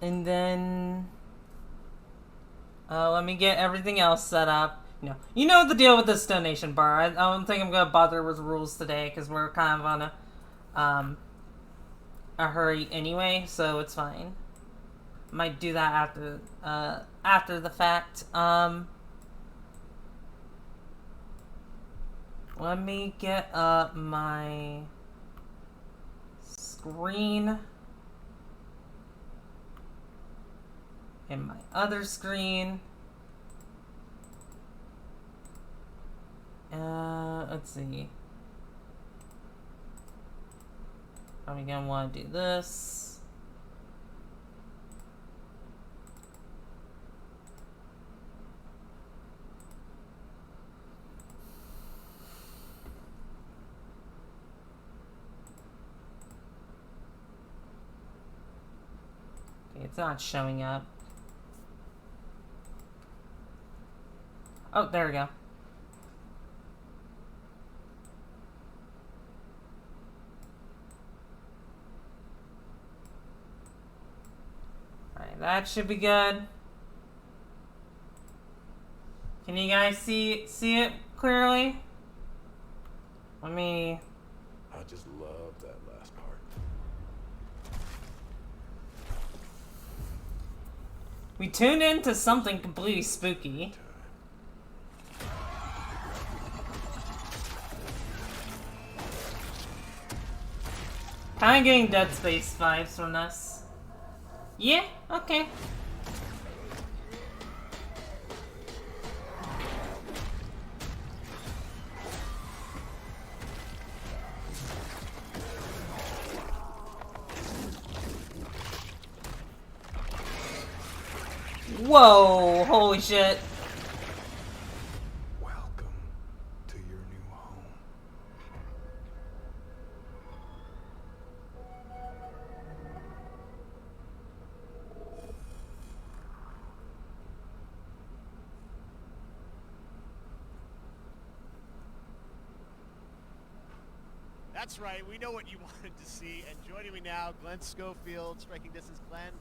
And then let me get everything else set up. You know the deal with this donation bar. I don't think I'm gonna bother with rules today because we're kind of on a hurry anyway, so it's fine. Might do that after the fact. Let me get up my screen and my other screen. Let's see. I'm gonna want to do this. Okay, it's not showing up. Oh, there we go. Alright, that should be good. Can you guys see it clearly? Let me... I just love that last part. We tuned into something completely spooky. Kinda getting Dead Space vibes from this. Yeah, okay. Whoa, holy shit. Welcome to your new home. That's right, we know what you wanted to see, and joining me now, Glenn Schofield, Striking Distance. Glenn,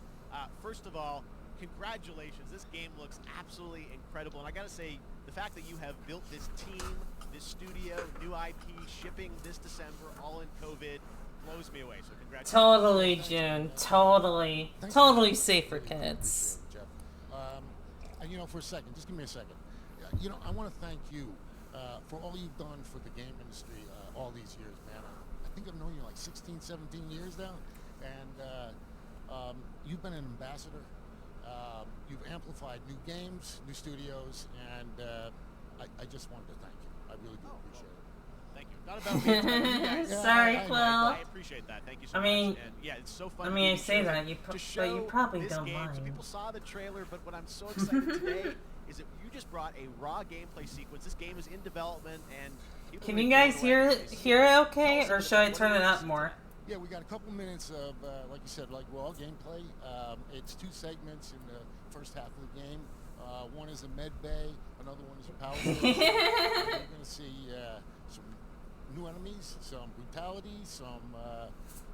first of all, congratulations. This game looks absolutely incredible, and I gotta say, the fact that you have built this team, this studio, new IP, shipping this December, all in COVID, blows me away, so congratulations. Totally, June. Totally. Totally safe for kids. Jeff. And for a second, just give me a second. I want to thank you for all you've done for the game industry all these years, man. I think I've known you like 16, 17 years now, and you've been an ambassador. You've amplified new games, new studios, and I just wanted to thank you. I really do appreciate it. Thank you. Not about me, it's about you guys. Sorry, I Quill. appreciate that. Thank you so I mean, much. And yeah, it's so fun. I say that, to show but you probably this don't game. mind. So people saw the trailer, but what I'm so excited today is that you just brought a raw gameplay sequence. This game is in development, and can you guys hear it okay, or should I turn it up more? Yeah, we got a couple minutes of, like you said, like raw gameplay. It's 2 segments in the first half of the game. One is a med bay, another one is a power station. You're going to see some new enemies, some brutality, some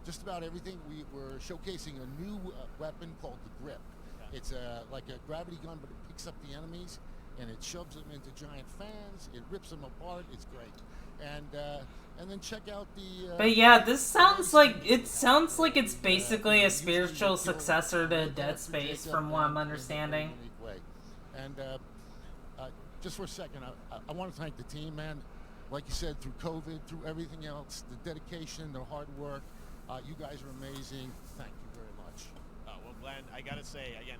just about everything. We're showcasing a new weapon called the Grip. Yeah. It's like a gravity gun, but it picks up the enemies and it shoves them into giant fans. It rips them apart. It's great. And then check out the. But yeah, this sounds like it's basically a spiritual successor to Dead Space, from what I'm understanding. And just for a second, I want to thank the team, man. Like you said, through COVID, through everything else, the dedication, the hard work, you guys are amazing. Thank you very much. Well, Glenn, I gotta say again,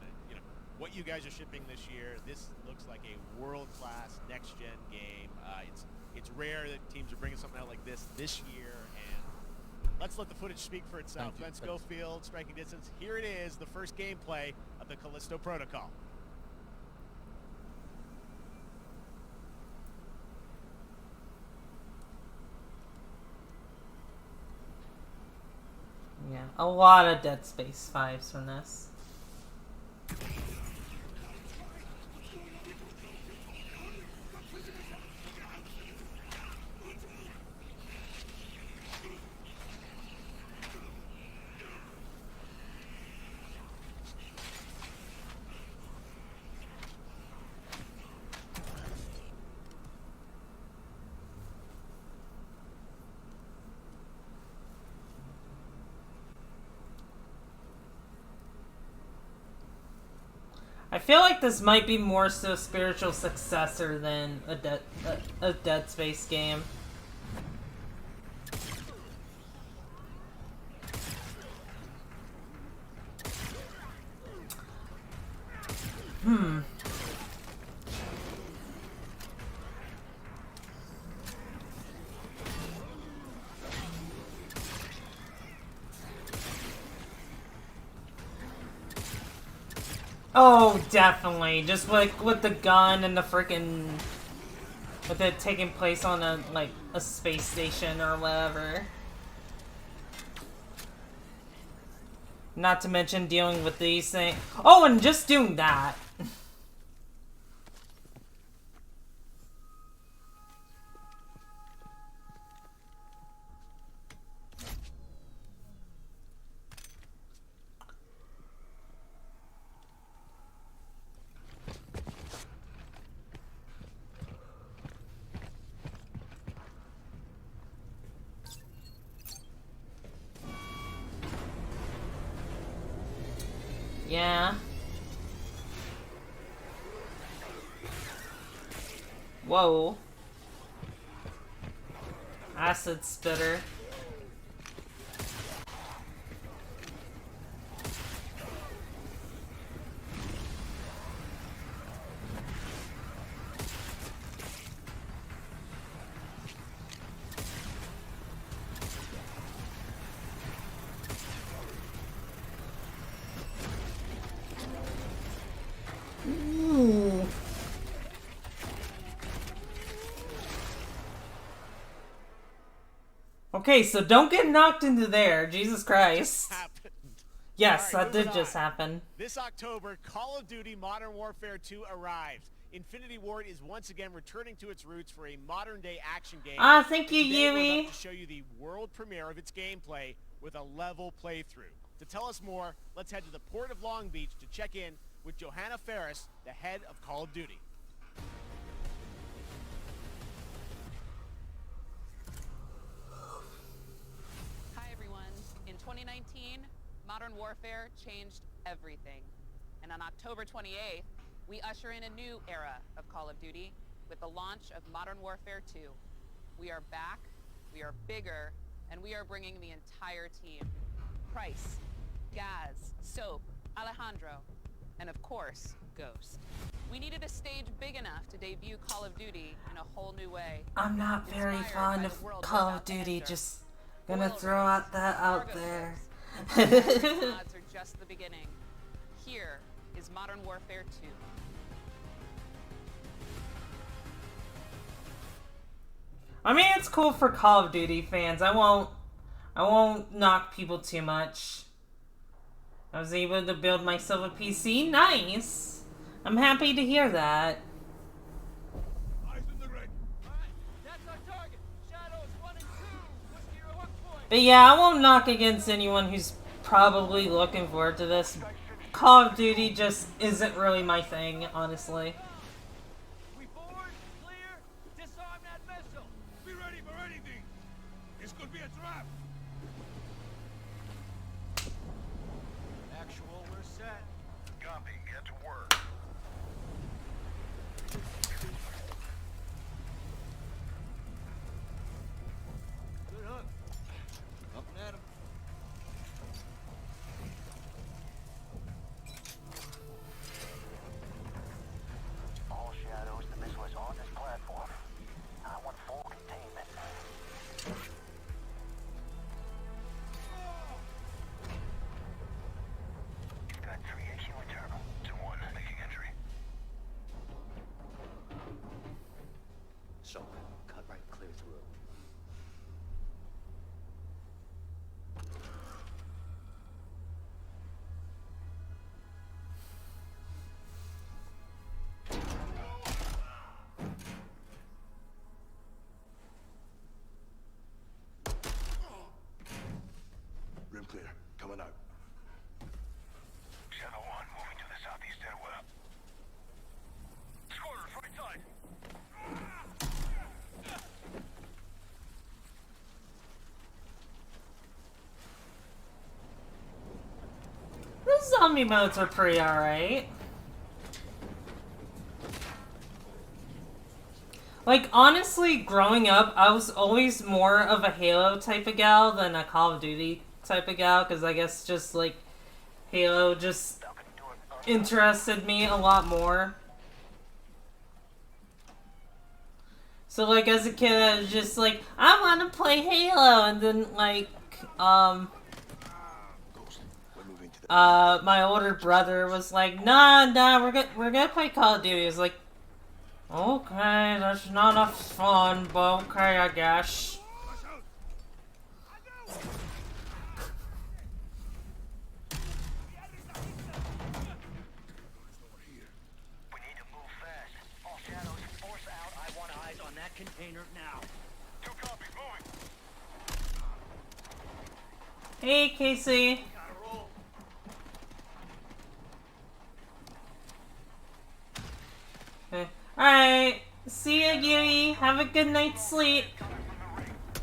what you guys are shipping this year, this looks like a world-class next-gen game. It's rare that teams are bringing something out like this year, and let's let the footage speak for itself. Glenn Schofield, Striking Distance. Here it is, the first gameplay of the Callisto Protocol. Yeah, a lot of Dead Space vibes from this. I feel like this might be more so a spiritual successor than a Dead Space game. Oh, definitely. Just like with the gun and the freaking, with it taking place on a like a space station or whatever. Not to mention dealing with these things. Oh, and just doing that. Yeah. Whoa. Acid spitter. Ooh. Okay, so don't get knocked into there. Jesus Christ. Happened. Yes, All right, that did moving just on. happen. This October, Call of Duty Modern Warfare 2 arrives. Infinity Ward is once again returning to its roots for a modern-day action game. Thank And you, today we're Yui. about to show you the world premiere of its gameplay with a level playthrough. To tell us more, let's head to the port of Long Beach to check in with Johanna Ferris, the head of Call of Duty. Hi everyone. In 2019, Modern Warfare changed everything. And on October 28th, we usher in a new era of Call of Duty with the launch of Modern Warfare 2. We are back, we are bigger, and we are bringing the entire team. Price, Gaz, Soap, Alejandro, and of course, Ghost. We needed a stage big enough to debut Call of Duty in a whole new way. I'm not very Inspired fond by of the world we're Call of about to Duty, enter. just gonna Oil throw rigs, out that out cargo there. ships. Mods are just the beginning. Here is Modern Warfare 2. I mean, it's cool for Call of Duty fans. I won't knock people too much. I was able to build myself a PC. Nice. I'm happy to hear that. Eyes on the red. That's our target. Shadows 1 and 2. Whiskey Row up point. But yeah, I won't knock against anyone who's probably looking forward to this. Call of Duty just isn't really my thing, honestly. We forward, clear, disarm that missile. Be ready for anything. This could be a trap. Actual, we're set. Copy. Get to work. Good hook. Up and at 'em. All shadows, the missile is on this platform. I want full containment. Got 3 HU internal. 2-1. Making entry. So, cut right clear through. Rim clear. Coming out. Shadow 1 moving to the southeast stairwell. Scorers, right side. The zombie modes are pretty alright. Like, honestly, growing up, I was always more of a Halo type of gal than a Call of Duty type of gal, because I guess just, like, Halo just interested me a lot more. So, like, as a kid, I was just like, I want to play Halo, and then, like, my older brother was like, nah, we're gonna play Call of Duty. I was like, okay, that's not enough fun, but okay, I guess. We need to move fast. All shadows, force out. I want eyes on that container now. 2 copies, moving. Hey, Casey. Okay. Alright, see ya, Yui. Have a good night's sleep.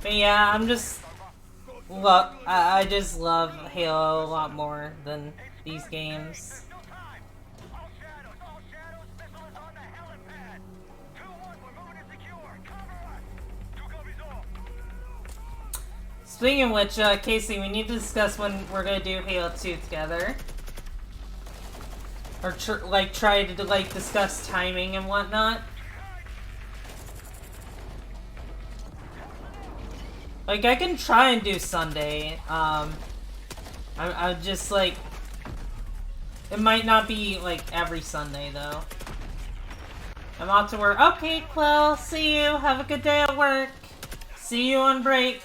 But yeah, I'm just... Look, I just love Halo a lot more than these games. No time. All shadows, missile is on the helipad. 2-1, we're moving to secure. Cover us. 2 copies all. Speaking of which, Casey, we need to discuss when we're gonna do Halo 2 together. Or try to discuss timing and whatnot. Like, I can try and do Sunday. I'm just like, it might not be like every Sunday though. I'm out to work. Okay, Quill, see you. Have a good day at work. See you on break.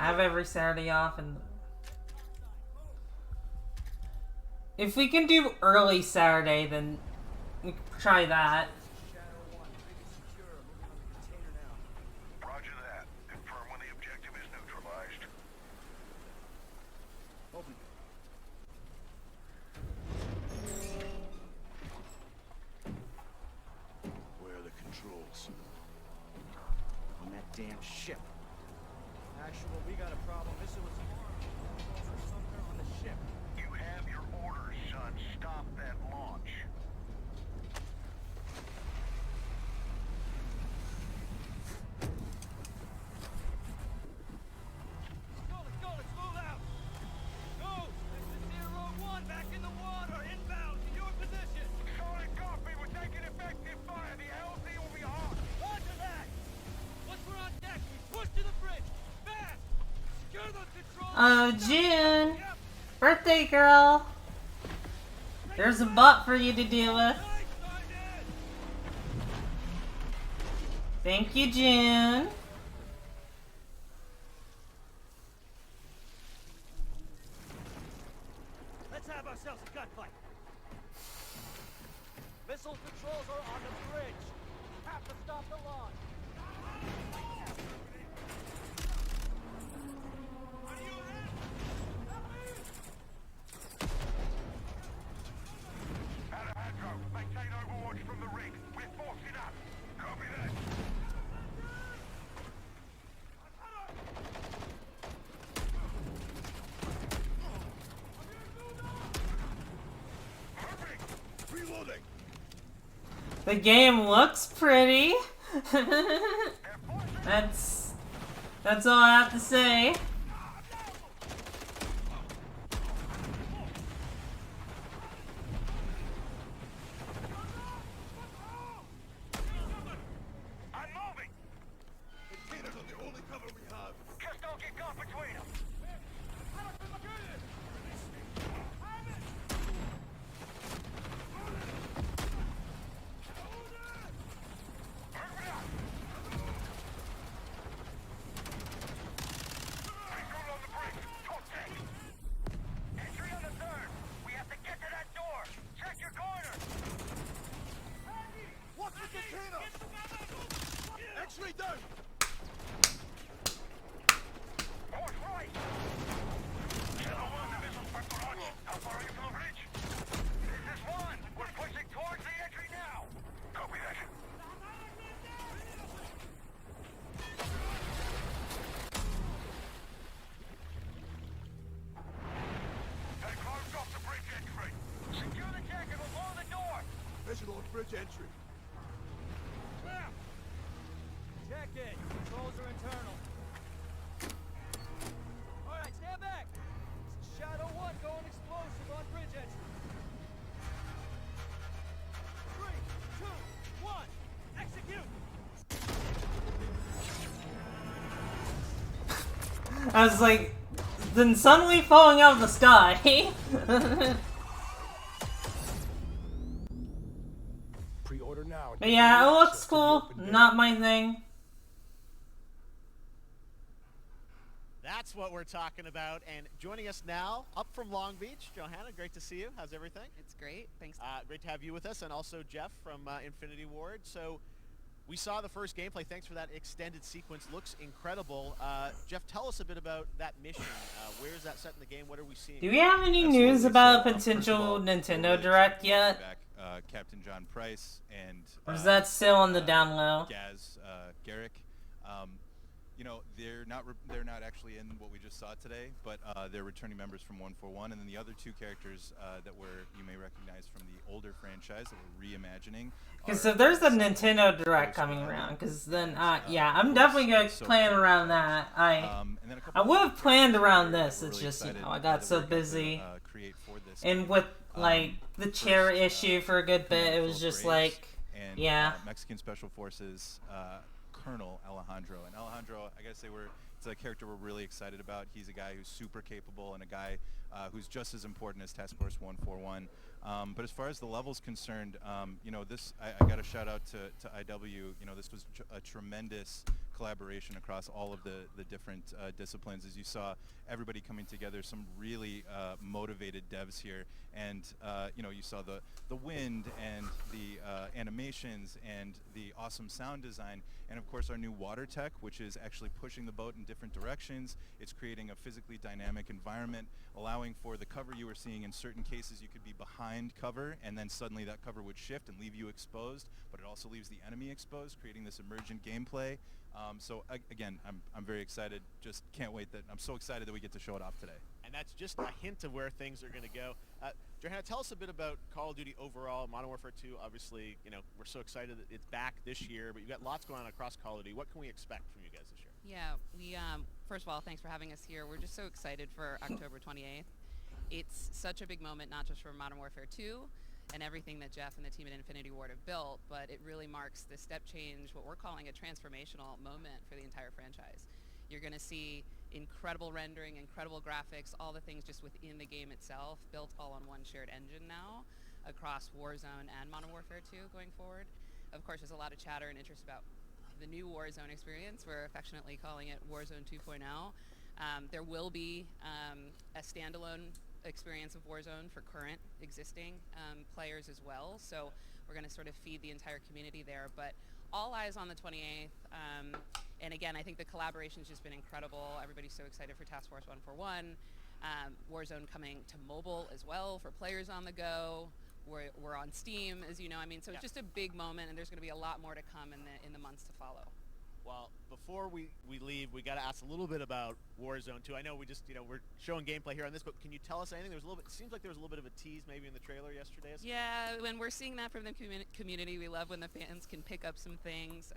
I have every Saturday off, and if we can do early Saturday, then we can try that. Roger that. Confirm when the objective is neutralized. Open. Where are the controls? On that damn ship. Actual, we got a problem. Missile was somewhere on the ship. You have your orders, son. Stop that launch. Let's move out! Go! This is 0-1, back in the water, inbound, to your position! Solid copy. We're taking effective fire. The LZ will be hot. Roger that! Once we're on deck, we push to the bridge! Fast! Secure those controls! Oh, June! Birthday girl! There's a bot for you to deal with. Thank you, June. Let's have ourselves a gunfight! Missile controls are on the bridge! Have to stop the launch! Alejandro, maintain overwatch from the rig. We're forcing up. Copy that. Moving. Reloading. The game looks pretty. That's all I have to say. I'm moving. Containers are the only cover we have. Just don't get caught between them. Recruit on the bridge. Contact. Entry on the 3rd. We have to get to that door. Check your corner. What's the container? X-ray down. North right. Channel 1, the missile's back to launch. How far are you from the bridge? This is 1. We're pushing towards the entry now. Copy that. bridge entry. Secure the deck and we'll blow the door. Visual on bridge entry. Check it. Controls are internal. Alright, stand back. Shadow 1 going explosive on bridge entry. 3, 2, 1. Execute. I was like, then suddenly falling out of the sky. Pre-order now. But yeah, it looks cool. Not my thing. That's what we're talking about. And joining us now, up from Long Beach, Johanna, great to see you. How's everything? It's great. Thanks. Great to have you with us, and also Jeff from Infinity Ward. So we saw the first gameplay. Thanks for that extended sequence. Looks incredible. Jeff, tell us a bit about that mission. Where is that set in the game? What are we seeing? Do we have any news about a potential Nintendo Direct yet? Captain John Price and Or is that still on the down low? Gaz Garrick. You know, they're not actually in what we just saw today, but they're returning members from 141, and then the other two characters that you may recognize from the older franchise that we're reimagining. Because if there's a Nintendo Direct coming around, because then, yeah, I'm definitely going to plan around that. I would have planned around this, it's just, you know, I got so busy. And with, like, the chair issue for a good bit, it was just like, yeah. Mexican Special Forces Colonel Alejandro. And Alejandro, I gotta say, it's a character we're really excited about. He's a guy who's super capable and a guy who's just as important as Task Force 141. But as far as the level's concerned, you know, this I got to shout out to IW. You know, this was a tremendous collaboration across all of the different disciplines. As you saw, everybody coming together, some really motivated devs here, and you know, you saw the wind and the animations and the awesome sound design, and of course our new water tech, which is actually pushing the boat in different directions. It's creating a physically dynamic environment, allowing for the cover you were seeing. In certain cases, you could be behind cover, and then suddenly that cover would shift and leave you exposed, but it also leaves the enemy exposed, creating this emergent gameplay. So again, I'm very excited. Just can't wait. I'm so excited that we get to show it off today. And that's just a hint of where things are going to go. Johanna, tell us a bit about Call of Duty overall. Modern Warfare 2, obviously, you know, we're so excited that it's back this year, but you've got lots going on across Call of Duty. What can we expect from you guys this year? Yeah, we first of all, thanks for having us here. We're just so excited for October 28th. It's such a big moment, not just for Modern Warfare 2 and everything that Jeff and the team at Infinity Ward have built, but it really marks the step change, what we're calling a transformational moment for the entire franchise. You're going to see incredible rendering, incredible graphics, all the things just within the game itself, built all on one shared engine now across Warzone and Modern Warfare 2 going forward. Of course, there's a lot of chatter and interest about the new Warzone experience. We're affectionately calling it Warzone 2.0. There will be a standalone experience of Warzone for current existing players as well, so we're going to sort of feed the entire community there, but all eyes on the 28th. And again, I think the collaboration's just been incredible. Everybody's so excited for Task Force 141. Warzone coming to mobile as well for players on the go. We're on Steam, as you know. I mean, so it's just a big moment, and there's going to be a lot more to come in the months to follow. Well, before we leave, we got to ask a little bit about Warzone 2. I know we just, you know, we're showing gameplay here on this, but can you tell us anything? There's a little bit. It seems like there was a little bit of a tease maybe in the trailer yesterday. Yeah, when we're seeing that from the community, we love when the fans can pick up some things.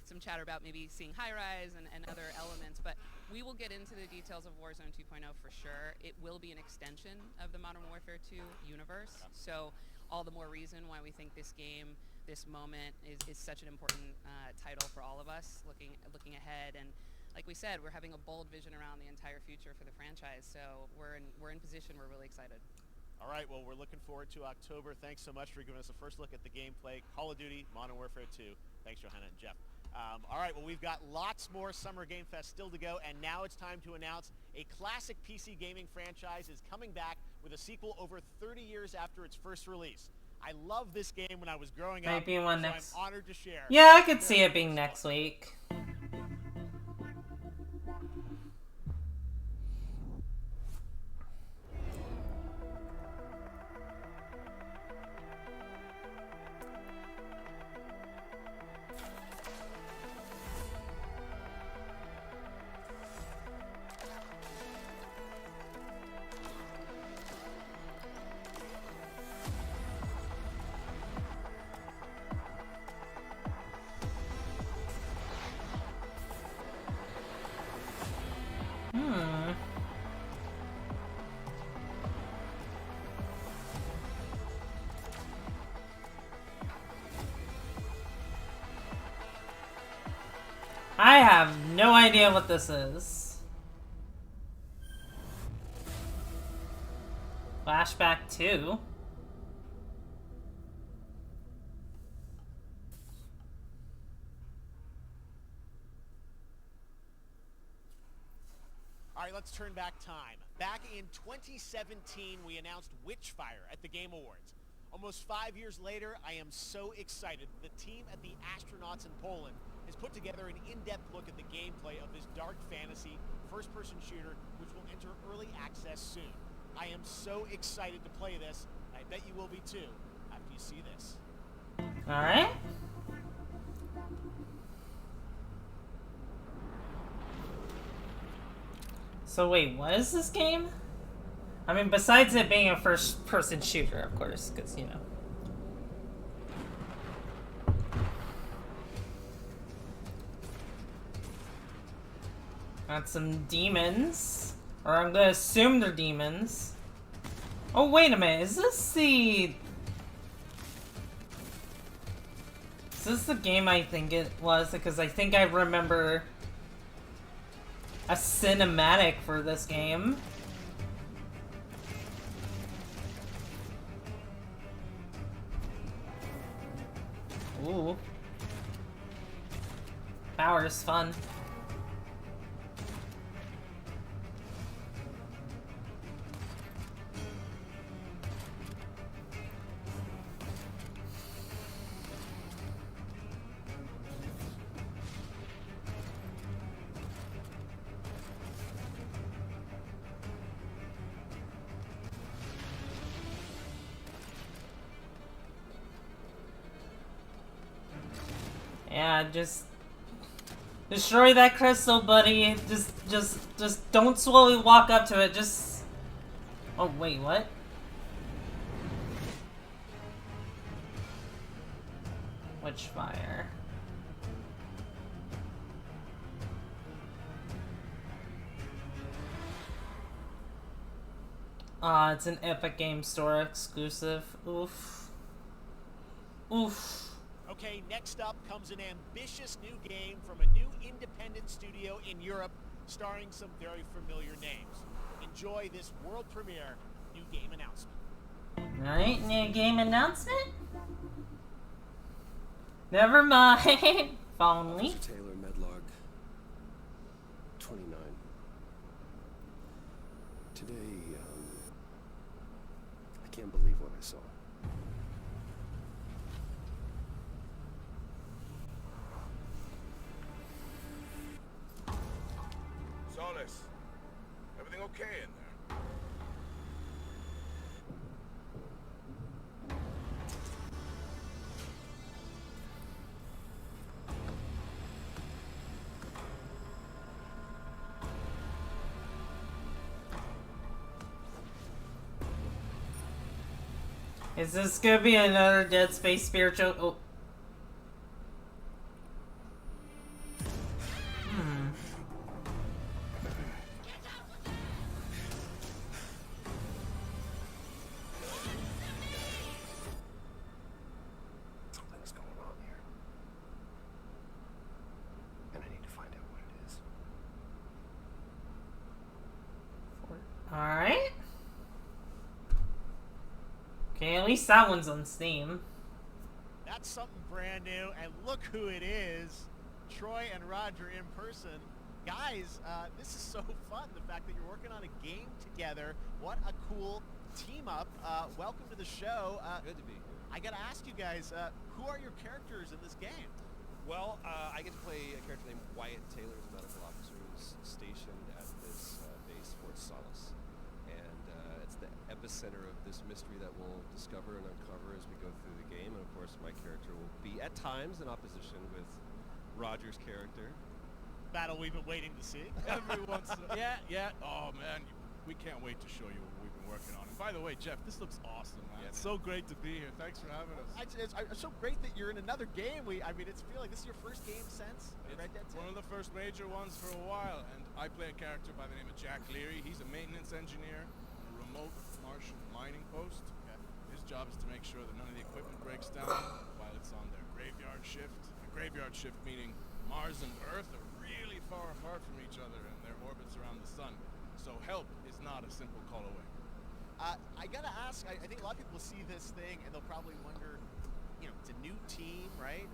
Some chatter about maybe seeing high-rise and other elements, but we will get into the details of Warzone 2.0 for sure. It will be an extension of the Modern Warfare 2 universe, so all the more reason why we think this game, this moment is such an important title for all of us looking ahead. And like we said, we're having a bold vision around the entire future for the franchise, so we're in position. We're really excited. All right, well, we're looking forward to October. Thanks so much for giving us a first look at the gameplay. Call of Duty, Modern Warfare 2. Thanks, Johanna and Jeff. All right, well, we've got lots more Summer Game Fest still to go, and now it's time to announce a classic PC gaming franchise is coming back with a sequel over 30 years after its first release. I love this game when I was growing up, Might be one so next. I'm honored to share. Yeah, I could see it being next week. I have no idea what this is. Flashback 2. All right, let's turn back time. Back in 2017, we announced Witchfire at the Game Awards. Almost 5 years later, I am so excited. The team at the Astronauts in Poland has put together an in-depth look at the gameplay of this dark fantasy first-person shooter, which will enter early access soon. I am so excited to play this. I bet you will be too after you see this. All right. So wait, what is this game? I mean, besides it being a first-person shooter, of course, because, you know. Got some demons. Or I'm gonna assume they're demons. Oh, wait a minute, is this the... Is this the game I think it was? Because I think I remember a cinematic for this game. Ooh. Power is fun. Yeah, just destroy that crystal, buddy. Just don't slowly walk up to it. Just. Oh wait, what? Witchfire. It's an Epic Game Store exclusive. Oof. Oof. Okay, next up comes an ambitious new game from a new independent studio in Europe, starring some very familiar names. Enjoy this world premiere new game announcement. Alright, new game announcement? Never mind. Follow me. Officer Taylor, Medlog 29. Today, I can't believe what I saw. Solis, everything okay in there? Is this gonna be another Dead Space spiritual? Oh. Something's going on here. And I need to find out what it is. Alright. Okay, at least that one's on Steam. That's something brand new, and look who it is. Troy and Roger in person. Guys, this is so fun, the fact that you're working on a game together. What a cool team up. Welcome to the show. Good to be here. I gotta ask you guys, who are your characters in this game? Well, I get to play a character named Wyatt Taylor, who's a medical officer who's stationed at this base, Fort Solace. And it's the epicenter of this mystery that we'll discover and uncover as we go through the game. And of course, my character will be, at times, in opposition with Roger's character. Battle we've been waiting to see. Every once in a yeah. Oh man, we can't wait to show you what we've been working on. And by the way, Jeff, this looks awesome, man. Yeah, It's so great to be here. Thanks for having us. It's so great that you're in another game. I mean, it's feel like this is your first game since Red Dead 2. One of the first major ones for a while, and I play a character by the name of Jack Leary. He's a maintenance engineer on a remote Martian mining post. Okay. His job is to make sure that none of the equipment breaks down while it's on their graveyard shift. A graveyard shift meaning Mars and Earth are really far apart from each other in their orbits around the sun, so help is not a simple call away. I gotta ask, I think a lot of people see this thing and they'll probably wonder, you know, it's a new team, right?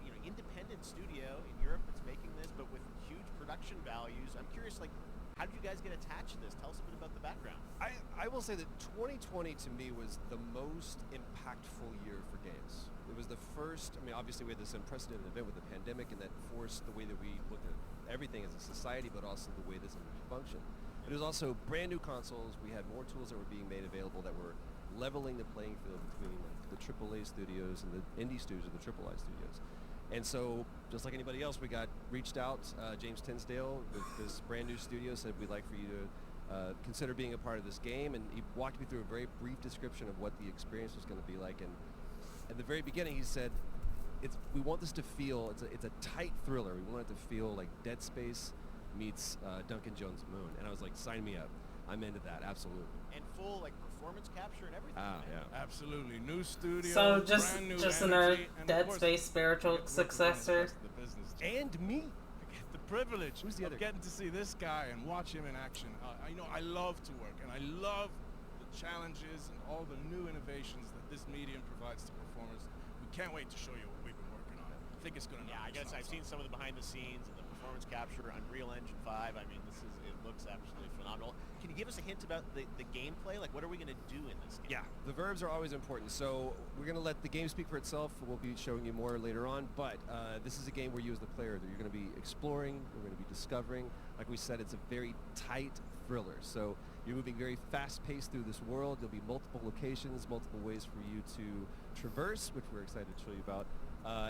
You know, independent studio in Europe that's making this, but with huge production values. I'm curious, like, how did you guys get attached to this? Tell us a bit about the background. I will say that 2020 to me was the most impactful year for games. It was the first, I mean, obviously we had this unprecedented event with the pandemic, and that forced the way that we looked at everything as a society, but also the way this industry functioned. But it was also brand new consoles. We had more tools that were being made available that were leveling the playing field between the AAA studios and the indie studios or the AAA studios. And so, just like anybody else, we got reached out. James Tinsdale with this brand new studio said, we'd like for you to consider being a part of this game. And he walked me through a very brief description of what the experience was going to be like. And at the very beginning, he said, we want this to feel, it's a tight thriller. We want it to feel like Dead Space meets Duncan Jones' Moon. And I was like, sign me up. I'm into that, absolutely. And full, like, performance capture and everything. Yeah. Absolutely. New studio, So just brand new another energy, and of Dead course, Space spiritual we get to work with one of the successor. best in the business, too. And me. I get the privilege Who's the of other getting to see this guy and watch him in action. I love to work, and I love the challenges and all the new innovations that this medium provides to performers. We can't wait to show you what we've been working on. I think it's going to. Yeah, I guess I've seen some of the behind the scenes and the performance capture, Unreal Engine 5. I mean, it looks absolutely phenomenal. Can you give us a hint about the gameplay? Like, what are we going to do in this game? Yeah, the verbs are always important. So we're going to let the game speak for itself. We'll be showing you more later on. But this is a game where you as the player, you're going to be exploring, you're going to be discovering. Like we said, it's a very tight thriller. So you're moving very fast-paced through this world. There'll be multiple locations, multiple ways for you to traverse, which we're excited to show you about.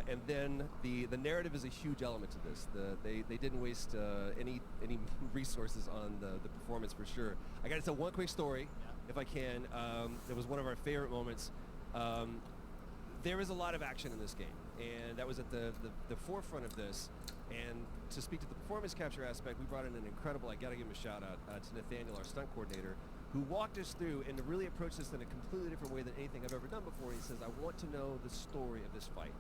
And then the narrative is a huge element to this. They didn't waste any resources on the performance for sure. I got to tell one quick story, if I can. It was one of our favorite moments. There is a lot of action in this game, and that was at the forefront of this. And to speak to the performance capture aspect, we brought in an incredible, I got to give him a shout out to Nathaniel, our stunt coordinator, who walked us through and really approached this in a completely different way than anything I've ever done before. He says, I want to know the story of this fight.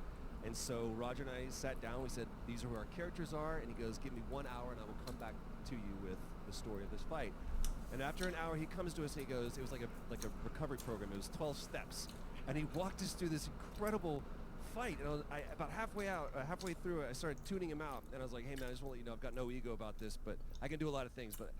And so Roger and I sat down, we said, these are who our characters are, and he goes, give me 1 hour and I will come back to you with the story of this fight. And after an hour, he comes to us and he goes, it was like a recovery program, it was 12 steps. And he walked us through this incredible fight, and about halfway through it, I started tuning him out, and I was like, hey man, I just want to let you know, I've got no ego about this, but I can do a lot of things, but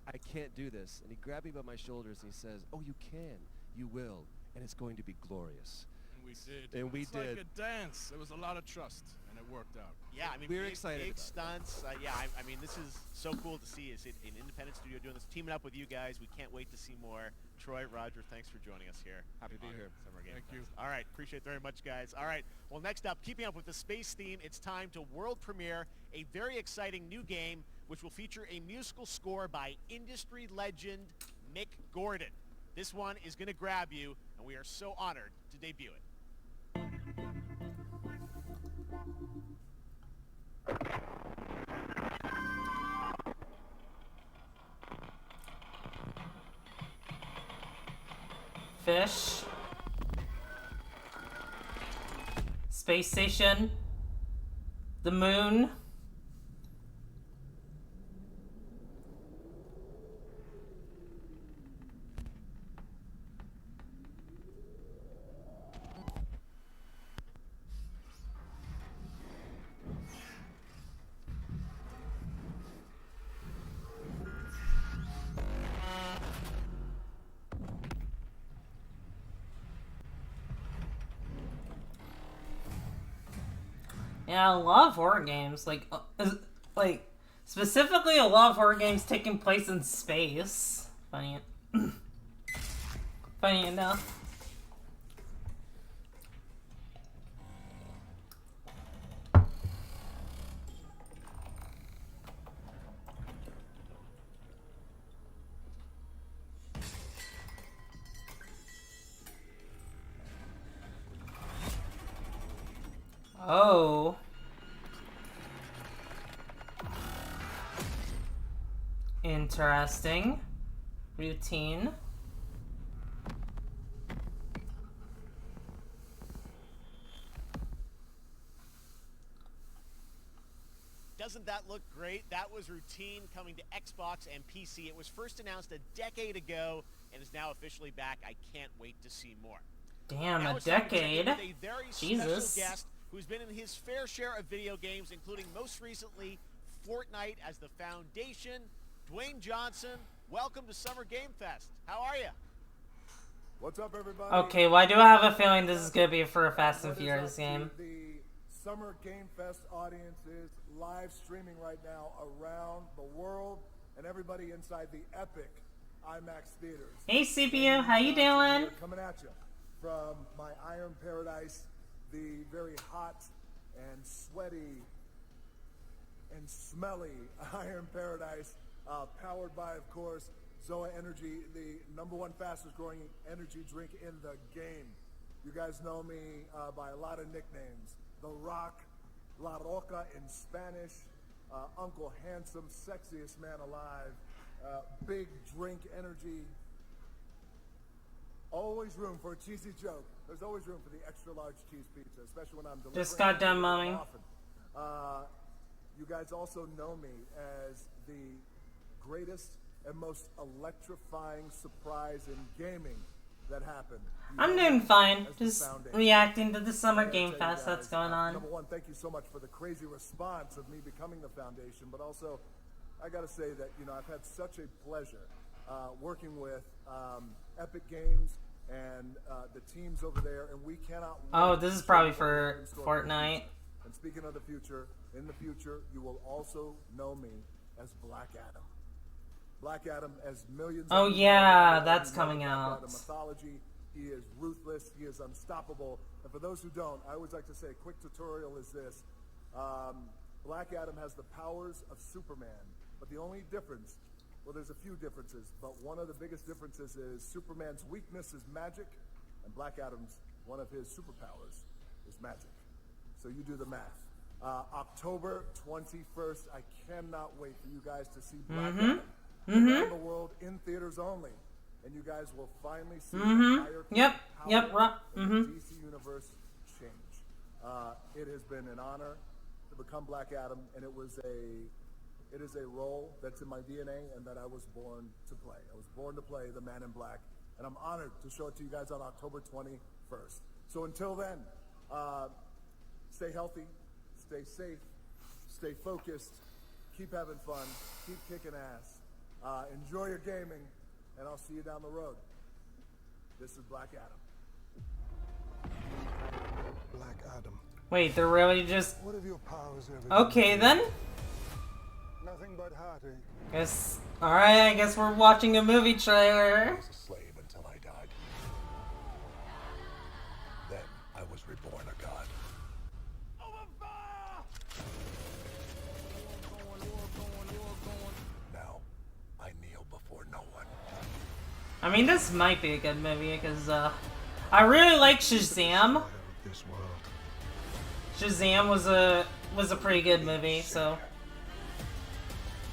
I can't do this. And he grabbed me by my shoulders and he says, oh, you can, you will, and it's going to be glorious. And we did. And we it's did. like a dance. There was a lot of trust, and it worked out. Yeah, I mean, We're big, excited big about stunts. Yeah, I mean, this is so cool to see. It's an independent studio doing this, teaming up with you guys. We can't wait to see more. Troy, Roger, thanks for joining us here. Happy to be here. Summer Game Thank Fest. you. All right, appreciate it very much, guys. All right, well, next up, keeping up with the space theme, it's time to world premiere a very exciting new game, which will feature a musical score by industry legend Mick Gordon. This one is going to grab you, and we are so honored to debut it. Fish. Space station. The moon. Yeah, I love horror games. Like specifically, I love horror games taking place in space. Funny enough. Oh. Interesting. Routine. Doesn't that look great? That was routine coming to Xbox and PC. It was first announced a decade ago and is now officially back. I can't wait to see more. Damn, Now a it's time to check in decade. with a very Jesus. special guest who's been in his fair share of video games, including most recently Fortnite as the foundation. Dwayne Johnson, welcome to Summer Game Fest. How are you? What's up, everybody? Okay, well, I do have a feeling this is gonna be for a Fast and Furious game. The Summer Game Fest audience is live streaming right now around the world, and everybody inside the epic IMAX theaters. Hey, CPU, how you doing? Coming at you from my Iron Paradise, the very hot and sweaty and smelly Iron Paradise, powered by, of course, Zoa Energy, the #1 fastest growing energy drink in the game. You guys know me by a lot of nicknames. The Rock, La Roca in Spanish, Uncle Handsome, sexiest man alive, big drink energy. Always room for a cheesy joke. There's always room for the extra large cheese pizza, especially when I'm delivering. Just got done mowing. You guys also know me as the greatest and most electrifying surprise in gaming that happened. I'm doing fine. Just reacting to the Summer Game Fest that's going on. #1, thank you so much for the crazy response of me becoming the foundation, but also, I gotta say that, you know, I've had such a pleasure working with Epic Games and the teams over there, and we cannot wait. Oh, this is probably for Fortnite. And speaking of the future, in the future, you will also know me as Black Adam. Black Adam, as millions Oh, of people yeah, know, that's Black coming Adam out. mythology. He is ruthless. He is unstoppable. And for those who don't, I always like to say a quick tutorial is this. Black Adam has the powers of Superman, but the only difference, well, there's a few differences, but one of the biggest differences is Superman's weakness is magic, and Black Adam's, one of his superpowers is magic. So you do the math. October 21st, I cannot wait for you guys to see Black Adam around the world in theaters only. And you guys will finally see the hierarchy power in the DC Universe change. It has been an honor to become Black Adam, and it is a role that's in my DNA and that I was born to play. I was born to play the Man in Black, and I'm honored to show it to you guys on October 21st. So until then, stay healthy, stay safe, stay focused, keep having fun, keep kicking ass, enjoy your gaming, and I'll see you down the road. This is Black Adam. Black Adam. Wait, they're really just... What have your powers ever Okay, then. Nothing but heartache. Guess... Alright, I guess we're watching a movie trailer. I was a slave until I died. Then I was reborn a god. Now, I kneel before no one. I mean, this might be a good movie, because, I really like Shazam. This world. Shazam was a pretty good movie, so...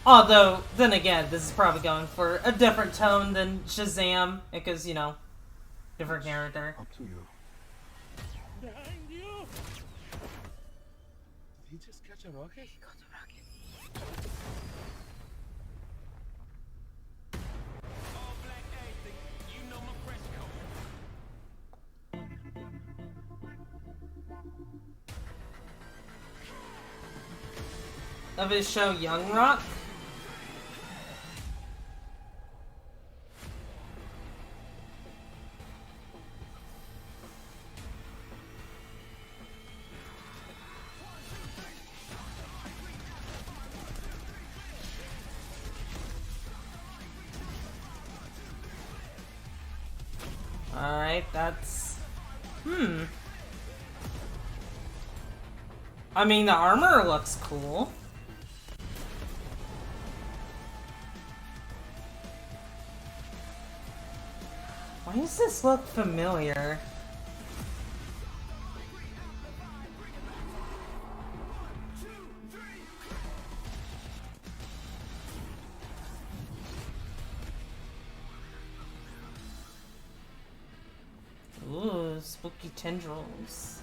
Although, then again, this is probably going for a different tone than Shazam, because, you know, different character. Up to you. Behind you! Did he just catch a rocket? He got a rocket. All black anything, you know my fresh coat. Of his show Young Rock. Alright, that's... I mean, the armor looks cool. Why does this look familiar? Ooh, spooky tendrils.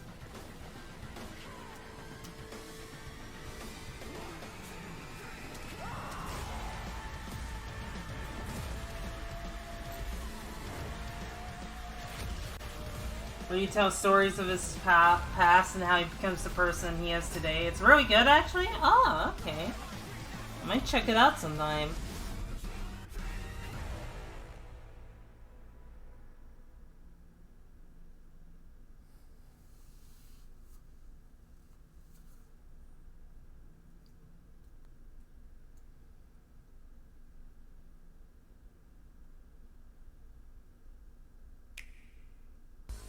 where you tell stories of his past and how he becomes the person he is today. It's really good, actually. Oh, okay. I might check it out sometime.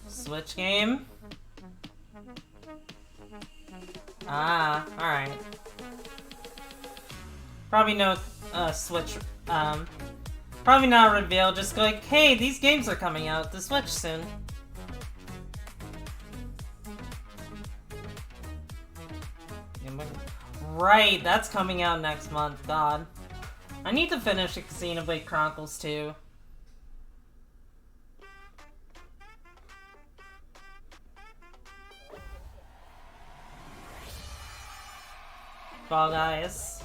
Switch game? Ah, alright. Probably no Switch, probably not a reveal, just go like, hey, these games are coming out to Switch soon. Right, that's coming out next month, god. I need to finish Xenoblade Chronicles 2. Fall Guys.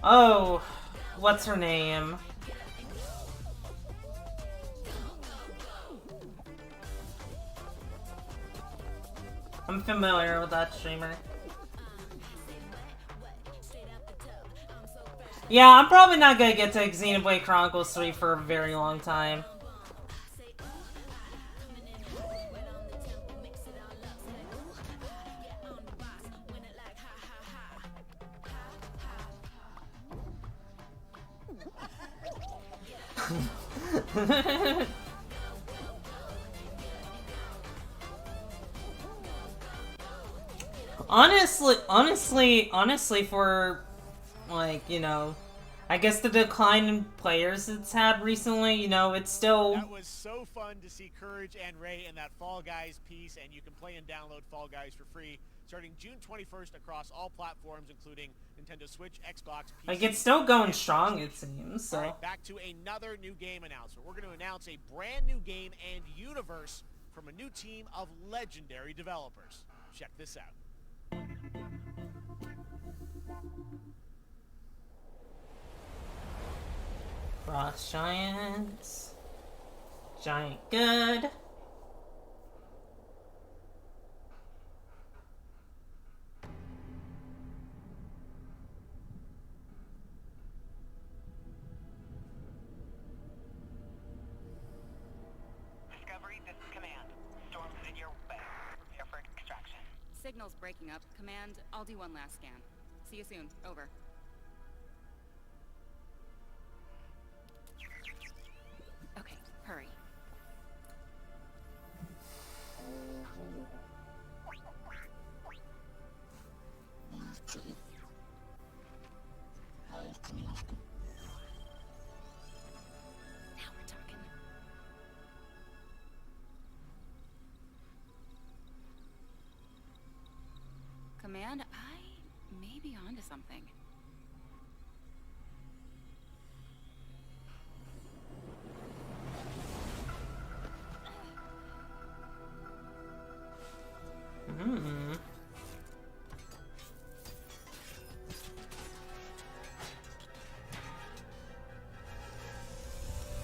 Oh, what's her name? I'm familiar with that streamer. Yeah, I'm probably not gonna get to Xenoblade Chronicles 3 for a very long time. Honestly, for, like, you know, I guess the decline in players it's had recently, you know, it's still... That was so fun to see Courage and Ray in that Fall Guys piece, and you can play and download Fall Guys for free starting June 21st across all platforms, including Nintendo Switch, Xbox, PC. Like, it's still going strong, it seems, so... Alright, back to another new game announcement. We're going to announce a brand new game and universe from a new team of legendary developers. Check this out. Frost Giants. Giant Good. Discovery, this is Command. Storm's in your way. Prepare for extraction. Signal's breaking up. Command, I'll do one last scan. See you soon. Over. Okay, hurry. Now we're talking. Command, I may be onto something.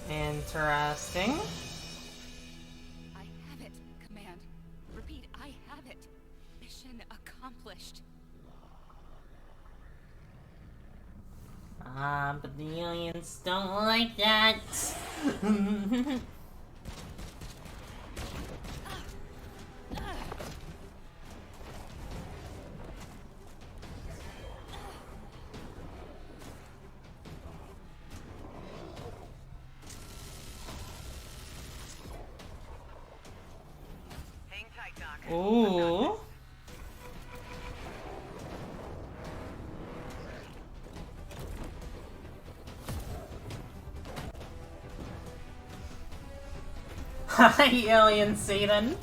Interesting. I have it, Command. Repeat, I have it. Mission accomplished. But the aliens don't like that. Hang tight, Doc. Ooh. Hi, alien Satan.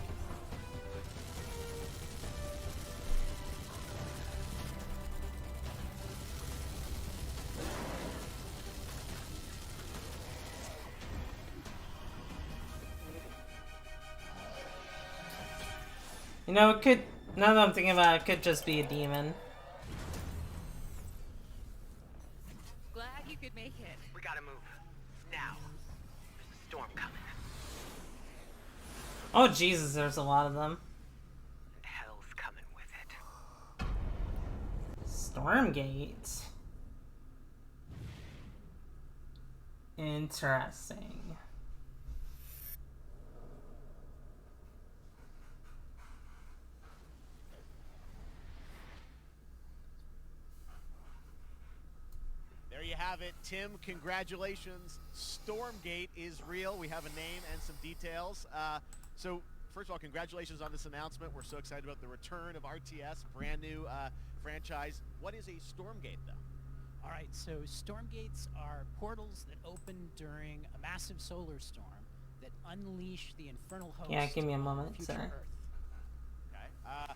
You know, it could. Now that I'm thinking about it, it could just be a demon. Glad you could make it. We gotta move. Now. There's a storm coming. Oh Jesus, there's a lot of them. And hell's coming with it. Stormgate. Interesting. There you have it, Tim. Congratulations. Stormgate is real. We have a name and some details. So, first of all, congratulations on this announcement. We're so excited about the return of RTS, brand new franchise. What is a Stormgate, though? All right, so Stormgates are portals that open during a massive solar storm that unleash the infernal host. Yeah, give me a of moment, future sir. Earth. Okay.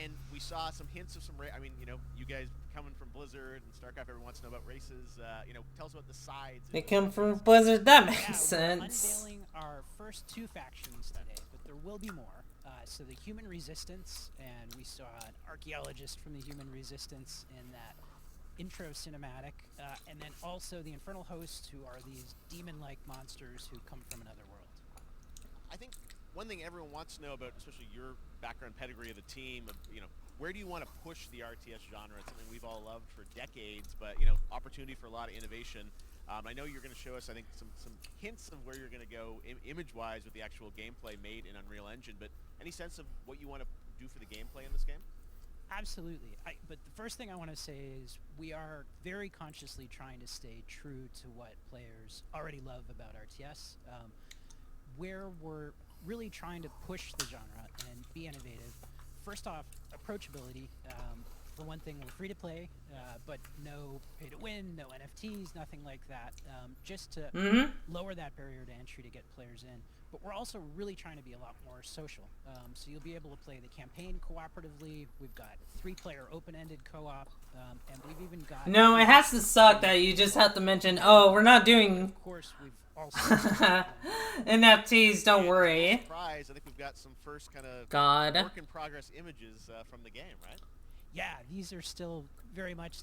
And we saw some hints of some I mean, you know, you guys coming from Blizzard and StarCraft, everyone wants to know about races. You know, tell us about the sides. They come from Blizzard. That makes Yeah, sense. we're unveiling our first 2 factions today, but there will be more. So the Human Resistance, and we saw an archaeologist from the Human Resistance in that intro cinematic, and then also the Infernal Hosts, who are these demon-like monsters who come from another world. I think one thing everyone wants to know about, especially your background pedigree of the team, you know, where do you want to push the RTS genre? It's something we've all loved for decades, but, you know, opportunity for a lot of innovation. I know you're going to show us, I think, some hints of where you're going to go image-wise with the actual gameplay made in Unreal Engine, but any sense of what you want to do for the gameplay in this game? Absolutely. But the first thing I want to say is we are very consciously trying to stay true to what players already love about RTS. Where we're really trying to push the genre and be innovative. First off, approachability. For one thing, we're free to play, but no pay to win, no NFTs, nothing like that. Just to lower that barrier to entry to get players in. But we're also really trying to be a lot more social. So you'll be able to play the campaign cooperatively. We've got 3-player open-ended co-op, and we've even got... No, it has to suck that you just have to mention, oh, we're not doing... Of course, we've also... NFTs, don't worry. Surprise, I think we've got some first kind of God. work-in-progress images from the game, right? Yeah, these are still very much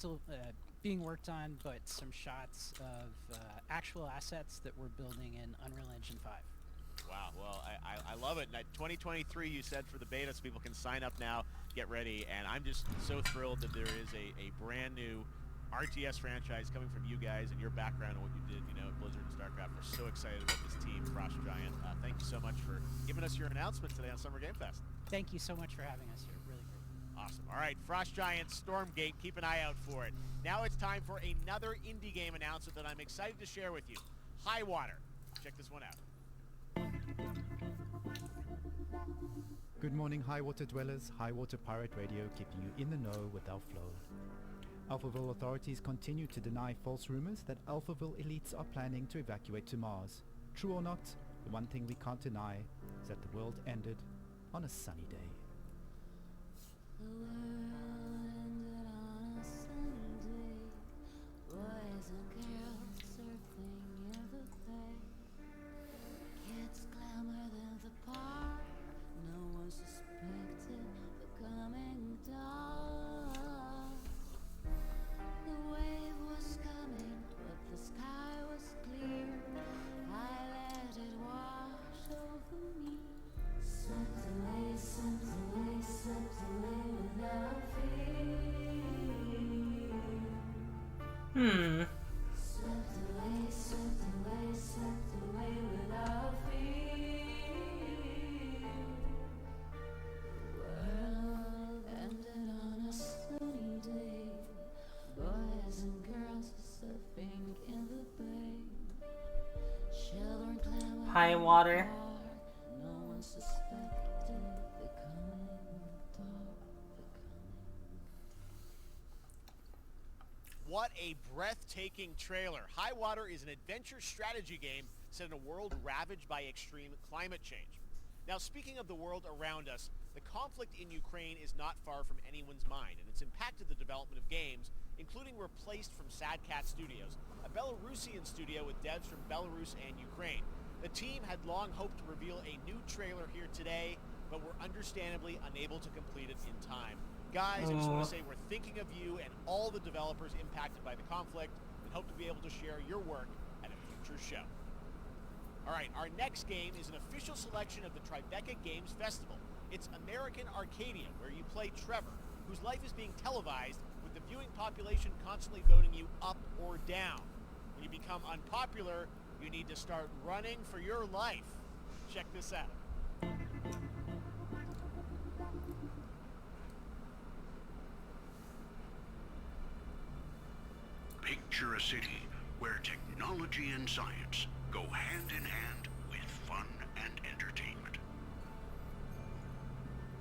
being worked on, but some shots of actual assets that we're building in Unreal Engine 5. Wow, well, I love it. 2023, you said, for the beta, so people can sign up now, get ready, and I'm just so thrilled that there is a brand new RTS franchise coming from you guys and your background and what you did, you know, at Blizzard and StarCraft. We're so excited about this team, Frost Giant. Thank you so much for giving us your announcement today on Summer Game Fest. Thank you so much for having us here. Really great. Awesome. All right, Frost Giant, Stormgate, keep an eye out for it. Now it's time for another indie game announcement that I'm excited to share with you. High Water. Check this one out. Good morning, High Water dwellers. High Water Pirate Radio, keeping you in the know with our flow. Alphaville authorities continue to deny false rumors that Alphaville elites are planning to evacuate to Mars. True or not, the one thing we can't deny is that the world ended on a sunny day. The world ended on a sunny day. Boys and girls surfing in the bay. Kids clamored in the park. No one suspected the coming dawn. The wave was coming, but the sky was clear. I let it wash over me. Swept away, swept away, swept away without fear. Swept away, swept away, swept away without fear. World ended on a sunny day. Boys and girls surfing in the bay. Children clamored High Water. no one suspected the coming dark, What a breathtaking trailer. High Water is an adventure strategy game set in a world ravaged by extreme climate change. Now, speaking of the world around us, the conflict in Ukraine is not far from anyone's mind, and it's impacted the development of games, including Replaced from Sad Cat Studios, a Belarusian studio with devs from Belarus and Ukraine. The team had long hoped to reveal a new trailer here today, but were understandably unable to complete it in time. Guys, I just want to say we're thinking of you and all the developers impacted by the conflict and hope to be able to share your work at a future show. All right, our next game is an official selection of the Tribeca Games Festival. It's American Arcadia, where you play Trevor, whose life is being televised with the viewing population constantly voting you up or down. When you become unpopular, you need to start running for your life. Check this out. Picture a city where technology and science go hand in hand with fun and entertainment.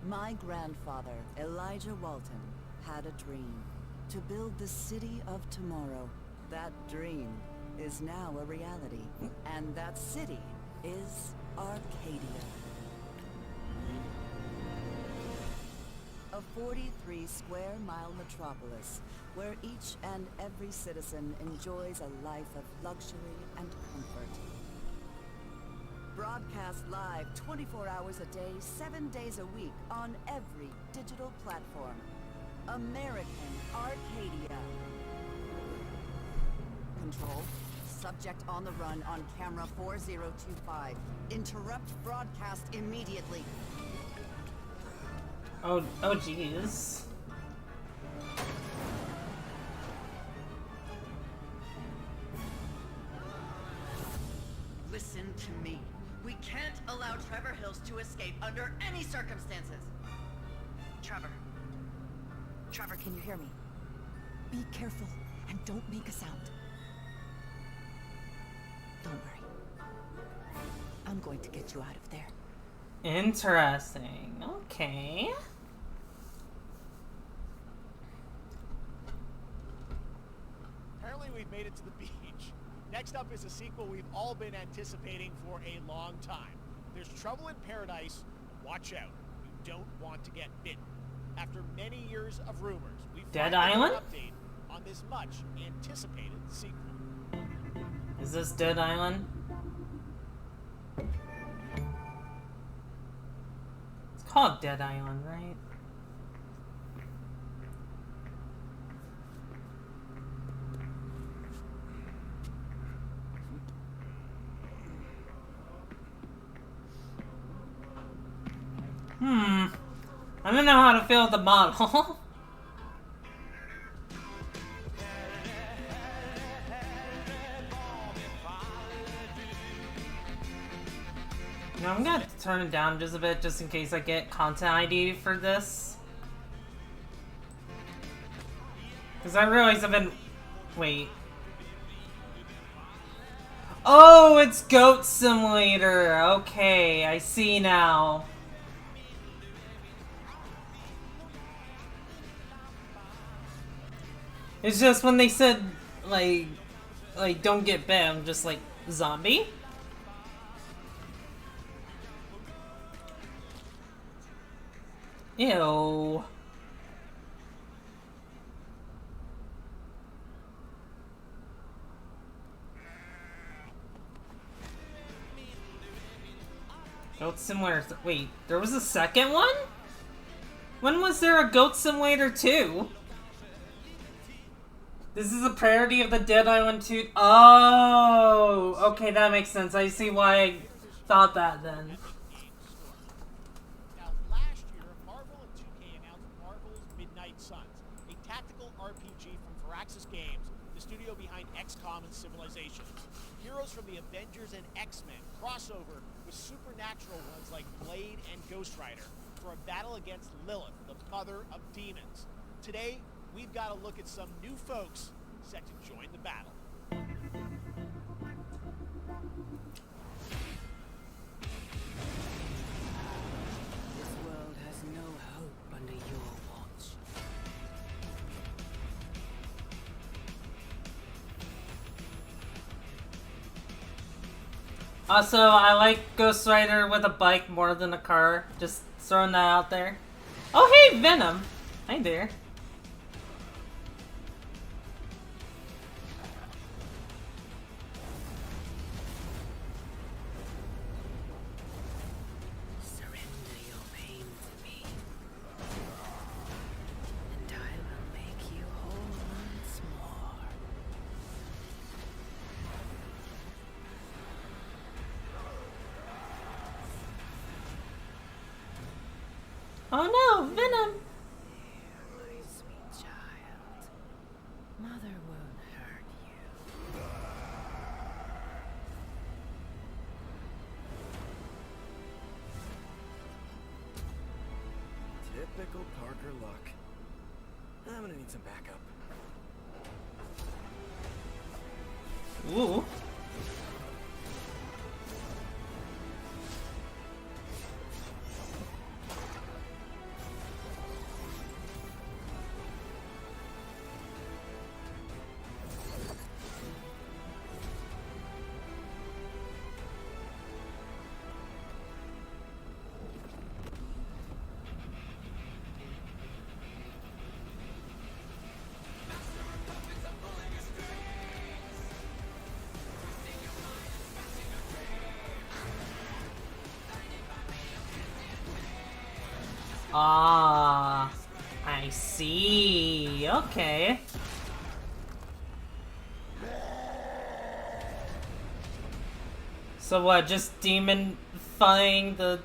My grandfather, Elijah Walton, had a dream to build the city of tomorrow. That dream is now a reality, and that city is Arcadia. A 43-square-mile metropolis where each and every citizen enjoys a life of luxury and comfort. Broadcast live 24 hours a day, 7 days a week on every digital platform. American Arcadia. Control. Subject on the run on camera 4025. Interrupt broadcast immediately. Oh jeez. Listen to me. We can't allow Trevor Hills to escape under any circumstances. Trevor. Trevor, can you hear me? Be careful and don't make a sound. Don't worry. I'm going to get you out of there. Interesting. Okay. Apparently we've made it to the beach. Next up is a sequel we've all been anticipating for a long time. There's Trouble in Paradise. Watch out. You don't want to get bitten. After many years of rumors, we've Dead finally Island? got an update on this much anticipated sequel. Is this Dead Island? It's called Dead Island, right? I don't know how to feel with the model. Now I'm gonna turn it down just a bit just in case I get content ID for this. Because I realize I've been... Wait. Oh, it's Goat Simulator. Okay, I see now. It's just when they said, like don't get bit, I'm just like, zombie? Ew. Goat Simulator. Wait, there was a second one? When was there a Goat Simulator 2? This is a parody of the Dead Island 2. Oh, okay, that makes sense. I see why I thought that then. Now, last year, Marvel and 2K announced Marvel's Midnight Suns, a tactical RPG from Firaxis Games, the studio behind XCOM and Civilization. Heroes from the Avengers and X-Men crossover with supernatural ones like Blade and Ghost Rider for a battle against Lilith, the mother of demons. Today, we've got to look at some new folks set to join the battle. This world has no hope under your watch. Also, I like Ghost Rider with a bike more than a car. Just throwing that out there. Oh, hey, Venom. Hi there. Surrender your pain. Oh no, Venom! My sweet child. Mother won't hurt you. Typical Parker luck. I'm gonna need some backup. Ooh. Ah, I see. Okay. So what, just demon-fying the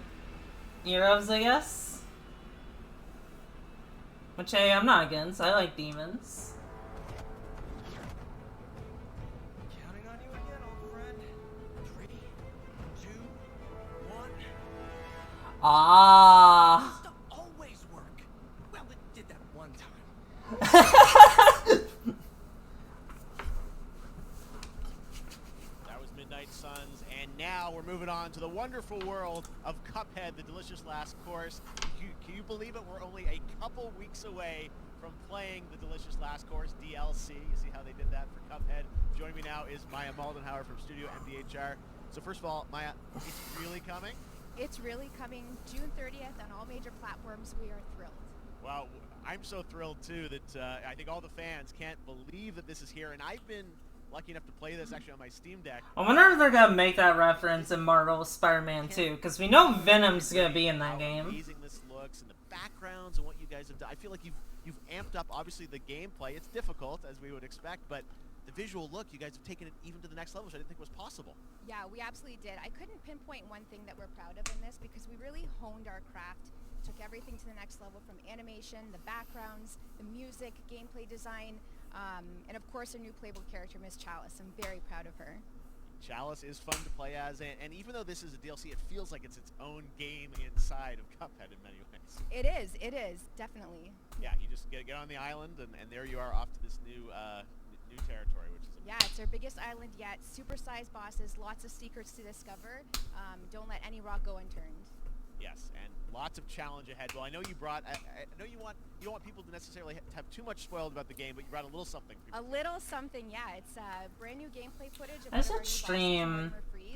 heroes, I guess? Which, hey, I'm not against. I like demons. Counting on you again, old friend. 3, 2, 1. Ah. Used to always work. Well, it did that one time. That was Midnight Suns, and now we're moving on to the wonderful world of Cuphead, the delicious last course. Can you believe it? We're only a couple weeks away from playing the delicious last course DLC. You see how they did that for Cuphead? Joining me now is Maya Maldenhauer from Studio EnVtuber. So first of all, Maya, it's really coming? It's really coming June 30th on all major platforms. We are thrilled. Wow, I'm so thrilled too that I think all the fans can't believe that this is here, and I've been lucky enough to play this actually on my Steam Deck. I wonder if they're gonna make that reference in Marvel Spider-Man 2, because we know Venom's gonna be in that How game. amazing this looks, and the backgrounds and what you guys have done. I feel like you've amped up obviously the gameplay. It's difficult as we would expect, but the visual look, you guys have taken it even to the next level, which I didn't think was possible. Yeah, we absolutely did. I couldn't pinpoint one thing that we're proud of in this because we really honed our craft, took everything to the next level from animation, the backgrounds, the music, gameplay design, and of course our new playable character, Miss Chalice. I'm very proud of her. Chalice is fun to play as, and even though this is a DLC, it feels like it's its own game inside of Cuphead in many ways. It is, definitely. Yeah, you just get on the island, and there you are off to this new new territory, which is amazing. Yeah, it's our biggest island yet. Super-sized bosses, lots of secrets to discover. Don't let any rock go unturned. Yes, and lots of challenge ahead. Well, I know you brought. I know you don't want people to necessarily have too much spoiled about the game, but you brought a little something. A little something, yeah. It's brand new gameplay footage. I should stream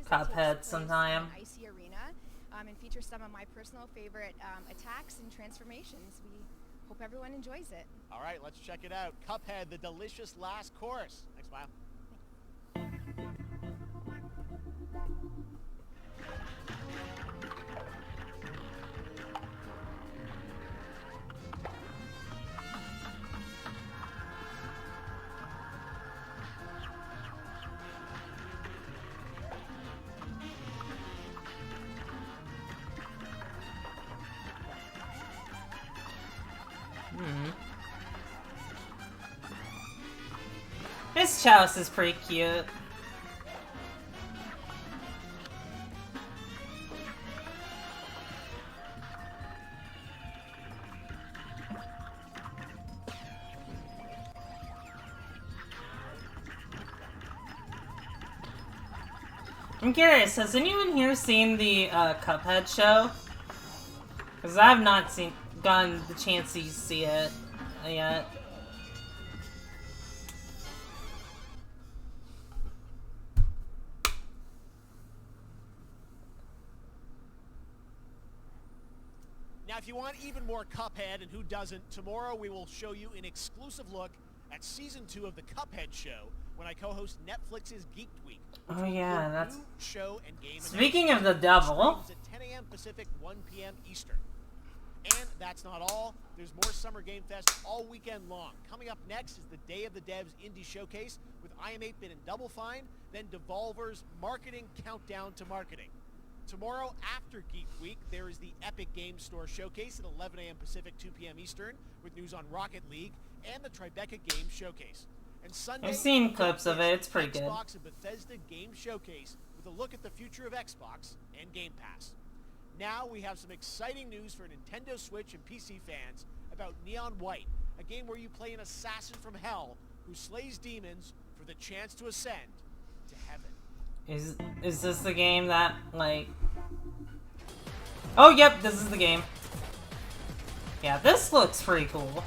Cuphead sometime. Icy Arena, and feature some of my personal favorite attacks and transformations. We hope everyone enjoys it. All right, let's check it out. Cuphead, the delicious last course. Thanks, Maya. This Chalice is pretty cute. I'm curious, has anyone here seen the Cuphead show? Because I have not gotten the chance to see it yet. Now, if you want even more Cuphead, and who doesn't, tomorrow we will show you an exclusive look at Season 2 of the Cuphead Show when I co-host Netflix's Geek Week. Oh yeah, that's... New show and game Speaking of the devil... It's at 10 a.m. Pacific, 1 p.m. Eastern. And that's not all. There's more Summer Game Fest all weekend long. Coming up next is the Day of the Devs Indie Showcase with I Am 8-Bit and Double Fine, then Devolver's Marketing Countdown to Marketing. Tomorrow after Geek Week, there is the Epic Games Store Showcase at 11 a.m. Pacific, 2 p.m. Eastern, with news on Rocket League and the Tribeca Games Showcase. And Sunday, I've seen clips of it. It's pretty good. Xbox and Bethesda Game Showcase with a look at the future of Xbox and Game Pass. Now we have some exciting news for Nintendo Switch and PC fans about Neon White, a game where you play an assassin from hell who slays demons for the chance to ascend to heaven. Is this the game that, like... Oh, yep, this is the game. Yeah, this looks pretty cool.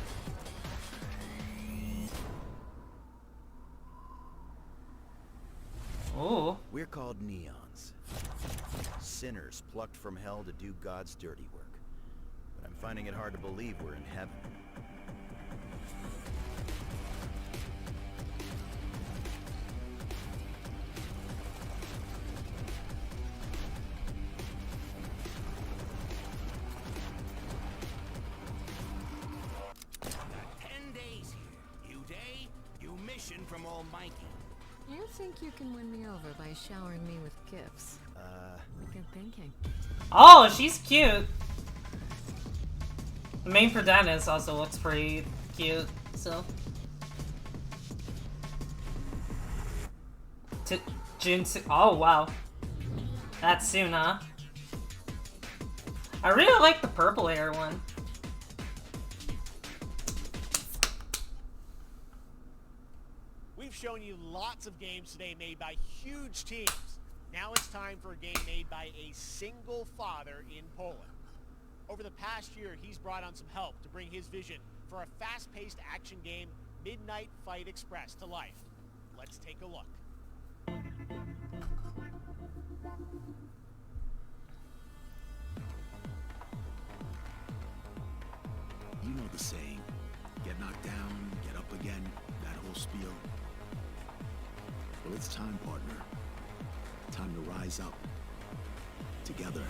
Ooh. We're called neons. Sinners plucked from hell to do God's dirty work. But I'm finding it hard to believe we're in heaven. From Almighty. You think you can win me over by showering me with gifts? Good thinking. Oh, she's cute. The main protagonist also looks pretty cute, so. June. Oh, wow. That's soon, huh? I really like the purple hair one. We've shown you lots of games today made by huge teams. Now it's time for a game made by a single father in Poland. Over the past year, he's brought on some help to bring his vision for a fast-paced action game, Midnight Fight Express, to life. Let's take a look. You know the saying, get knocked down, get up again, that whole spiel. Well, it's time, partner. Time to rise up. Together.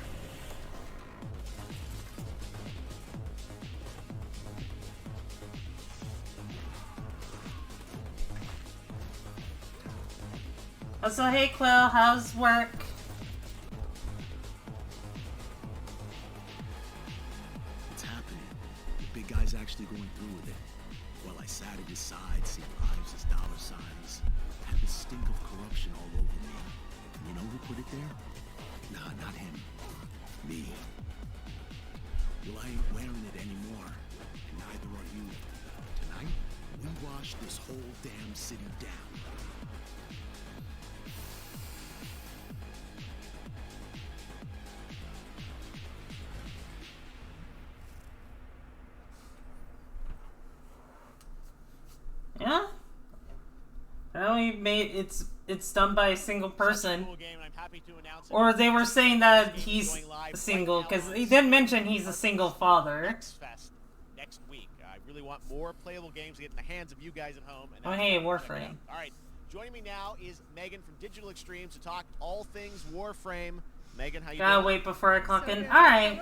So, hey Quill, how's work? It's happening. The big guy's actually going through with it. While I sat at his side, seeing lives as dollar signs, had the stink of corruption all over me. You know who put it there? Nah, not him. Me. Well, I ain't wearing it anymore. And neither are you. Tonight, we wash this whole damn city down. Yeah. Apparently it's done by a single person. Or they were saying that he's single, because he did mention he's a single father. Next week. I really want more playable games to get in the hands of you guys at home. And oh hey, Warframe. Alright, joining me now is Megan from Digital Extremes to talk all things Warframe. Megan, how you doing? Gotta wait before I clock in. Alright.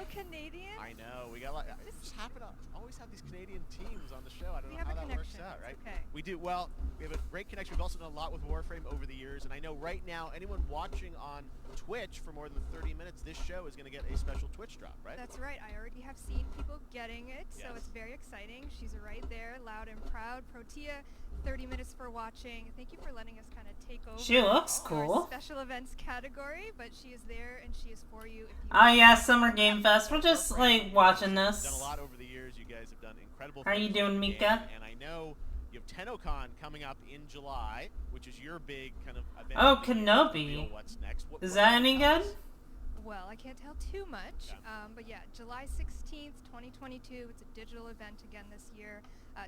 I know, we got a lot. Just happen to always have these Canadian teams on the show. I don't know how that works out, right? Okay. We do. Well, we have a great connection. We've also done a lot with Warframe over the years, and I know right now anyone watching on Twitch for more than 30 minutes, this show is going to get a special Twitch drop, right? That's right. I already have seen people getting it, so it's very exciting. She's right there, loud and proud. Protea, 30 minutes for watching. Thank you for letting us kind of take over. She looks cool. Our special events category, but she is there and she is for you. If you Oh yeah, Summer Game Fest. We're just like watching this. Done a lot over the years. You guys have done incredible. How are you doing, Mika? And I know you have TennoCon coming up in July, which is your big kind of event. Oh, Kenobi. What's next? Is that any good? Well, I can't tell too much, but yeah, July 16th, 2022. It's a digital event again this year.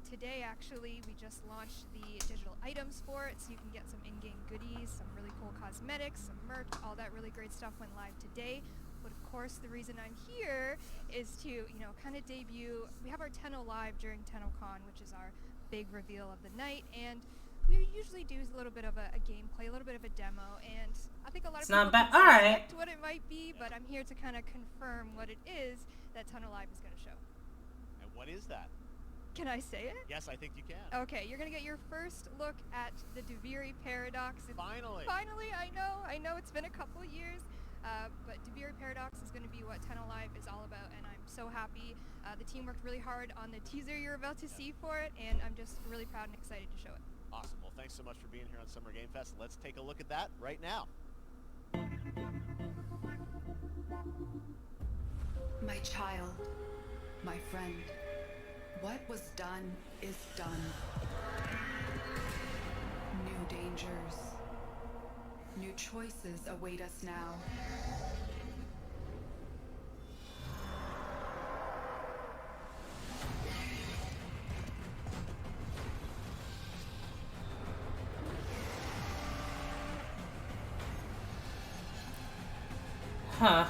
Today, actually, we just launched the digital items for it, so you can get some in-game goodies, some really cool cosmetics, some merch, all that really great stuff went live today. But of course, the reason I'm here is to, kind of debut. We have our Tenno Live during TennoCon, which is our big reveal of the night, and we usually do a little bit of a gameplay, a little bit of a demo, and I think a lot of people can suspect what it might be, but I'm here to kind of confirm what it is that Tenno Live is going to show. And what is that? Can I say it? Yes, I think you can. Okay, you're going to get your first look at the Duviri Paradox. Finally! Finally, I know it's been a couple years. But Debiri Paradox is going to be what 10 Alive is all about, and I'm so happy. The team worked really hard on the teaser you're about to see for it, and I'm just really proud and excited to show it. Awesome. Well, thanks so much for being here on Summer Game Fest. Let's take a look at that right now. My child, my friend, what was done is done. New dangers, new choices await us now. Huh.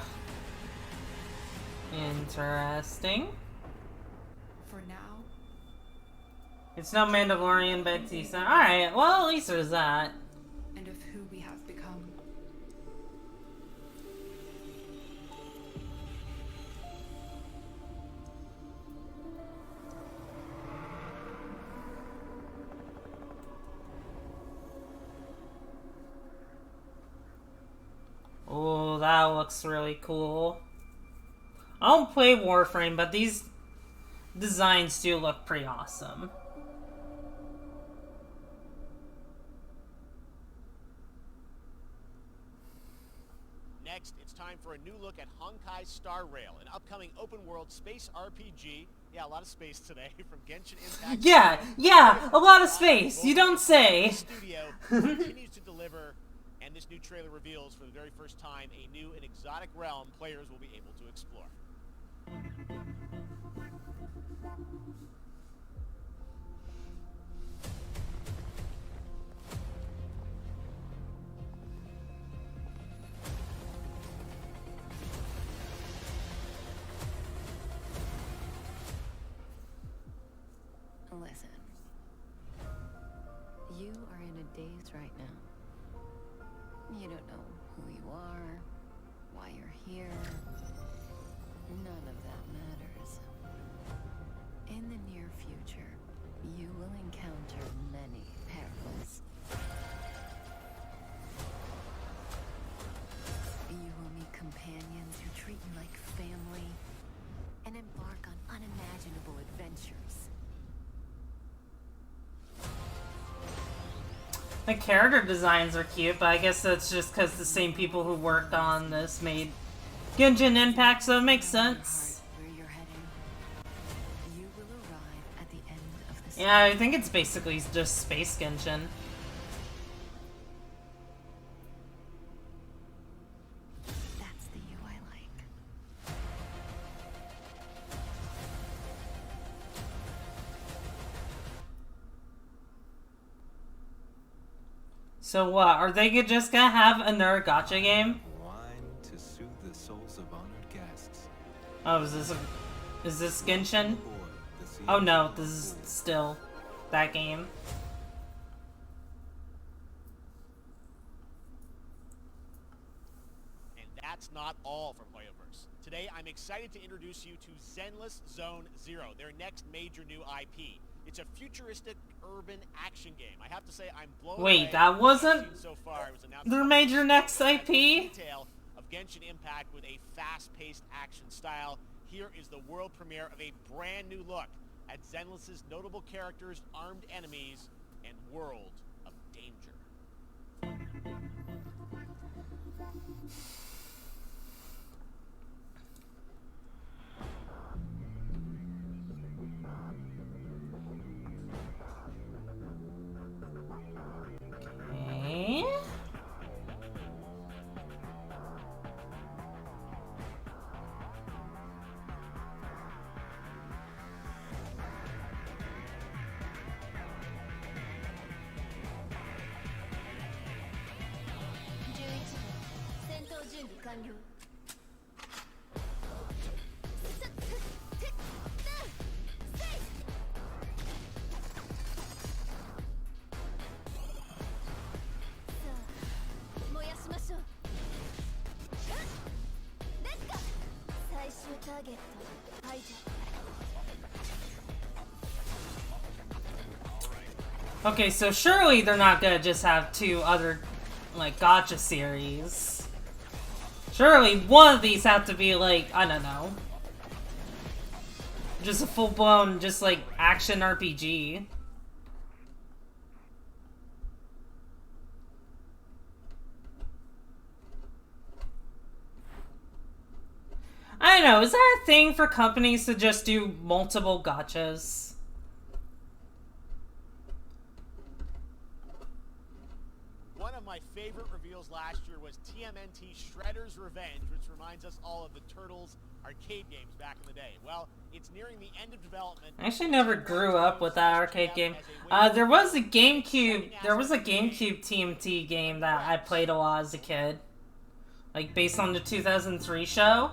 Interesting. For now, It's no Mandalorian, but it's decent. Alright, well, at least there's that. and of who we have become. Oh, that looks really cool. I don't play Warframe, but these designs do look pretty awesome. Next, it's time for a new look at Honkai Star Rail, an upcoming open-world space RPG. Yeah, a lot of space today from Genshin Impact. Yeah, a lot of space. You don't say. The studio continues to deliver, and this new trailer reveals for the very first time a new and exotic realm players will be able to explore. Listen. You are in a daze right now. You don't know who you are, why you're here. None of that matters. In the near future, you will encounter many perils. You will meet companions who treat you like family and embark on unimaginable adventures. The character designs are cute, but I guess that's just because the same people who worked on this made Genshin Impact, so it makes sense. You will arrive at the end of the Yeah, I think it's basically just Space Genshin. That's the you I like. So what, are they just gonna have another gacha game? Wine to soothe the souls of honored guests. Oh, is this Genshin? Oh no, this is still that game. And that's not all from Hoyoverse. Today, I'm excited to introduce you to Zenless Zone Zero, their next major new IP. It's a futuristic urban action game. I have to say, I'm blown away. Wait, that wasn't so far. It was announced their major next IP? Detail of Genshin Impact with a fast-paced action style. Here is the world premiere of a brand new look at Zenless's notable characters, armed enemies, and world of danger. Okay. Okay, so surely they're not gonna just have two other, like, gacha series. Surely one of these have to be like, I don't know, just a full-blown, just like action RPG. I don't know, is that a thing for companies to just do multiple gachas? One of my favorite reveals last year was TMNT Shredder's Revenge, which reminds us all of the Turtles arcade games back in the day. Well, it's nearing the end of development. I actually never grew up with that arcade game. There was a GameCube TMT game that I played a lot as a kid. Like, based on the 2003 show.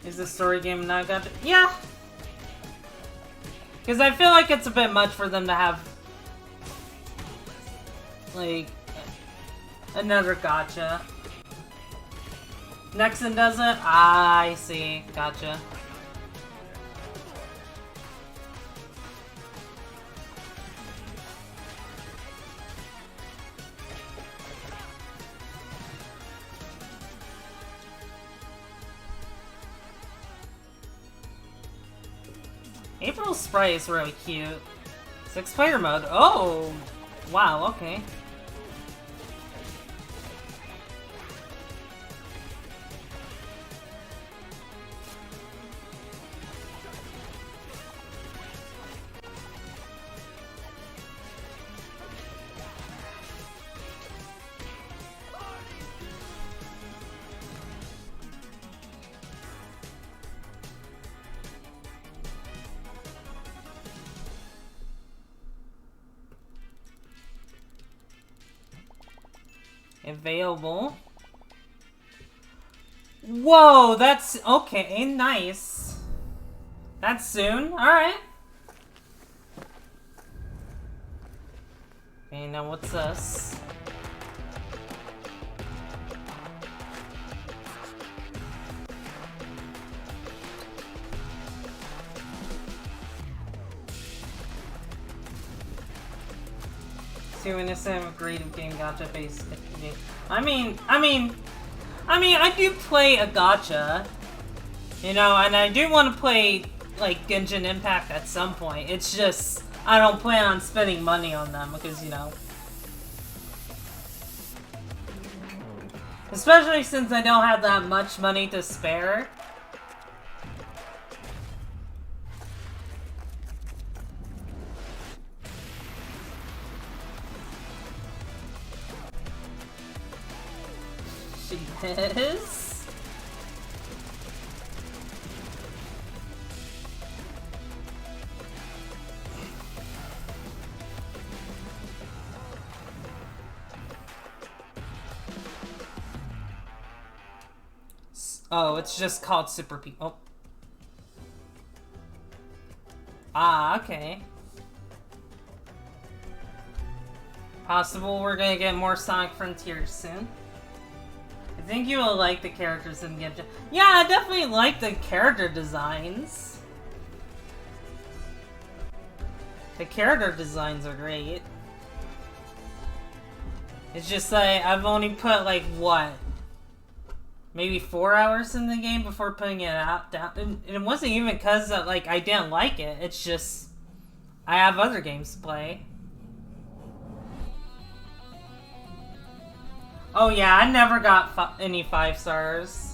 Is the story game not good? Yeah! Because I feel like it's a bit much for them to have, like, another gacha. Nexon does it? Ah, I see. Gotcha. April's sprite is really cute. 6-player mode. Oh! Wow, okay. Available. Whoa, that's okay, nice. That's soon, alright. Okay, now what's this? Too innocent of creative game gacha based game. I mean, I do play a gacha, you know, and I do want to play like Genshin Impact at some point. It's just I don't plan on spending money on them because, you know, especially since I don't have that much money to spare. Is. Oh, it's just called Super P. Oh. Ah, okay. Possible we're gonna get more Sonic Frontiers soon. I think you will like the characters in Genshin. Yeah, I definitely like the character designs. The character designs are great. It's just like, I've only put like, what? Maybe 4 hours in the game before putting it out. And it wasn't even because like, I didn't like it. It's just, I have other games to play. Oh yeah, I never got any 5 stars.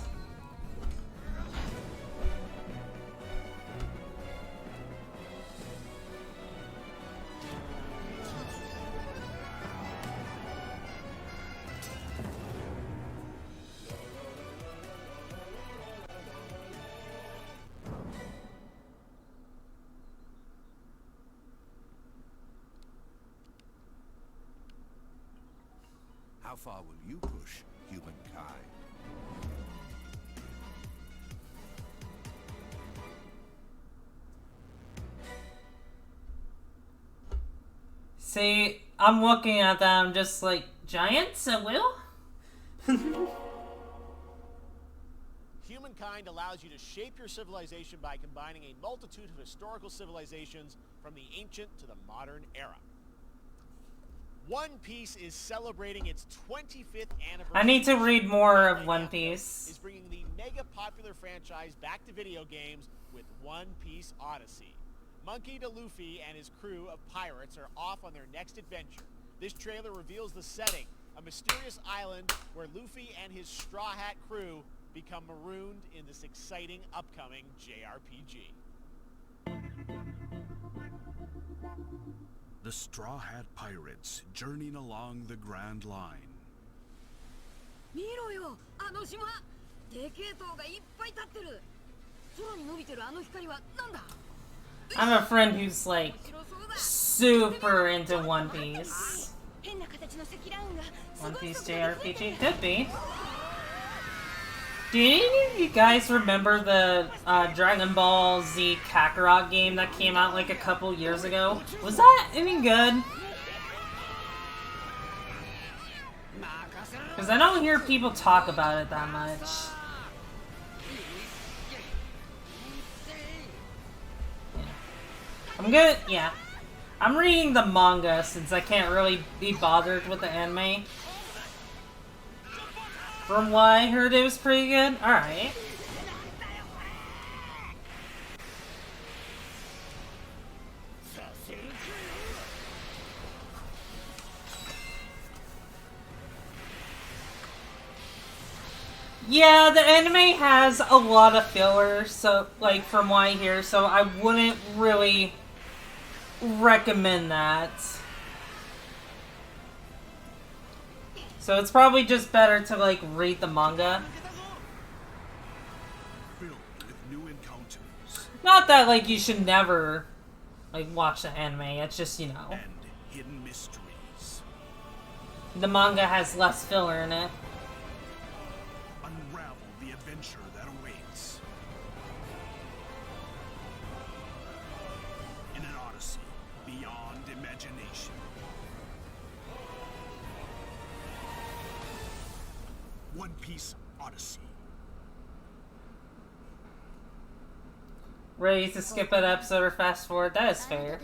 How far will you push humankind? See, I'm looking at that, I'm just like, giants at will? Humankind Humankind allows you to shape your civilization by combining a multitude of historical civilizations from the ancient to the modern era. One Piece is celebrating its 25th anniversary. I need to read more of One Piece. Is bringing the mega popular franchise back to video games with One Piece Odyssey. Monkey D. Luffy and his crew of pirates are off on their next adventure. This trailer reveals the setting, a mysterious island where Luffy and his Straw Hat crew become marooned in this exciting upcoming JRPG. The Straw Hat Pirates journeying along the Grand Line. 見ろよ、あの島。でけえ塔がいっぱい立ってる。空に伸びてるあの光はなんだ? I have a friend who's like super into One Piece. One Piece JRPG could be. Do any of you guys remember the Dragon Ball Z Kakarot game that came out like a couple years ago? Was that any good? Because I don't hear people talk about it that much. I'm good, yeah. I'm reading the manga since I can't really be bothered with the anime. From what I heard, it was pretty good. Alright. Yeah, the anime has a lot of filler, so, like, from what I hear, so I wouldn't really recommend that. So it's probably just better to, like, read the manga. Filled with new encounters. Not that, like, you should never, like, watch the anime, it's just, you know. And hidden mysteries. The manga has less filler in it. Unravel the adventure that awaits. In an odyssey beyond imagination. One Piece Odyssey. Ready to skip an episode or fast forward? That is fair.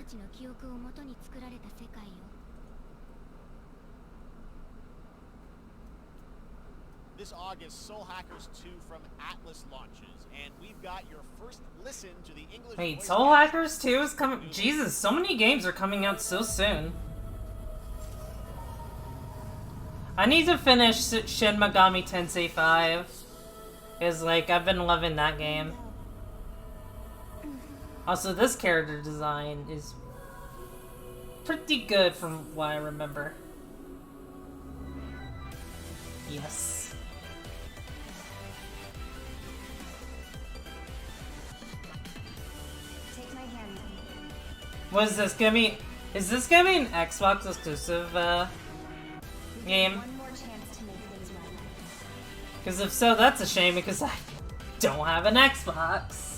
This August, Soul Hackers 2 from Atlas launches, and we've got your first listen to the English Wait, voice Soul cast. Hackers 2 is coming? Jesus, so many games are coming out so soon. I need to finish Shin Megami Tensei 5. Because, like, I've been loving that game. Also, this character design is pretty good from what I remember. Yes. Take my hand. What is this gonna be? Is this gonna be an Xbox exclusive game? One more chance to make things right. Because if so, that's a shame because I don't have an Xbox.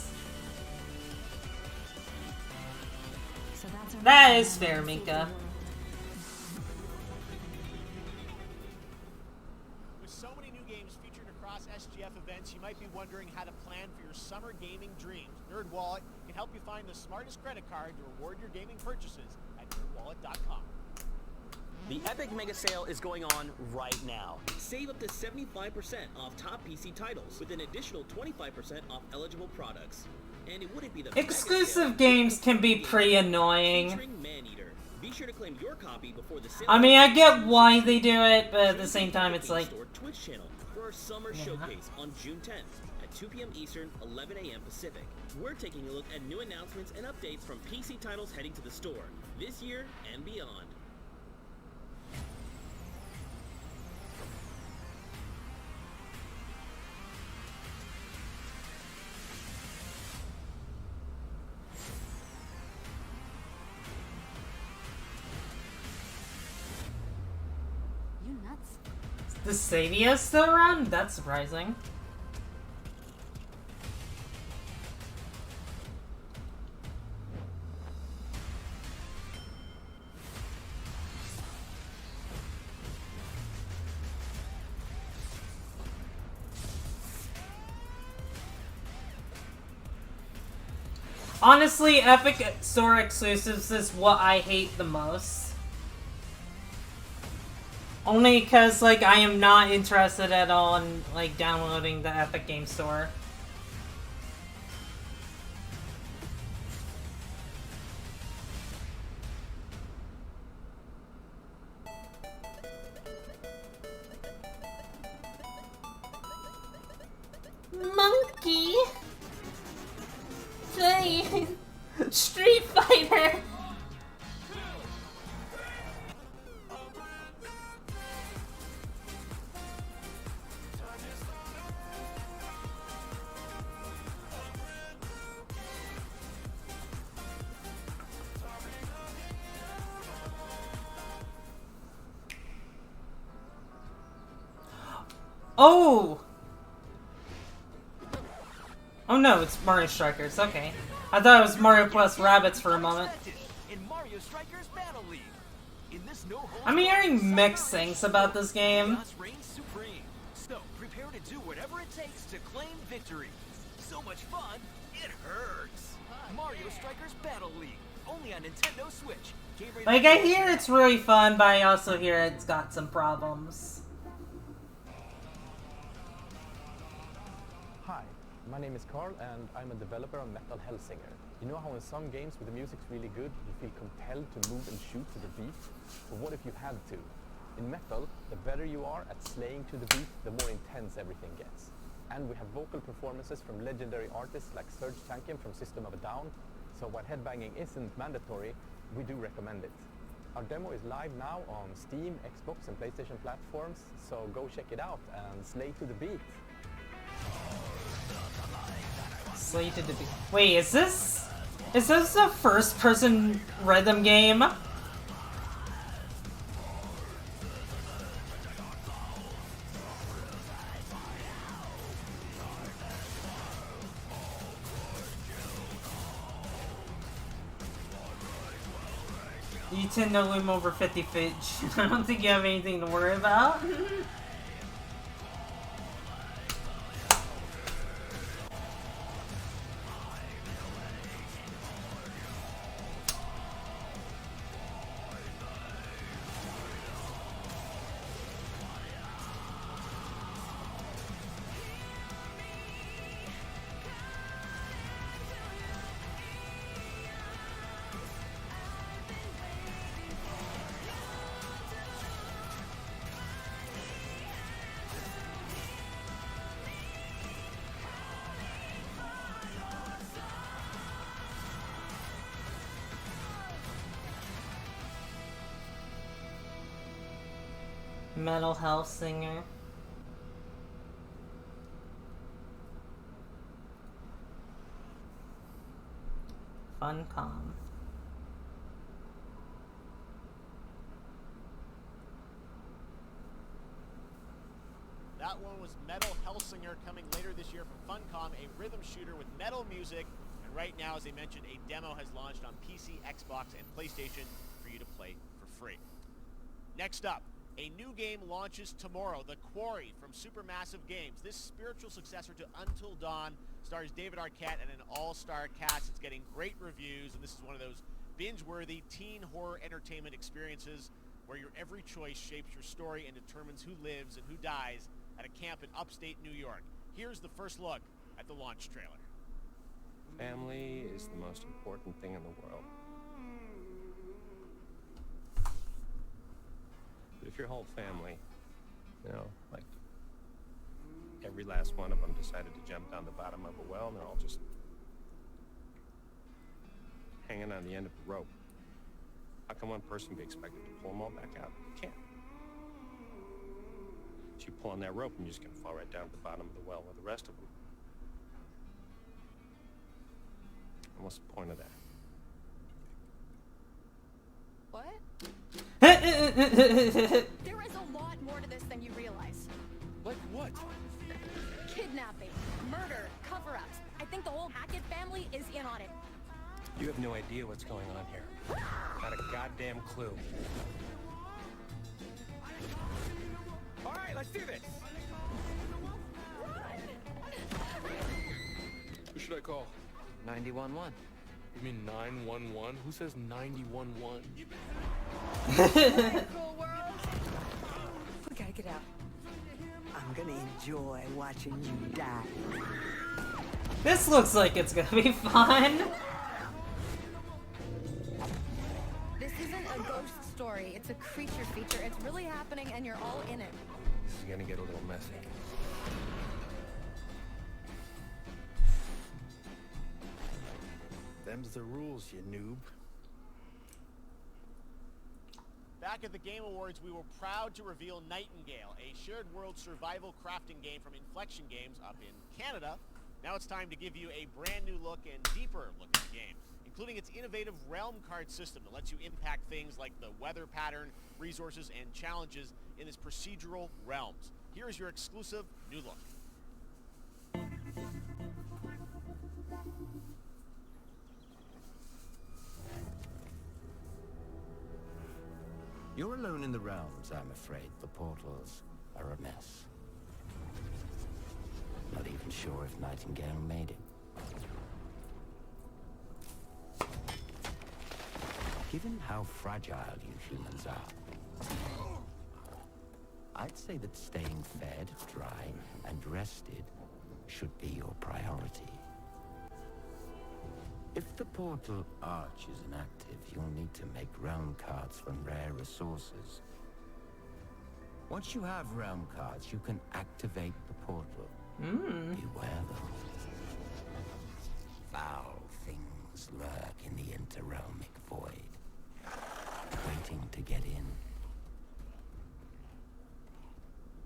So that's That is fair, Mika. With so many new games featured across SGF events, you might be wondering how to plan for your summer gaming dreams. NerdWallet can help you find the smartest credit card to reward your gaming purchases at nerdwallet.com. The Epic Mega Sale is going on right now. Save up to 75% off top PC titles with an additional 25% off eligible products. And it wouldn't be the Exclusive games can be pretty annoying. featuring Maneater. Be sure to claim your copy before the sale. I mean, I get why they do it, but at the same time, it's like... Store Twitch channel for our summer showcase on June 10th at 2 p.m. Eastern, 11 a.m. Pacific. We're taking a look at new announcements and updates from PC titles heading to the store this year and beyond. You nuts? The Stadia still around? That's surprising. Honestly, Epic Store exclusives is what I hate the most. Only because, like, I am not interested at all in, like, downloading the Epic Game Store. Monkey! Giant! Street Fighter! Oh! Oh no, it's Mario Strikers, okay. I thought it was Mario plus Rabbids for a moment. I'm hearing mixed things about this game. So prepare to do whatever it takes to claim victory. So much fun, it hurts. Mario Strikers Battle League, only on Nintendo Switch. Like, I hear it's really fun, but I also hear it's got some problems. Hi, my name is Carl and I'm a developer on Metal Hellsinger. You know how in some games where the music's really good, you feel compelled to move and shoot to the beat? But what if you had to? In Metal, the better you are at slaying to the beat, the more intense everything gets. And we have vocal performances from legendary artists like Serge Tankian from System of a Down, so while headbanging isn't mandatory, we do recommend it. Our demo is live now on Steam, Xbox and PlayStation platforms, so go check it out and slay to the beat. Slay to the beat. Wait, is this a first-person rhythm game? You tend to loom over 50 feet. I don't think you have anything to worry about. Metal Hellsinger. Funcom. That one was Metal Hellsinger, coming later this year from Funcom, a rhythm shooter with metal music. And right now, as I mentioned, a demo has launched on PC, Xbox, and PlayStation for you to play for free. Next up, a new game launches tomorrow, The Quarry from Supermassive Games. This spiritual successor to Until Dawn stars David Arquette and an all-star cast. It's getting great reviews, and this is one of those binge-worthy teen horror entertainment experiences where your every choice shapes your story and determines who lives and who dies at a camp in upstate New York. Here's the first look at the launch trailer. Family is the most important thing in the world. But if your whole family, you know, like every last one of them decided to jump down the bottom of a well and they're all just hanging on the end of a rope, how can one person be expected to pull them all back out? You can't. So you pull on that rope and you're just gonna fall right down to the bottom of the well with the rest of them. And what's the point of that? What? There is a lot more to this than you realize. Like what? Kidnapping, murder, cover-ups. I think the whole Hackett family is in on it. You have no idea what's going on here. Not a goddamn clue. All right, let's do this. Who should I call? 911. You mean 911? Who says 911? We gotta get out. I'm gonna enjoy watching you die. This looks like it's gonna be fun. This isn't a ghost story, it's a creature feature. It's really happening and you're all in it. This is gonna get a little messy. Them's the rules, you noob. Back at the Game Awards, we were proud to reveal Nightingale, a shared world survival crafting game from Inflection Games up in Canada. Now it's time to give you a brand new look and deeper look at the game, including its innovative realm card system that lets you impact things like the weather pattern, resources, and challenges in its procedural realms. Here is your exclusive new look. You're alone in the realms, I'm afraid. The portals are a mess. Not even sure if Nightingale made it. Given how fragile you humans are, I'd say that staying fed, dry, and rested should be your priority. If the portal arch is inactive, you'll need to make realm cards from rare resources. Once you have realm cards, you can activate the portal. Beware though. Foul things lurk in the interrealmic void, waiting to get in.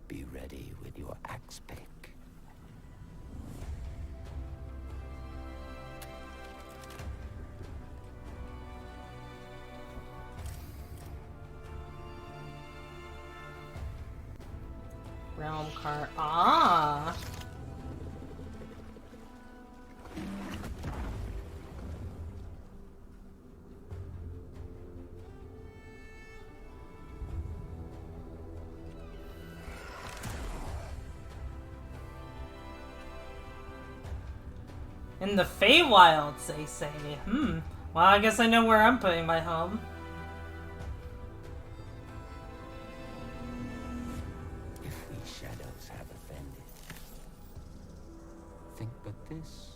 Be ready with your axe pick. Realm card. Ah. In the Feywilds, they say. Well, I guess I know where I'm putting my home. Think but this,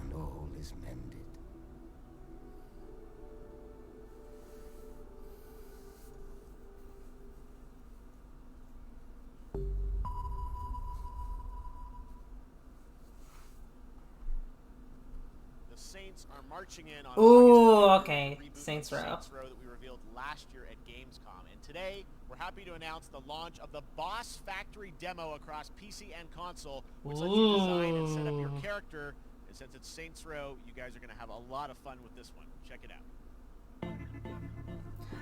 and all is mended. The Saints are marching in on Ooh, August okay. reboot Saints of Row. Saints Row that we revealed last year at Gamescom. And today, we're happy to announce the launch of the Boss Factory demo across PC and console, which lets you design and set up your character. And since it's Saints Row, you guys are going to have a lot of fun with this one. Check it out.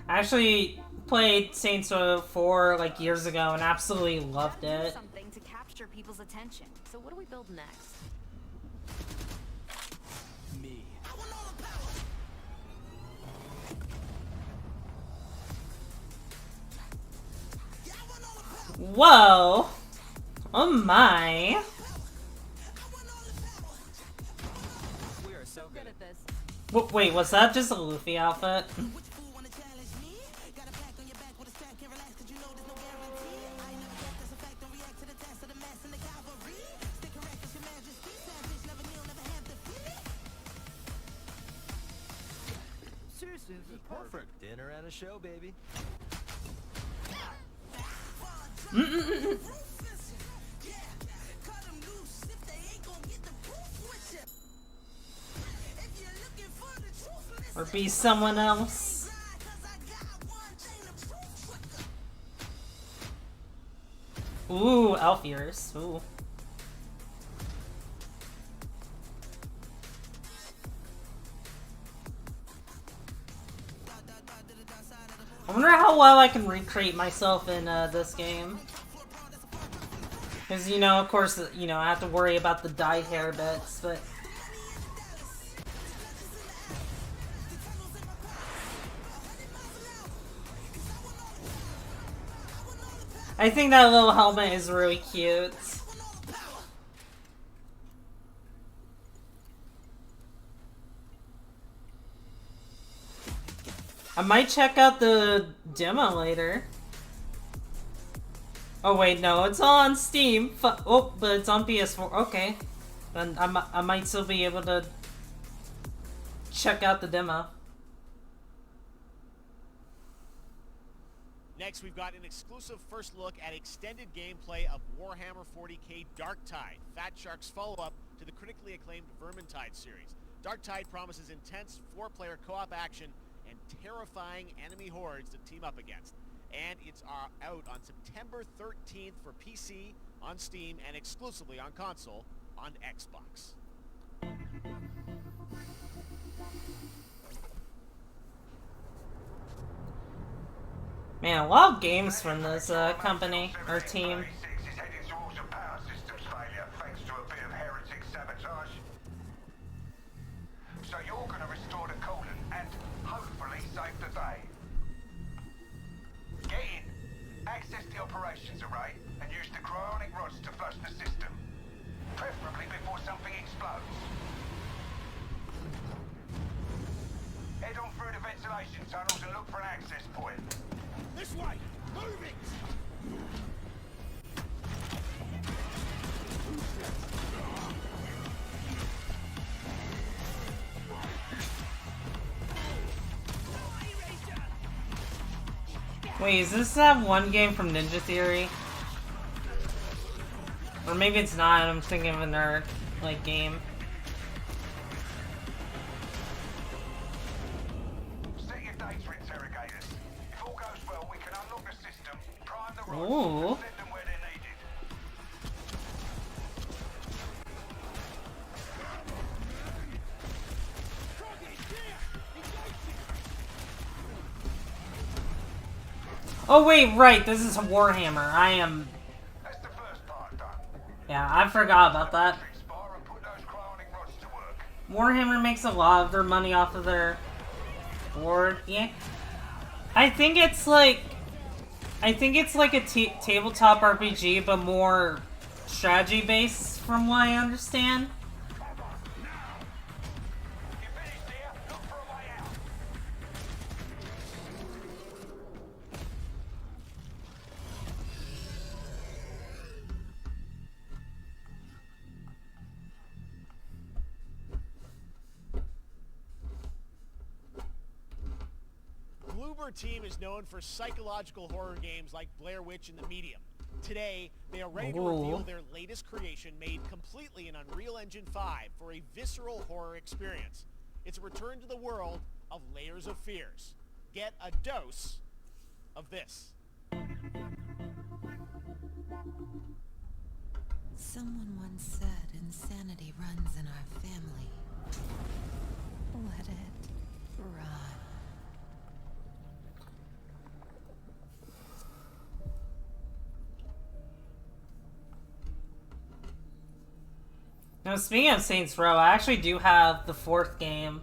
I actually played Saints Row 4 like years ago and absolutely loved it. Something to capture people's attention. So what do we build next? Me. Whoa! Oh my! We are so good at this. Wait, was that just a Luffy outfit? Seriously, this is perfect. Dinner and a show, baby. Or be someone else. Ooh, elf ears. Ooh. I wonder how well I can recreate myself in this game. Because, you know, of course, you know, I have to worry about the dyed hair bits, but... I think that little helmet is really cute. I might check out the demo later. Oh wait, no, it's on Steam. Oh, but it's on PS4. Okay, then I might still be able to check out the demo. Next, we've got an exclusive first look at extended gameplay of Warhammer 40k Darktide, Fat Shark's follow-up to the critically acclaimed Vermintide series. Darktide promises intense 4-player co-op action and terrifying enemy hordes to team up against. And it's out on September 13th for PC, on Steam, and exclusively on console on Xbox. Man, a lot of games from this company or team. So you're going to restore the coolant and hopefully save the day. Get in, access the operations array, and use the cryonic rods to flush the system. Preferably before something explodes. Head on through the ventilation tunnels and look for an access point. This way! Move it! Wait, is this that one game from Ninja Theory? Or maybe it's not, I'm thinking of another, like, game. Set your data interrogators. If all goes well, we can unlock the system, prime the rods, Ooh. and send them where they're needed. Oh wait, right, this is Warhammer. I am... Yeah, I forgot about that. Warhammer makes a lot of their money off of their board. Yeah. I think it's like a tabletop RPG, but more strategy based from what I understand. Bloober Team is known for psychological horror games like Blair Witch and The Medium. Today, they are ready to reveal their latest creation made completely in Unreal Engine 5 for a visceral horror experience. It's a return to the world of Layers of Fears. Get a dose of this. Someone once said insanity runs in our family. Let it run. Now, speaking of Saints Row, I actually do have the 4th game.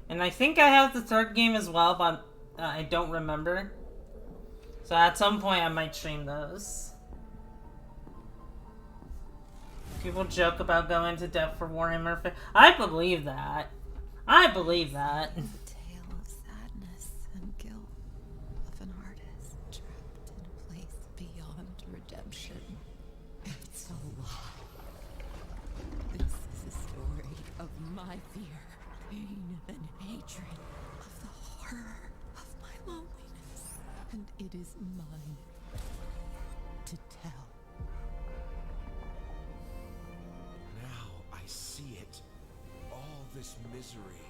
And I think I have the 3rd game as well, but I don't remember. So at some point I might stream those. People joke about going to depth for Warhammer. I believe that. I believe that. The tale of sadness and guilt of an artist trapped in a place beyond redemption. It's a lie. This is a story of my fear, pain, and hatred, of the horror of my loneliness. And it is mine to tell. Now I see it. All this misery,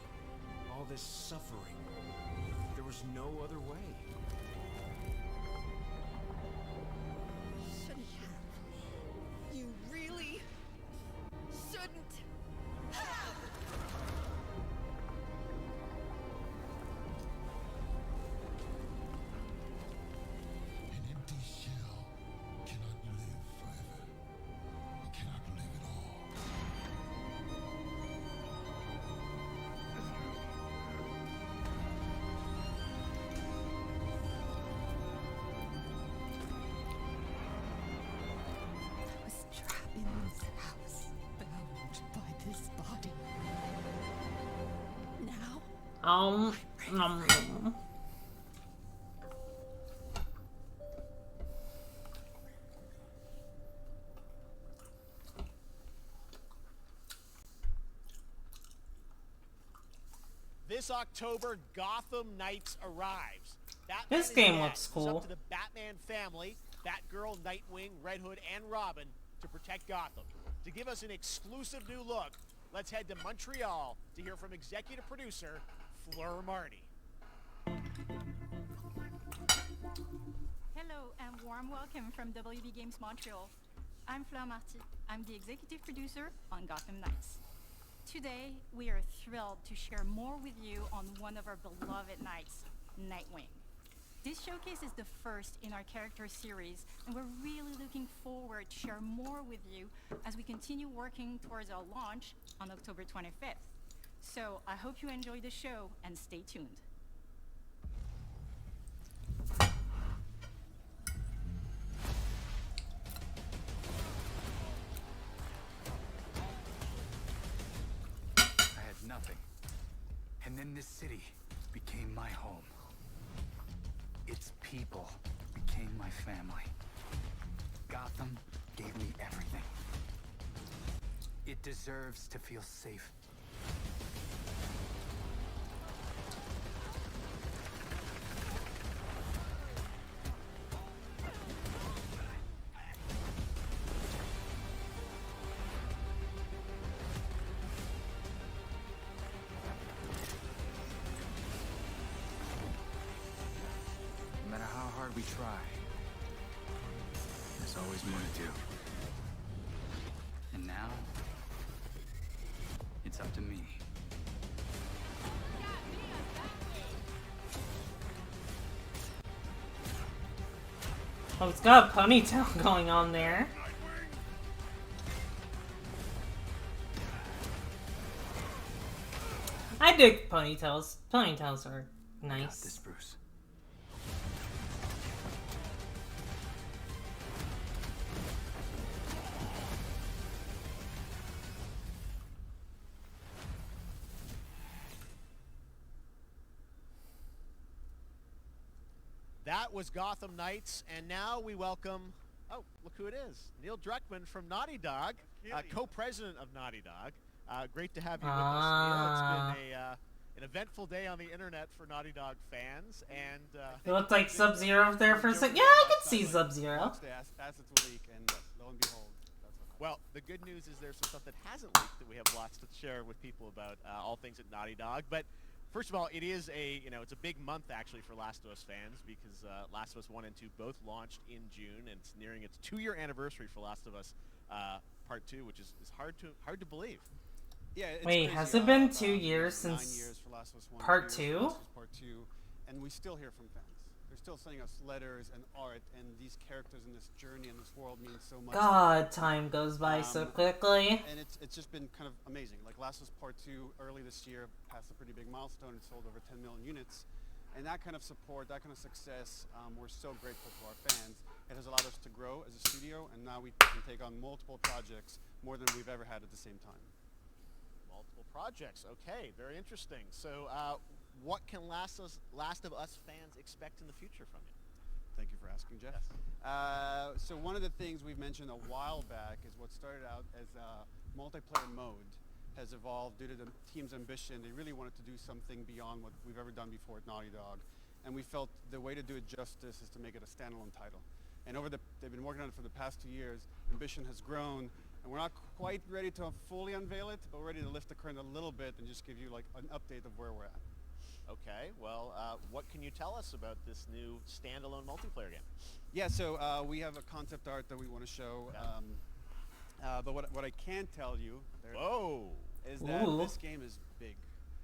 all this suffering. There was no other way. Shouldn't have. You really shouldn't have. An empty shell cannot live forever. It cannot live at all. I was trapped in Um, um, This October, Gotham Knights arrives. Batman This is game dead. looks It's up cool. to the Batman family, Batgirl, Nightwing, Red Hood, and Robin to protect Gotham. To give us an exclusive new look, let's head to Montreal to hear from executive producer Fleur Marty. Hello and warm welcome from WB Games Montreal. I'm Fleur Marty. I'm the executive producer on Gotham Knights. Today, we are thrilled to share more with you on one of our beloved knights, Nightwing. This showcase is the first in our character series, and we're really looking forward to share more with you as we continue working towards our launch on October 25th. So I hope you enjoy the show and stay tuned. I had nothing. And then this city became my home. Its people became my family. Gotham gave me everything. It deserves to feel safe. No matter how hard we try, there's always more to do. And now, it's up to me. Oh, it's got a ponytail going on there. I dig ponytails. Ponytails are nice. Got this, Bruce. That was Gotham Knights, and now we welcome, oh, look who it is, Neil Druckmann from Naughty Dog, co-president of Naughty Dog. Great to have you with us, Neil. It's been an eventful day on the internet for Naughty Dog fans, and It looked like Sub-Zero there for a second. Yeah, I could see Sub-Zero. Assets leak, and lo and behold, that's what. Well, the good news is there's some stuff that hasn't leaked that we have lots to share with people about all things at Naughty Dog. But first of all, it is it's a big month actually for Last of Us fans because Last of Us 1 and 2 both launched in June, and it's nearing its 2-year anniversary for Last of Us Part 2, which is hard to believe. Yeah, it's Wait, crazy. has it been 2 9 years since years for Last of Us 1, Part 2 years for 2? Last of Us Part 2, and we still hear from fans. They're still sending us letters and art, and these characters in this journey and this world mean so much. God, time goes by so quickly. And it's just been kind of amazing. Like Last of Us Part 2 early this year passed a pretty big milestone. It sold over 10 million units. And that kind of support, that kind of success, we're so grateful to our fans. It has allowed us to grow as a studio, and now we can take on multiple projects, more than we've ever had at the same time. Multiple projects. Okay, very interesting. So, what can Last of Us fans expect in the future from you? Thank you for asking, Jeff. So one of the things we've mentioned a while back is what started out as a multiplayer mode has evolved due to the team's ambition. They really wanted to do something beyond what we've ever done before at Naughty Dog. And we felt the way to do it justice is to make it a standalone title. And they've been working on it for the past 2 years. Ambition has grown, and we're not quite ready to fully unveil it, but we're ready to lift the curtain a little bit and just give you like an update of where we're at. Okay, well, what can you tell us about this new standalone multiplayer game? Yeah, so we have a concept art that we want to show. But what I can tell you is that this game is big.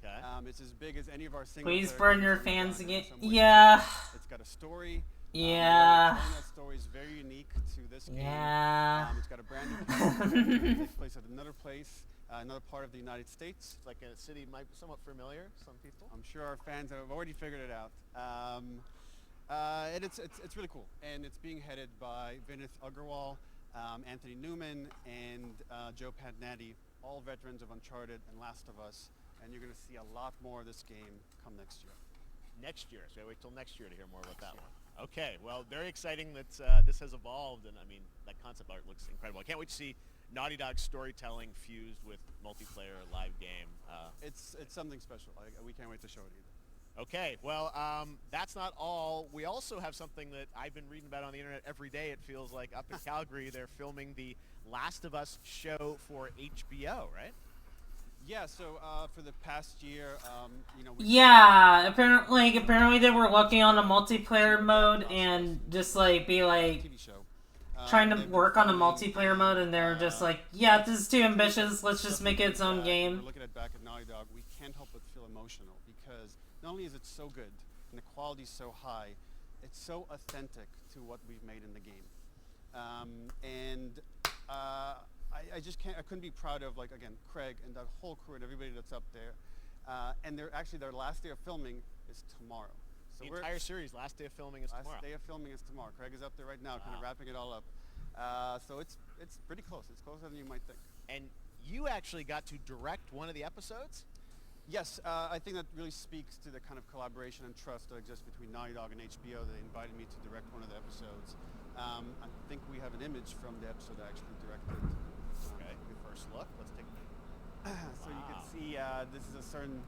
Okay. It's as big as any of our single Please player burn games your we've fans done again. in some ways. Yeah. It's got a story. Yeah. That story is very unique to this game. Yeah. It's got a brand new character. It takes place at another place, another part of the United States. It's like a city might be somewhat familiar, some people. I'm sure our fans have already figured it out. And it's really cool. And it's being headed by Vinith Agarwal, Anthony Newman, and Joe Padnatti, all veterans of Uncharted and Last of Us. and you're going to see a lot more of this game come next year. Next year, so wait till next year to hear more about that one. Okay, well, very exciting that this has evolved, and I mean, that concept art looks incredible. I can't wait to see Naughty Dog's storytelling fused with multiplayer live game. It's something special. We can't wait to show it either. Okay, well, that's not all. We also have something that I've been reading about on the internet every day, it feels like. Up in Calgary, they're filming the Last of Us show for HBO, right? Yeah, so for the past year, you know... Yeah, apparently they were working on a multiplayer mode and just like be like trying to work on a multiplayer mode, and they're just like, yeah, this is too ambitious. Let's just make it its own game. We're looking at back at Naughty Dog. We can't help but feel emotional because not only is it so good and the quality is so high, it's so authentic to what we've made in the game, I couldn't be proud of, like, again, Craig and that whole crew and everybody that's up there. And their last day of filming is tomorrow. So the entire series, last day of filming is tomorrow. Last day of filming is tomorrow. Craig is up there right now, kind of wrapping it all up. So it's pretty close. It's closer than you might think. And you actually got to direct one of the episodes? Yes, I think that really speaks to the kind of collaboration and trust that exists between Naughty Dog and HBO. They invited me to direct one of the episodes. I think we have an image from the episode I actually directed. Okay, first look. Let's take a look. So you can see this is a certain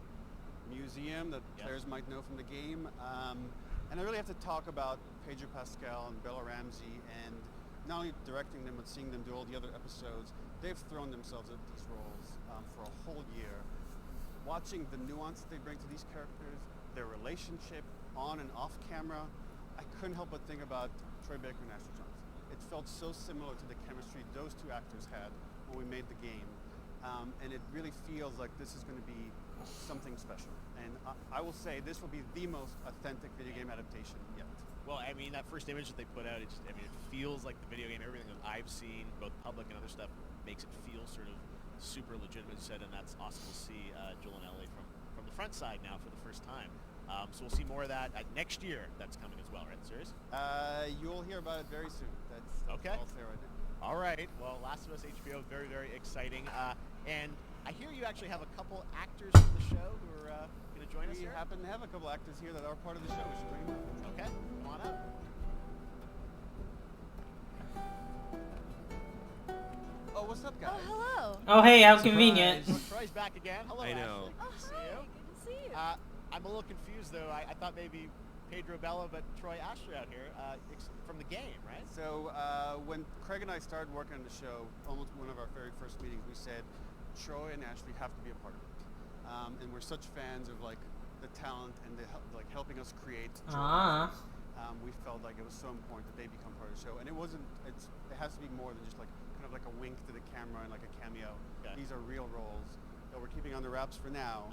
museum that players might know from the game. And I really have to talk about Pedro Pascal and Bella Ramsey, and not only directing them but seeing them do all the other episodes. They've thrown themselves at these roles for a whole year. Watching the nuance they bring to these characters, their relationship on and off camera, I couldn't help but think about Troy Baker and Ashley Johnson. It felt so similar to the chemistry those two actors had when we made the game. And it really feels like this is going to be something special. And I will say this will be the most authentic video game adaptation yet. Well, I mean, that first image that they put out, it feels like the video game. Everything that I've seen, both public and other stuff, makes it feel sort of super legitimate, as you said, and that's awesome to see Joel and Ellie from the front side now for the first time. So we'll see more of that next year. That's coming as well, right? Serious? You'll hear about it very soon. That's okay. all I'll say right now. All right. Well, Last of Us HBO, very, very exciting. And I hear you actually have a couple actors from the show who are going to join us here. We happen to have a couple actors here that are part of the show. We should bring them up. Okay. Come on up. Oh, what's up, guys? Oh, hello. Oh, hey, how convenient. So Troy's back again. Hello, I know. Ashley. Good to see you. Good to see you. I'm a little confused, though. I thought maybe Pedro Bella, but Troy Ashley out here from the game, right? So when Craig and I started working on the show, almost one of our very first meetings, we said Troy and Ashley have to be a part of it, and we're such fans of like the talent and the helping us create. We felt like it was so important that they become part of the show, and it wasn't. It has to be more than just like kind of like a wink to the camera and like a cameo. Okay. These are real roles that we're keeping under wraps for now.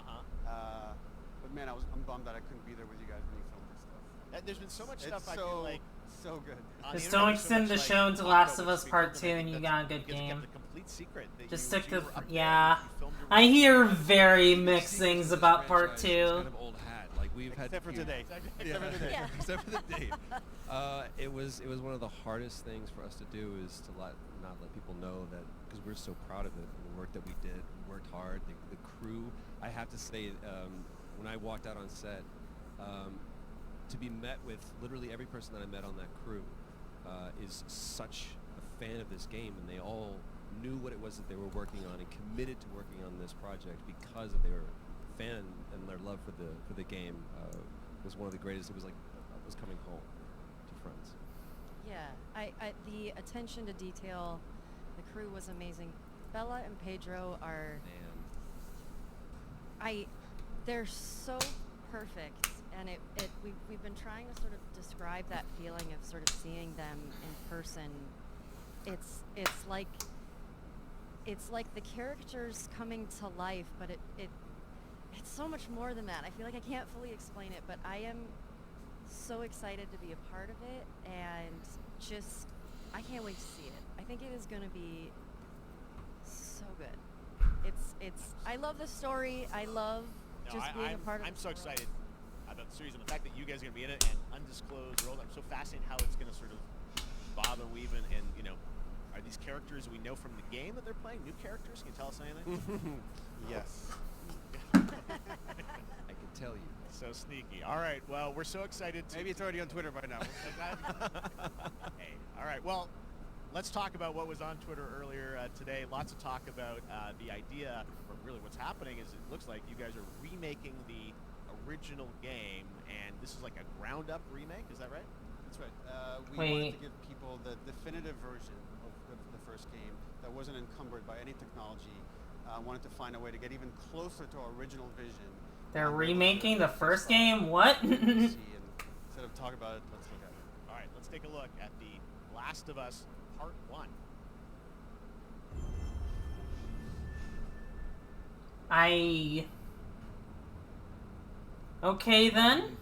But man, I'm bummed that I couldn't be there with you guys when you filmed this stuff. There's been so much stuff I feel like so good. Just don't extend the show into Last of Us Part 2 and you got a good game. The complete secret that just stick to I hear very mixed things about Part 2. Kind of old hat. Like we've had except for today. Except for today. Except for the date. It was one of the hardest things for us to do is to not let people know that, because we're so proud of it, the work that we did. We worked hard. The crew. I have to say, when I walked out on set, to be met with literally every person that I met on that crew is such a fan of this game, and they all knew what it was that they were working on and committed to working on this project because of their fan and their love for the game. Was one of the greatest. It was like I was coming home to friends. Yeah, the attention to detail, the crew was amazing. Bella and Pedro are they're so perfect, and we've been trying to sort of describe that feeling of sort of seeing them in person. It's like the characters coming to life, but it's so much more than that. I feel like I can't fully explain it, but I am so excited to be a part of it, and I can't wait to see it. I think it is going to be so good. I love the story. I love being a part of it. I'm so excited about the series and the fact that you guys are going to be in it, and undisclosed world. I'm so fascinated how it's going to sort of bob and weave, and are these characters we know from the game that they're playing new characters? Can you tell us anything? Yes. I can tell you. So sneaky. All right. Well, we're so excited. Maybe it's already on Twitter by now. Hey. All right. Well, let's talk about what was on Twitter earlier today. Lots of talk about the idea, or really what's happening is it looks like you guys are remaking the original game, and this is like a ground-up remake. Is that right? That's right. We wanted to give people the definitive version of the first game that wasn't encumbered by any technology. Wanted to find a way to get even closer to our original vision. They're remaking the first game? What? Instead of talk about it, let's look at it. All right, let's take a look at The Last of Us Part 1. Okay then.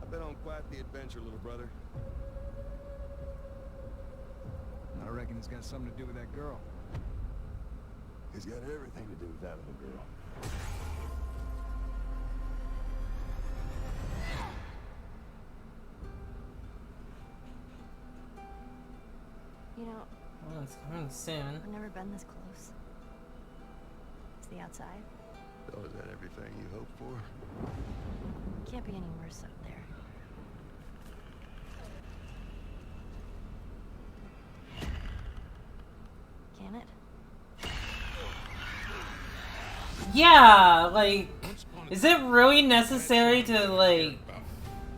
I've been on quite the adventure, little brother. I reckon it's got something to do with that girl. It's got everything to do with that little girl. You know, Well, it's coming soon. I've never been this close. It's the outside. So is that everything you hoped for? Can't be any worse up there. Can it? Yeah, like, is it really necessary to, like,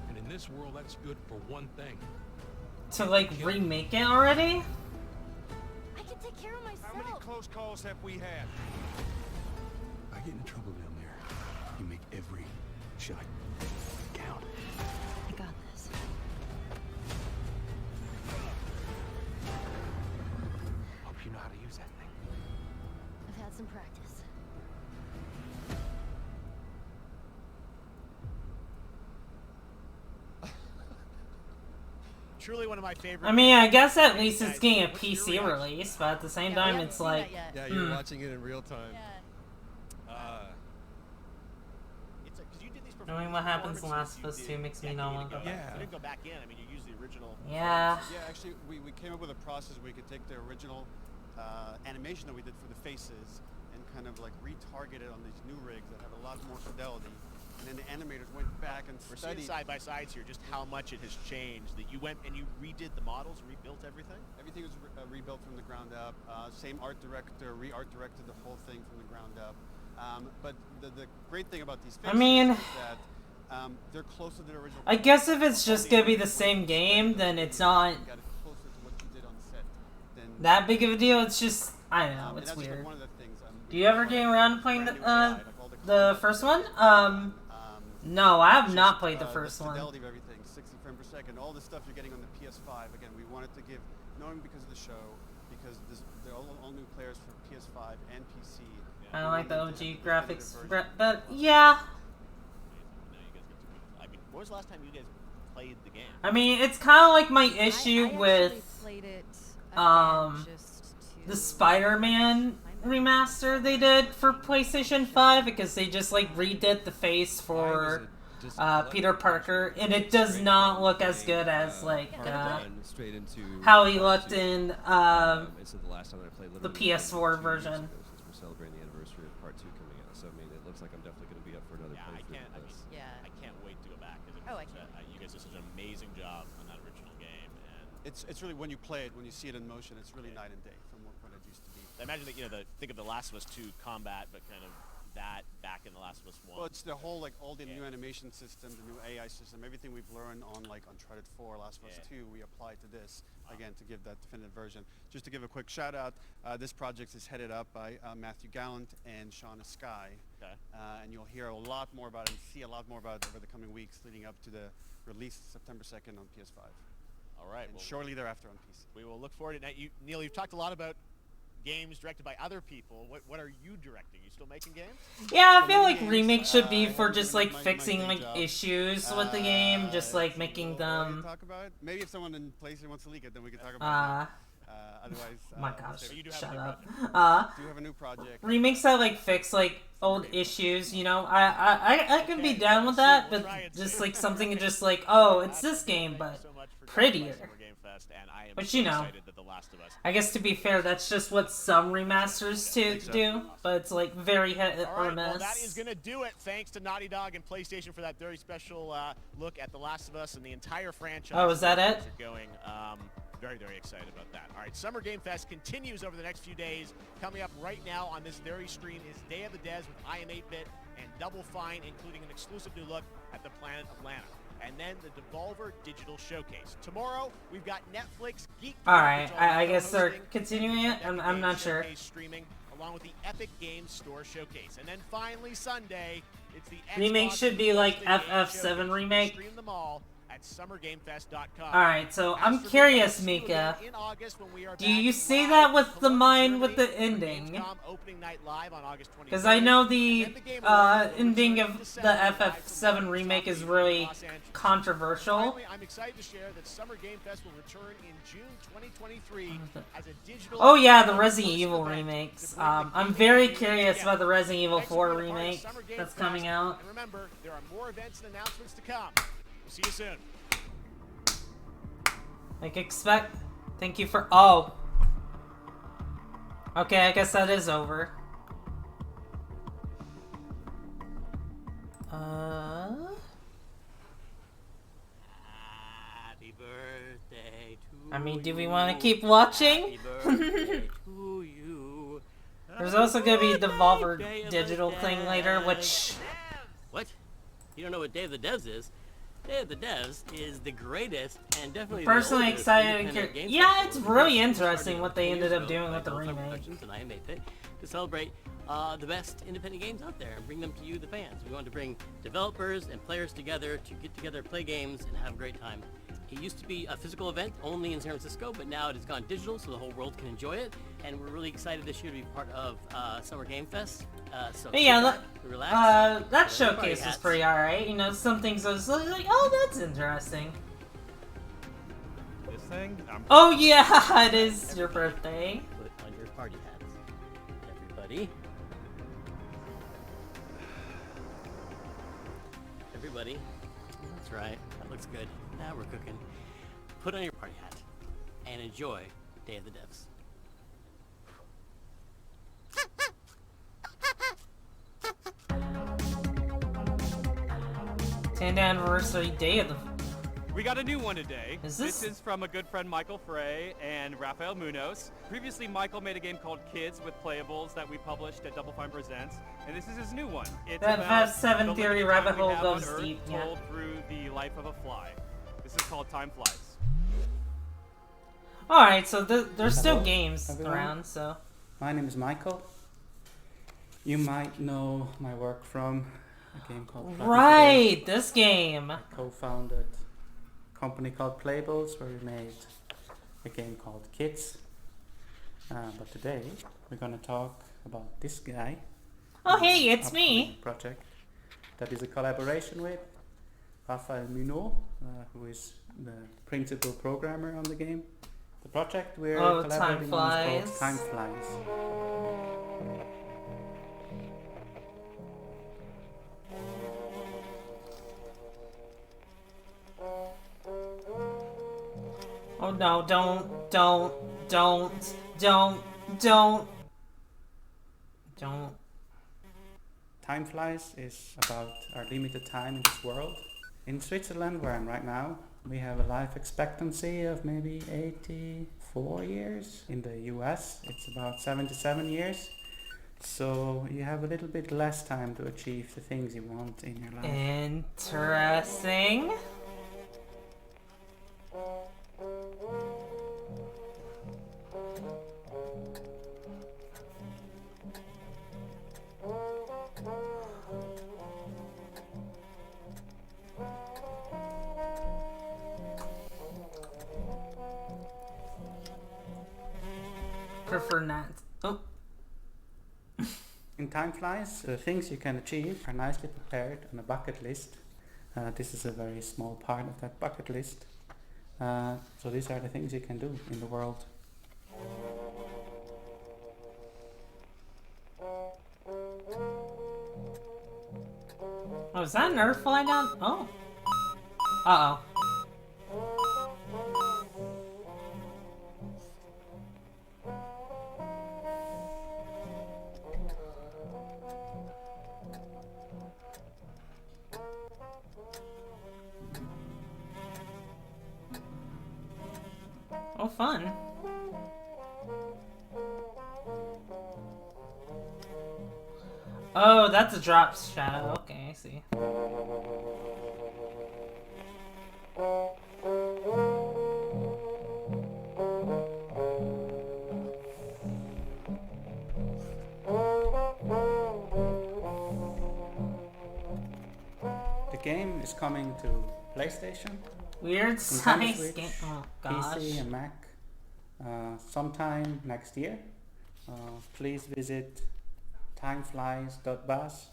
And in this world, that's good for one thing. to, like, remake it already? I can take care of myself. How many close calls have we had? I get in trouble down there. You make every shot count. I got this. Hope you know how to use that thing. I've had some practice. Truly one of my favorite. I mean, I guess at least it's getting a PC release, but at the same time, it's like, Yeah, you're watching it in real time. It's because you did these knowing what happens in Last of Us 2 makes me not want to go back. You didn't go back in. I mean, you used the original. Yeah. Yeah, actually, we came up with a process where we could take the original animation that we did for the faces and kind of like retarget it on these new rigs that have a lot more fidelity. And then the animators went back and We're seeing studied side by sides here just how much it has changed. That you went and you redid the models, rebuilt everything. Everything was rebuilt from the ground up. Same art director, re-art directed the whole thing from the ground up. But the great thing about these faces mean, is that they're closer to the original. I guess if it's just gonna be the same game, then it's not Got it closer to what you did on set than that big of a deal. It's just, I don't know, and it's that's just weird. one of the things. Do you ever get around to playing the first one? No, I have not played the first one. Fidelity of everything, 60 frames per second, all the stuff you're getting on the PS5. Again, we wanted to give, knowing because of the show, because they're all new players for PS5 and PC. I don't like the OG graphics, but yeah. I mean, when was the last time you guys played the game? I mean, it's kind of like my issue with played it the Spider-Man remaster they did for PlayStation 5 because they just like redid the face for Peter Parker, and it does not look as good as like straight into how he looked in it's the last time I played the literally PS4 2 version. years ago, since we're celebrating the anniversary of Part 2 coming out. So I mean, it looks like I'm definitely going to be up for another playthrough of this. I can't wait to go back because you guys did such an amazing job on that original game. And It's really when you play it, when you see it in motion, it's really night and day from what it used to be. I imagine that think of The Last of Us 2 combat, but kind of that back in The Last of Us 1. Well, it's the whole all the new animation system, the new AI system, everything we've learned on like Uncharted 4, Last of Us 2, we apply to this again to give that definitive version. Just to give a quick shout out, this project is headed up by Matthew Gallant and Shauna Sky, and you'll hear a lot more about it and see a lot more about it over the coming weeks leading up to the release September 2nd on PS5. All right. And shortly thereafter on PC. We will look forward to it. Now, Neil, you've talked a lot about games directed by other people. What are you directing? You still making games? Yeah, I feel like remakes should be for just like fixing like issues with the game, just like making them. Talk about it. Maybe if someone in PlayStation wants to leak it, then we can talk about it. Otherwise, my gosh, shut up. Do you have a new project? Remakes that like fix like old issues, you know. I can be down with that, but just like something just like, oh, it's this game, but prettier. Summer Game Fest, and I am Which, so you know, excited that The Last of Us. I guess to be fair, that's just what some remasters do, but it's like very hit or All right, well, miss. that is going to do it. Thanks to Naughty Dog and PlayStation for that very special look at The Last of Us and the entire franchise. Oh, is that it? Are going. Very, very excited about that. All right, Summer Game Fest continues over the next few days. Coming up right now on this very stream is Day of the Devs with I Am 8-Bit and Double Fine, including an exclusive new look at the planet Atlanta. And then the Devolver Digital Showcase. Tomorrow, we've got Netflix Geek. Alright, I guess they're continuing it? I'm not sure. Streaming, along with the Epic Games Store Showcase. And then finally, Sunday, it's the Remake Xbox should be like Game FF7 Showcase. remake. Stream them all at summergamefest.com. Alright, so I'm curious, Mika. Do you see that with the mind with the ending? Because I know the ending of the FF7 remake is really controversial. I'm excited to share that Summer Game Fest will return in June 2023 as a digital. Oh yeah, the Resident Evil remakes. I'm very curious about the Resident Evil 4 remake that's coming out. And remember, there are more events and announcements to come. We'll see you soon. Like, thank you for. Oh. Okay, I guess that is over. Happy birthday to I mean, do we want to keep watching? to you. There's also gonna be a Devolver Digital thing later, which. What? You don't know what Day of the Devs is? Day of the Devs is the greatest and definitely Personally the oldest excited and independent game yeah, festival. it's really Started interesting what they ended up 20 years doing ago with the by Delta remake. Productions and I Am 8-Bit to celebrate the best independent games out there and bring them to you, the fans. We want to bring developers and players together to get together, play games, and have a great time. It used to be a physical event only in San Francisco, but now it has gone digital so the whole world can enjoy it. And we're really excited this year to be part of Summer Game Fest. So But yeah, relax. that showcase was pretty alright. You know, some things I was like, oh, that's interesting. This thing? Oh yeah, it is your birthday. Put on your party hats, everybody. Everybody. That's right. That looks good. Now we're cooking. Put on your party hat and enjoy Day of the Devs. 10th anniversary day of the. We got a new one today. Is this is from a good friend Michael Frey and Rafael Munoz. Previously, Michael made a game called Kids with Playables that we published at Double Fine Presents, and this is his new one. It's That about F7 the theory limited rabbit time we hole have goes on Earth deep, yeah. told through the life of a fly. This is called Time Flies. Alright, so there's still Hello, games everyone. around, so. My name is Michael. You might know my work from a game called Flappy Right, Bird. this game. I co-founded a company called Playables where we made a game called Kids. But today we're gonna talk about this guy. Oh, hey, it's upcoming me. Project that is a collaboration with Rafael Munoz, who is the principal programmer on the game. The project we're Oh, Time collaborating on is Flies. called Time Flies. Oh no, don't. Time Flies is about our limited time in this world. In Switzerland, where I'm right now, we have a life expectancy of maybe 84 years. In the US, it's about 77 years. So you have a little bit less time to achieve the things you want in your life. Interesting. Prefer not. Oh. In Time Flies, the things you can achieve are nicely prepared on a bucket list. This is a very small part of that bucket list. So these are the things you can do in the world. Oh, is that an Earth flying down? Oh. Uh-oh. fun. Oh, that's a drop shadow. Okay, I see. The game is coming to PlayStation, Weird Nintendo size Switch, game. Oh gosh. PC and Mac sometime next year. Please visit timeflies.buzz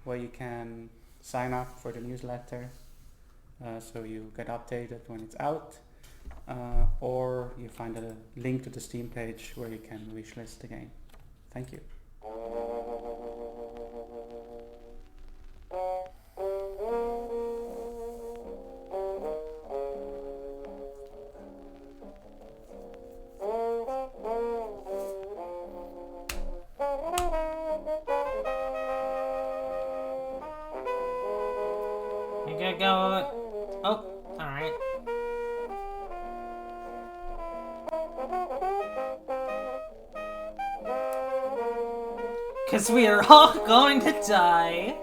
where you can sign up for the newsletter so you get updated when it's out, or you find a link to the Steam page where you can wishlist the game. Thank you. You gotta go. Oh, alright. Because we are all going to die.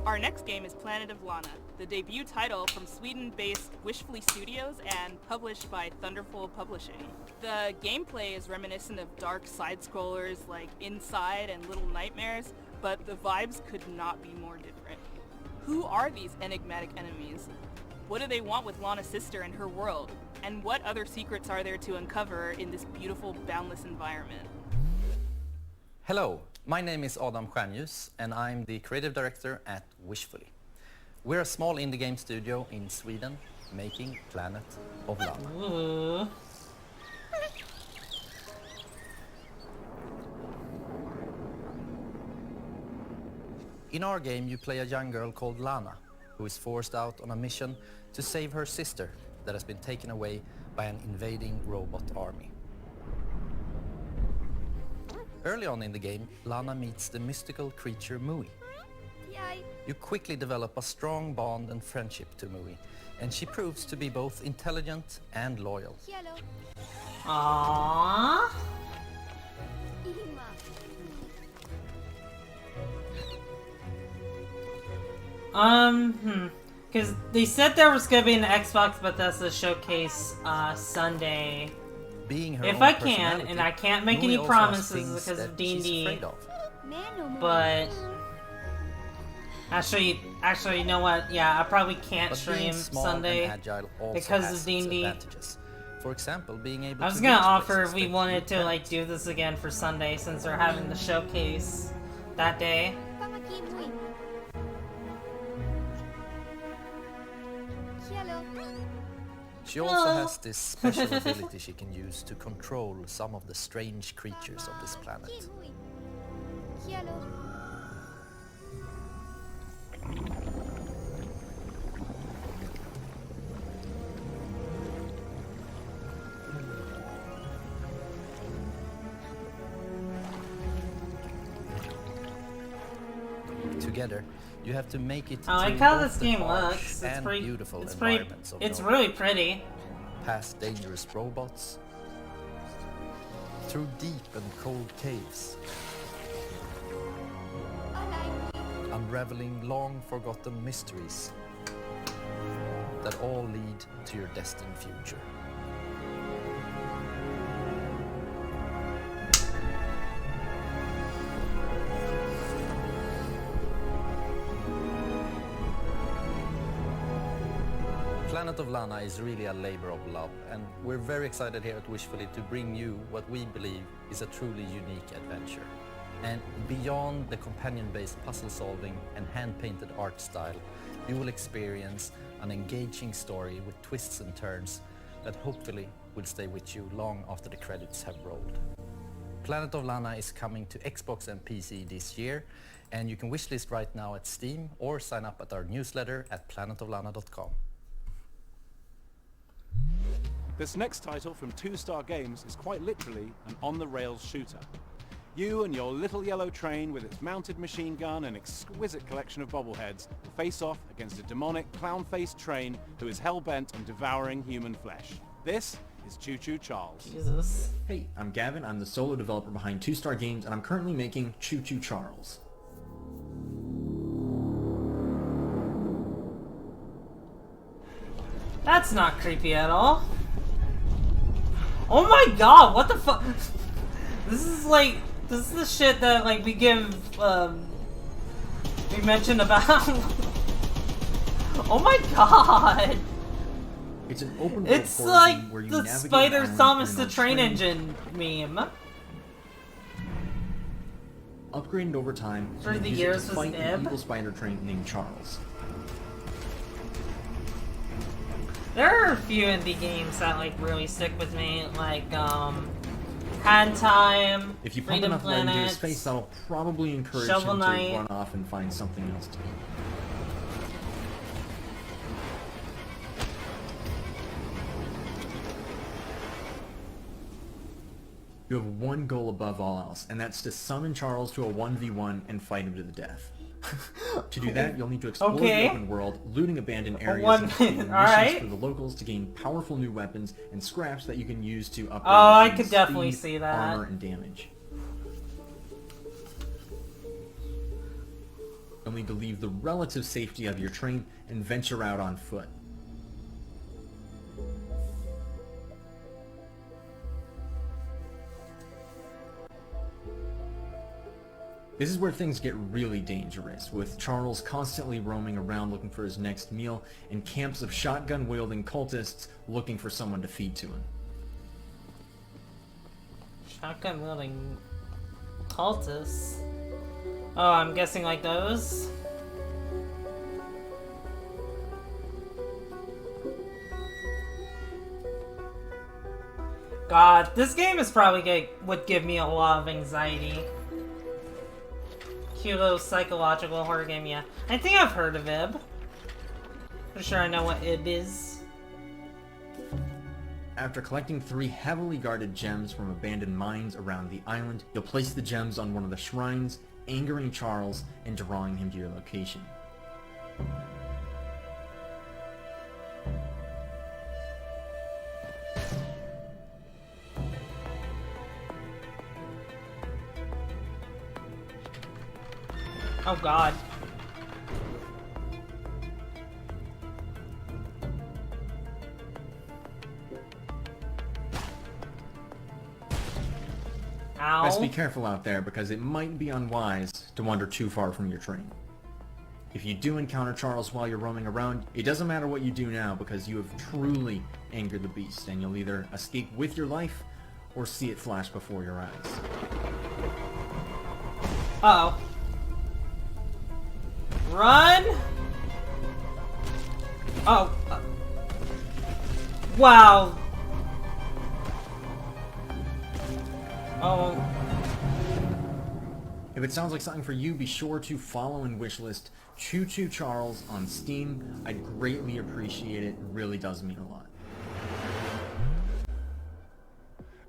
Our next game is Planet of Lana, the debut title from Sweden-based Wishfully Studios and published by Thunderful Publishing. The gameplay is reminiscent of dark side-scrollers like Inside and Little Nightmares, but the vibes could not be more different. Who are these enigmatic enemies? What do they want with Lana's sister and her world? And what other secrets are there to uncover in this beautiful, boundless environment? Hello, my name is Adam Stjernljus and I'm the creative director at Wishfully. We're a small indie game studio in Sweden making Planet of Lana. In our game you play a young girl called Lana, who is forced out on a mission to save her sister that has been taken away by an invading robot army. Early on in the game, Lana meets the mystical creature Mui. You quickly develop a strong bond and friendship to Mui, and she proves to be both intelligent and loyal. Aww. Because they said there was gonna be an Xbox Bethesda showcase Sunday. Being her if own I can, personality, and I can't make Mui any also promises has things because of that she's D&D. afraid of. But actually, you know what? Yeah, I probably can't But stream being small Sunday and agile also because has of its D&D. advantages. For example, being able I was to gonna reach offer places if we that wanted you to can't. like do this again for Sunday since they're having the showcase that day. She also has this special ability she can use to control some of the strange creatures of this planet. Together, you have to make it I like through how both this the game harsh looks. It's and pretty. beautiful It's pretty. environments of It's Nova. really pretty. Past dangerous robots, through deep and cold caves, unraveling long-forgotten mysteries that all lead to your destined future. Planet of Lana is really a labor of love, and we're very excited here at Wishfully to bring you what we believe is a truly unique adventure. And beyond the companion-based puzzle solving and hand-painted art style, you will experience an engaging story with twists and turns that hopefully will stay with you long after the credits have rolled. Planet of Lana is coming to Xbox and PC this year, and you can wishlist right now at Steam or sign up at our newsletter at planetoflana.com. This next title from 2 Star Games is quite literally an on-the-rails shooter. You and your little yellow train with its mounted machine gun and exquisite collection of bobbleheads will face off against a demonic, clown-faced train who is hell-bent on devouring human flesh. This is Choo Choo Charles. Jesus. Hey, I'm Gavin. I'm the solo developer behind 2-Star Games, and I'm currently making Choo Choo Charles. That's not creepy at all. Oh my god, what the fuck? This is the shit that, like, we mentioned about. Oh my god! It's an open world It's horror like game where you the navigate Spider an island Thomas in the a Train train. Engine meme. Upgraded over time Through and the use it years to was fight an Ib. evil spider train named Charles. There are a few indie games that, like, really stick with me, like, Had Time, If you pump Freedom enough lead into Planet, his face, that'll probably encourage Shovel him Knight. to run off and find something else to do. You have one goal above all else, and that's to summon Charles to a 1v1 and fight him to the death. To do that, you'll need to explore Okay. the open world, looting abandoned areas, one- and completing missions alright. for the locals to gain powerful new weapons and scraps that you can use to upgrade Oh, I your could speed, definitely see that. armor, and damage. You'll need to leave the relative safety of your train and venture out on foot. This is where things get really dangerous, with Charles constantly roaming around looking for his next meal, and camps of shotgun-wielding cultists looking for someone to feed to him. Shotgun wielding cultists. Oh, I'm guessing like those. God, this game is probably would give me a lot of anxiety. Cute little psychological horror game, yeah. I think I've heard of Ib. Pretty sure I know what Ib is. After collecting 3 heavily guarded gems from abandoned mines around the island, you'll place the gems on one of the shrines, angering Charles and drawing him to your location. Oh god. Ow. Best be careful out there, because it might be unwise to wander too far from your train. If you do encounter Charles while you're roaming around, it doesn't matter what you do now, because you have truly angered the beast, and you'll either escape with your life, or see it flash before your eyes. Uh-oh. Run! Oh. Wow. Oh. If it sounds like something for you, be sure to follow and wishlist Choo Choo Charles on Steam. I'd greatly appreciate it. It really does mean a lot.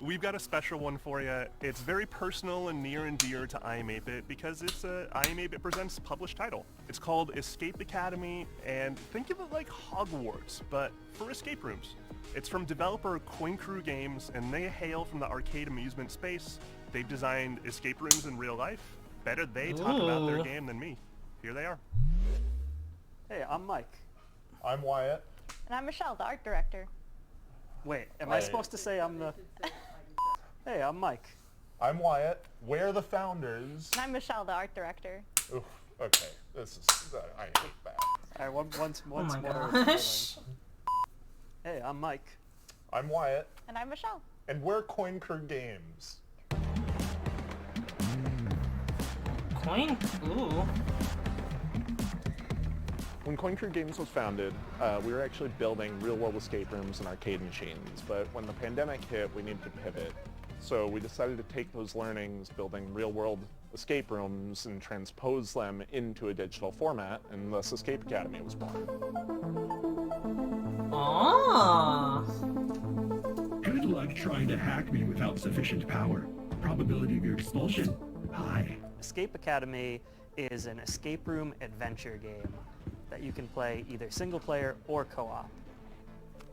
We've got a special one for you. It's very personal and near and dear to IM8bit because it's a IM8bit Presents published title. It's called Escape Academy, and think of it like Hogwarts, but for escape rooms. It's from developer Coin Crew Games, and they hail from the arcade amusement space. They've designed escape rooms in real life. Better they talk about their Ooh. game than me. Here they are. Hey, I'm Mike. I'm Wyatt. And I'm Michelle, the art director. Wait, am I supposed to say I'm the... Hey, I'm Mike. I'm Wyatt. We're the founders. And I'm Michelle, the art director. Oof, okay. This is... I hate that. All right, once my more. gosh. Hey, I'm Mike. I'm Wyatt. And I'm Michelle. And we're Coin Crew Games. Coin? Ooh. When Coin Crew Games was founded, we were actually building real-world escape rooms and arcade machines, but when the pandemic hit, we needed to pivot. So we decided to take those learnings, building real-world escape rooms, and transpose them into a digital format, and thus Escape Academy was born. Ah. Good luck trying to hack me without sufficient power. Probability of your expulsion? High. Escape Academy is an escape room adventure game that you can play either single player or co-op.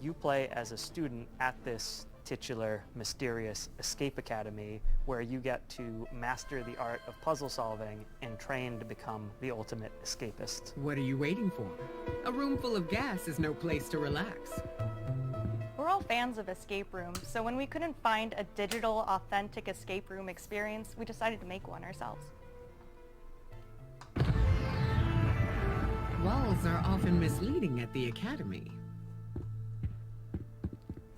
You play as a student at this titular, mysterious Escape Academy where you get to master the art of puzzle solving and train to become the ultimate escapist. What are you waiting for? A room full of gas is no place to relax. We're all fans of escape rooms, so when we couldn't find a digital, authentic escape room experience, we decided to make one ourselves. Walls are often misleading at the Academy.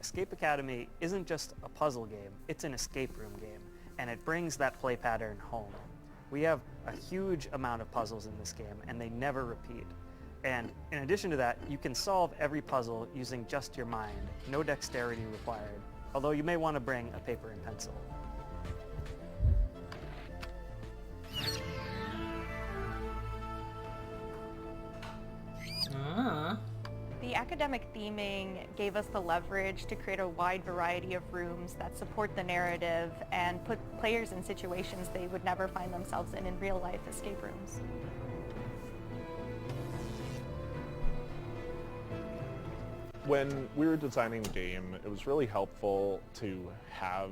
Escape Academy isn't just a puzzle game, it's an escape room game, and it brings that play pattern home. We have a huge amount of puzzles in this game, and they never repeat. And in addition to that, you can solve every puzzle using just your mind, no dexterity required, although you may want to bring a paper and pencil. The academic theming gave us the leverage to create a wide variety of rooms that support the narrative and put players in situations they would never find themselves in real-life escape rooms. When we were designing the game, it was really helpful to have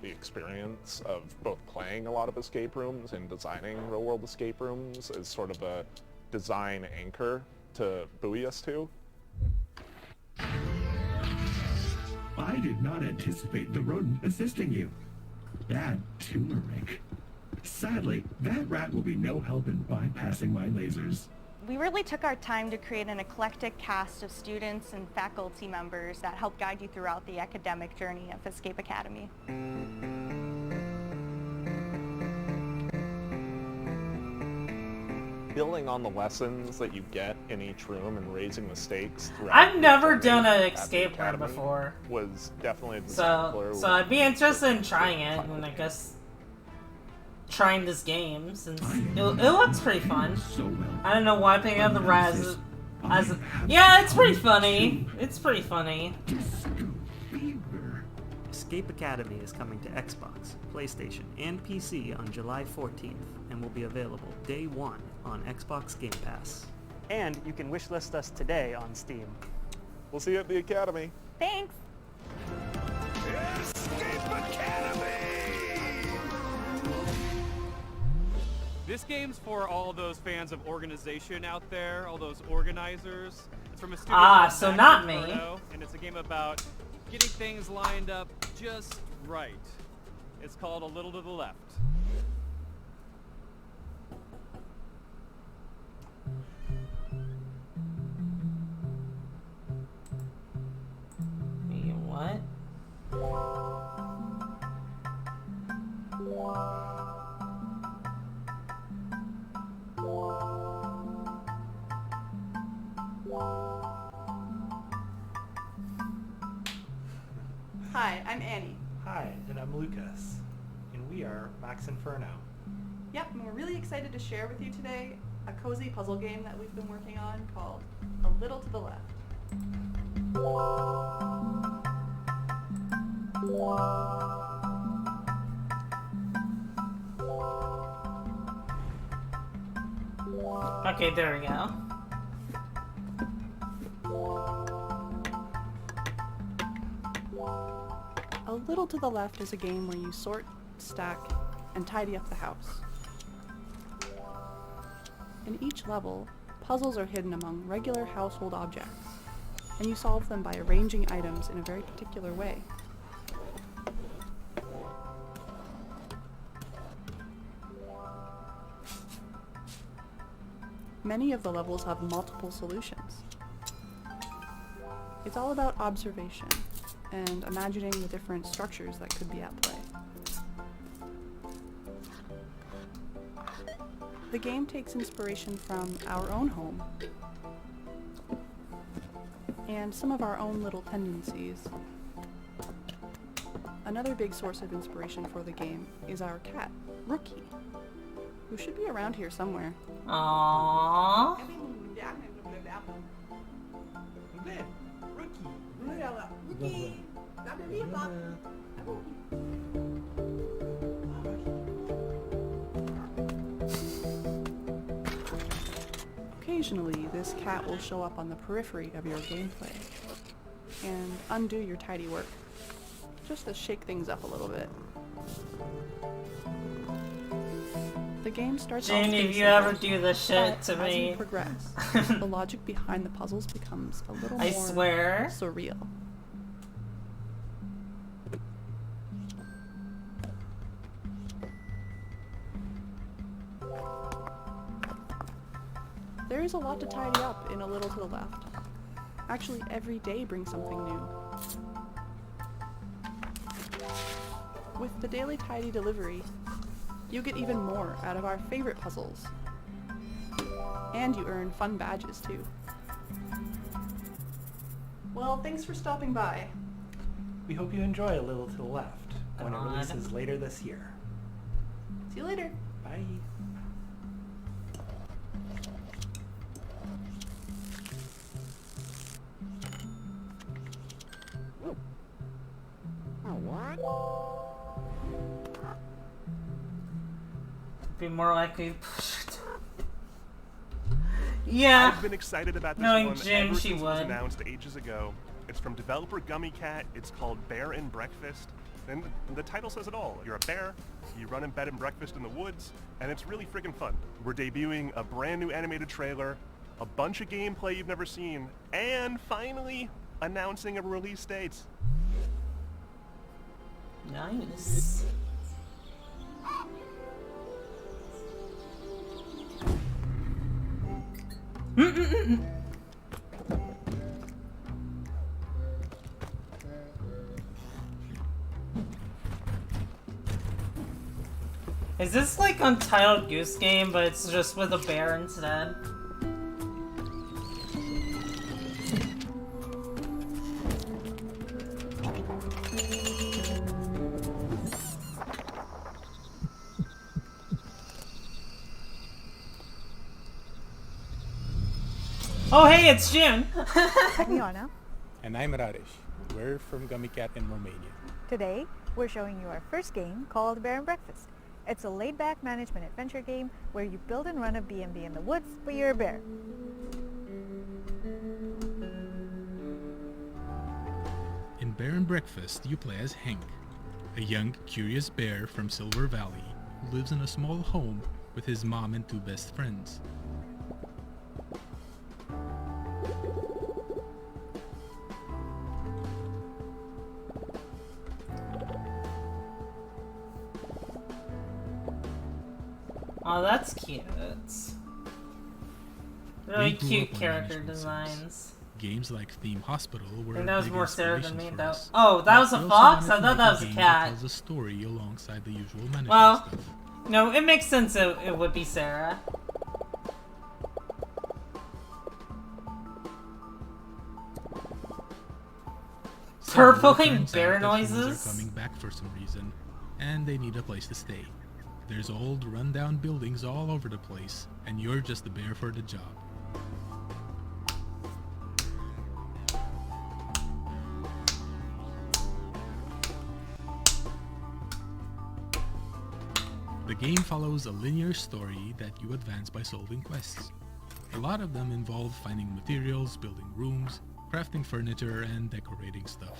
the experience of both playing a lot of escape rooms and designing real-world escape rooms as sort of a design anchor to buoy us to. I did not anticipate the rodent assisting you. Bad turmeric. Sadly, that rat will be no help in bypassing my lasers. We really took our time to create an eclectic cast of students and faculty members that help guide you throughout the academic journey of Escape Academy. Building on the lessons that you get in each room and raising the stakes throughout. I've never the done journey an at the escape room academy before. Was definitely a So design I'd be interested in trying it, and I guess trying this game since it looks pretty fun. I don't know why picking up the rat as yeah, it's pretty funny. It's pretty funny. Escape Academy is coming to Xbox, PlayStation, and PC on July 14th and will be available day one on Xbox Game Pass. And you can wishlist us today on Steam. We'll see you at the Academy. Thanks! Escape Academy! This game's for all those fans of organization out there, all those organizers. It's from a studio so not me. And it's a game about getting things lined up just right. It's called A Little to the Left. What? Hi, I'm Annie. Hi, and I'm Lucas, and we are Max Inferno. Yep, and we're really excited to share with you today a cozy puzzle game that we've been working on called A Little to the Left. Okay, there we go. A Little to the Left is a game where you sort, stack, and tidy up the house. In each level, puzzles are hidden among regular household objects, and you solve them by arranging items in a very particular way. Many of the levels have multiple solutions. It's all about observation and imagining the different structures that could be at play. The game takes inspiration from our own home and some of our own little tendencies. Another big source of inspiration for the game is our cat, Rookie, who should be around here somewhere. Aww. occasionally this cat will show up on the periphery of your gameplay and undo your tidy work, just to shake things up a little bit. The game starts off Jane, pretty if you simple, ever do this shit but to as me. you progress, the logic behind the puzzles becomes a little I more swear. surreal. There is a lot to tidy up in A Little to the Left. Actually, every day brings something new. With the daily tidy delivery, you get even more out of our favorite puzzles. And you earn fun badges too. Well, thanks for stopping by. We hope you enjoy A Little to the Left when it God. releases later this year. See you later. Bye. Be more likely. Yeah. I've been excited about this Knowing one Jim, ever she since it was would. announced ages ago. It's from developer Gummy Cat. It's called Bear and Breakfast. And the title says it all. You're a bear, you run in bed and breakfast in the woods, and it's really freaking fun. We're debuting a brand new animated trailer, a bunch of gameplay you've never seen, and finally announcing a release date. Nice. Is this like Untitled Goose Game, but it's just with a bear instead? Oh hey, it's June! I'm Iona. And I'm Radesh. We're from Gummy Cat in Romania. Today, we're showing you our first game called Bear and Breakfast. It's a laid-back management adventure game where you build and run a B&B in the woods, but you're a bear. In Bear and Breakfast, you play as Hank, a young, curious bear from Silver Valley who lives in a small home with his mom and two best friends. Oh, that's cute. Really We grew cute up on character management designs. Games like Theme Hospital were And that was big more Sarah than inspirations me, for though. us. Oh, that was a We also fox? wanted I to thought make that was a game cat. tells a story alongside the usual management Well, stuff. no, it makes sense it would be Sarah. So it Purpling turns bear out that humans noises? are coming back for some reason, and they need a place to stay. There's old, rundown buildings all over the place, and you're just the bear for the job. The game follows a linear story that you advance by solving quests. A lot of them involve finding materials, building rooms, crafting furniture, and decorating stuff.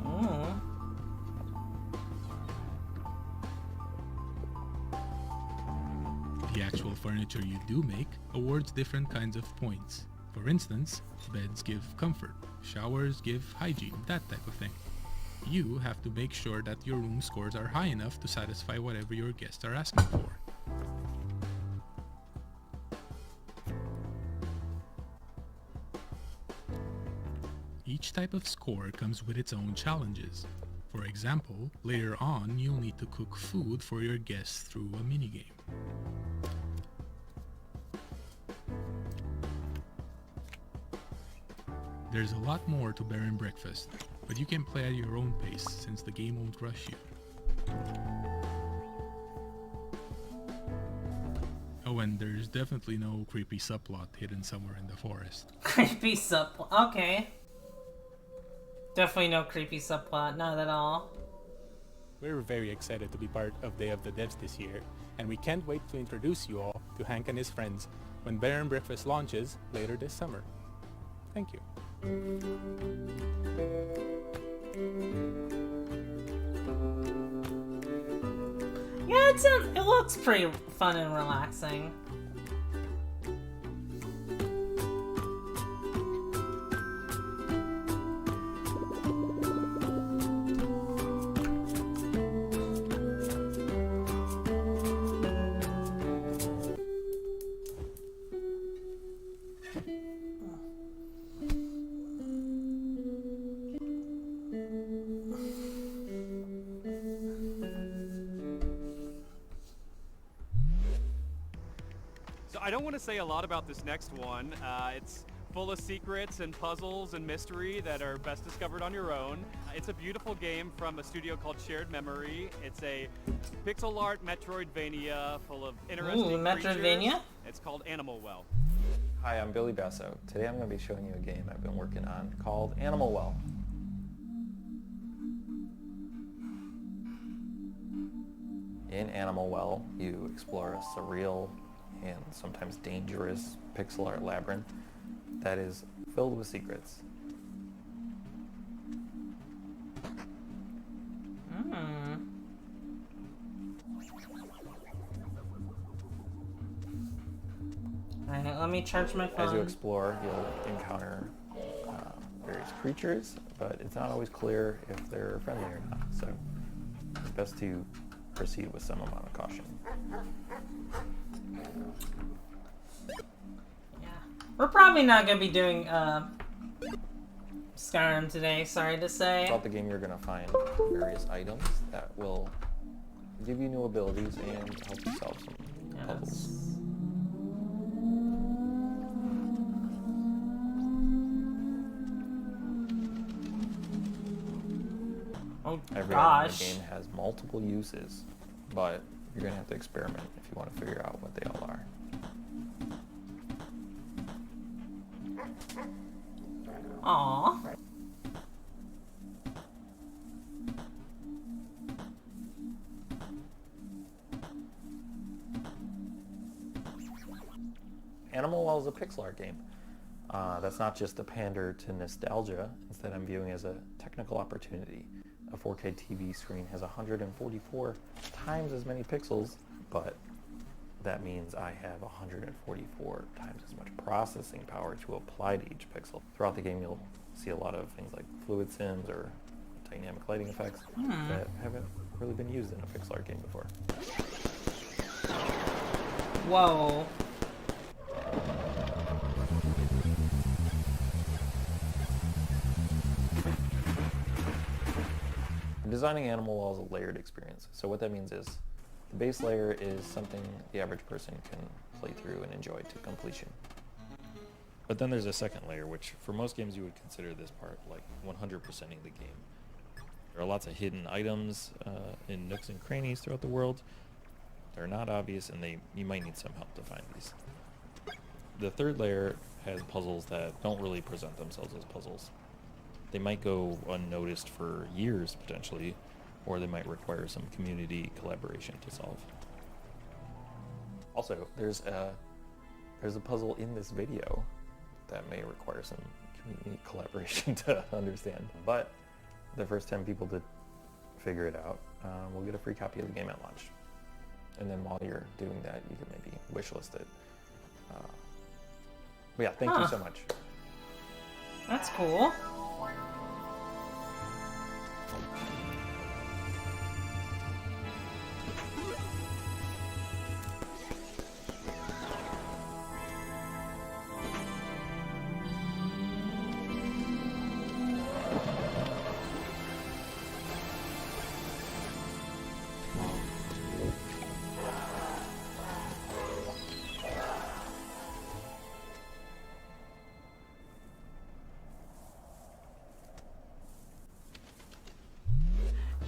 Oh. The actual furniture you do make awards different kinds of points. For instance, beds give comfort, showers give hygiene, that type of thing. You have to make sure that your room scores are high enough to satisfy whatever your guests are asking for. Each type of score comes with its own challenges. For example, later on you'll need to cook food for your guests through a minigame. There's a lot more to Bear and Breakfast, but you can play at your own pace since the game won't rush you. Oh, and there's definitely no creepy subplot hidden somewhere in the forest. Creepy subplot. Okay. Definitely no creepy subplot. Not at all. We're very excited to be part of Day of the Devs this year, and we can't wait to introduce you all to Hank and his friends when Bear and Breakfast launches later this summer. Thank you. Yeah, it looks pretty fun and relaxing. So I don't want to say a lot about this next one. It's full of secrets and puzzles and mystery that are best discovered on your own. It's a beautiful game from a studio called Shared Memory. It's a pixel art Metroidvania full of interesting Metroidvania? creatures. It's called Animal Well. Hi, I'm Billy Basso. Today I'm going to be showing you a game I've been working on called Animal Well. In Animal Well, you explore a surreal and sometimes dangerous pixel art labyrinth that is filled with secrets. Alright, let me charge my phone. As you explore, you'll encounter various creatures, but it's not always clear if they're friendly or not, so it's best to proceed with some amount of caution. We're probably not going to be doing Skyrim today, sorry to say. Throughout the game, you're going to find various items that will give you new abilities and help you solve some puzzles. Oh, Every item in the game has multiple uses, but you're going to have to experiment if you want to figure out what they all are. Aww. Animal Well is a pixel art game. That's not just a pander to nostalgia. Instead, I'm viewing it as a technical opportunity. A 4K TV screen has 144 times as many pixels, but that means I have 144 times as much processing power to apply to each pixel. Throughout the game, you'll see a lot of things like fluid sims or dynamic lighting effects that haven't really been used in a pixel art game before. Whoa. Designing Animal Well is a layered experience. So what that means is the base layer is something the average person can play through and enjoy to completion. But then there's a second layer, which for most games you would consider this part like 100%ing the game. There are lots of hidden items in nooks and crannies throughout the world. They're not obvious, and you might need some help to find these. The third layer has puzzles that don't really present themselves as puzzles. They might go unnoticed for years, potentially, or they might require some community collaboration to solve. Also, there's a puzzle in this video that may require some community collaboration to understand. But the first 10 people to figure it out will get a free copy of the game at launch. And then while you're doing that, you can maybe wishlist it. But yeah, thank you so much. That's cool.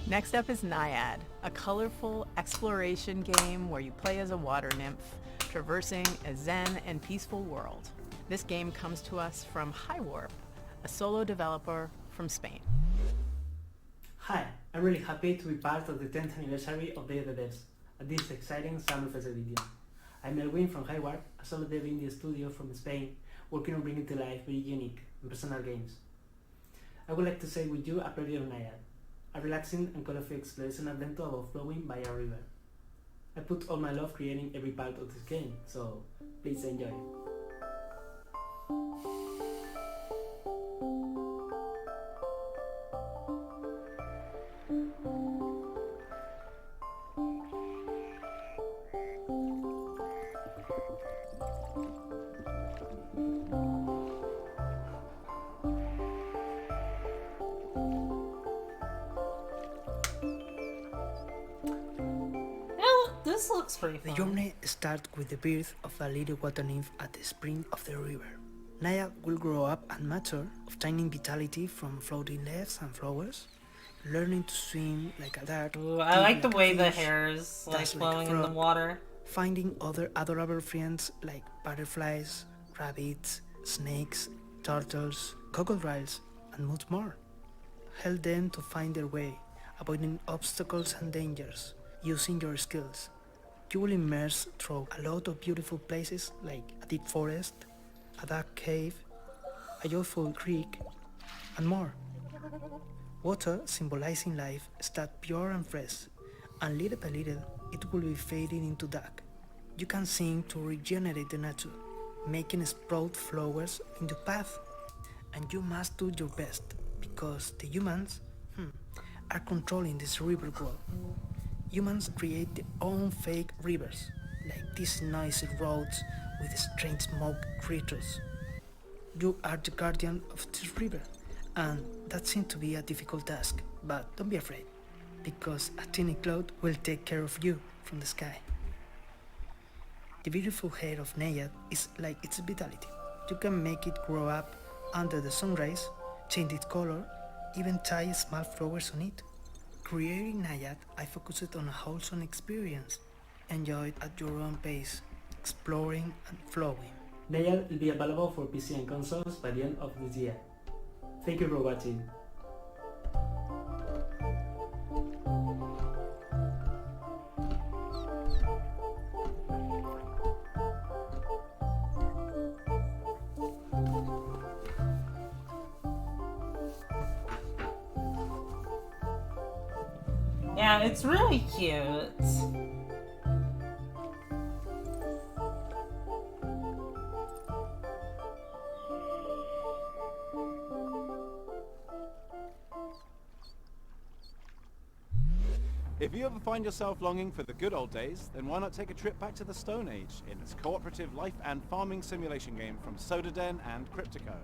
Next up is Naiad, a colorful exploration game where you play as a water nymph, traversing a zen and peaceful world. This game comes to us from Highwarp, a solo developer from Spain. Hi, I'm really happy to be part of the 10th anniversary of Day of the Devs at this exciting Summerfest edition. I'm Elwin from Hayward, a solo dev indie studio from Spain, working on bringing to life very unique and personal games. I would like to share with you a preview of Naiad, a relaxing and colorful exploration adventure about flowing by a river. I put all my love creating every part of this game, so please enjoy. This looks pretty The fun. journey starts with the birth of a little water nymph at the spring of the river. Naya will grow up and mature, obtaining vitality from floating leaves and flowers, learning to swim like a duck. Ooh, I like the way the fish, hair is like dance flowing a in the frog, water. finding other adorable friends like butterflies, rabbits, snakes, turtles, crocodiles, and much more. Help them to find their way, avoiding obstacles and dangers, using your skills. You will immerse through a lot of beautiful places like a deep forest, a dark cave, a joyful creek, and more. Water, symbolizing life, starts pure and fresh, and little by little it will be fading into dark. You can sing to regenerate the nature, making sprout flowers in the path. And you must do your best, because the humans are controlling this river world. Humans create their own fake rivers, like these noisy roads with strange smoke creatures. You are the guardian of this river, and that seems to be a difficult task, but don't be afraid, because a tiny cloud will take care of you from the sky. The beautiful hair of Naiad is like its vitality. You can make it grow up under the sun rays, change its color, even tie small flowers on it. Creating Naiad, I focused on a wholesome experience. Enjoy it at your own pace, exploring and flowing. Naiad will be available for PC and consoles by the end of this year. Thank you for watching. Yeah, it's really cute. If you ever find yourself longing for the good old days, then why not take a trip back to the Stone Age in this cooperative life and farming simulation game from Sodaden and Cryptico.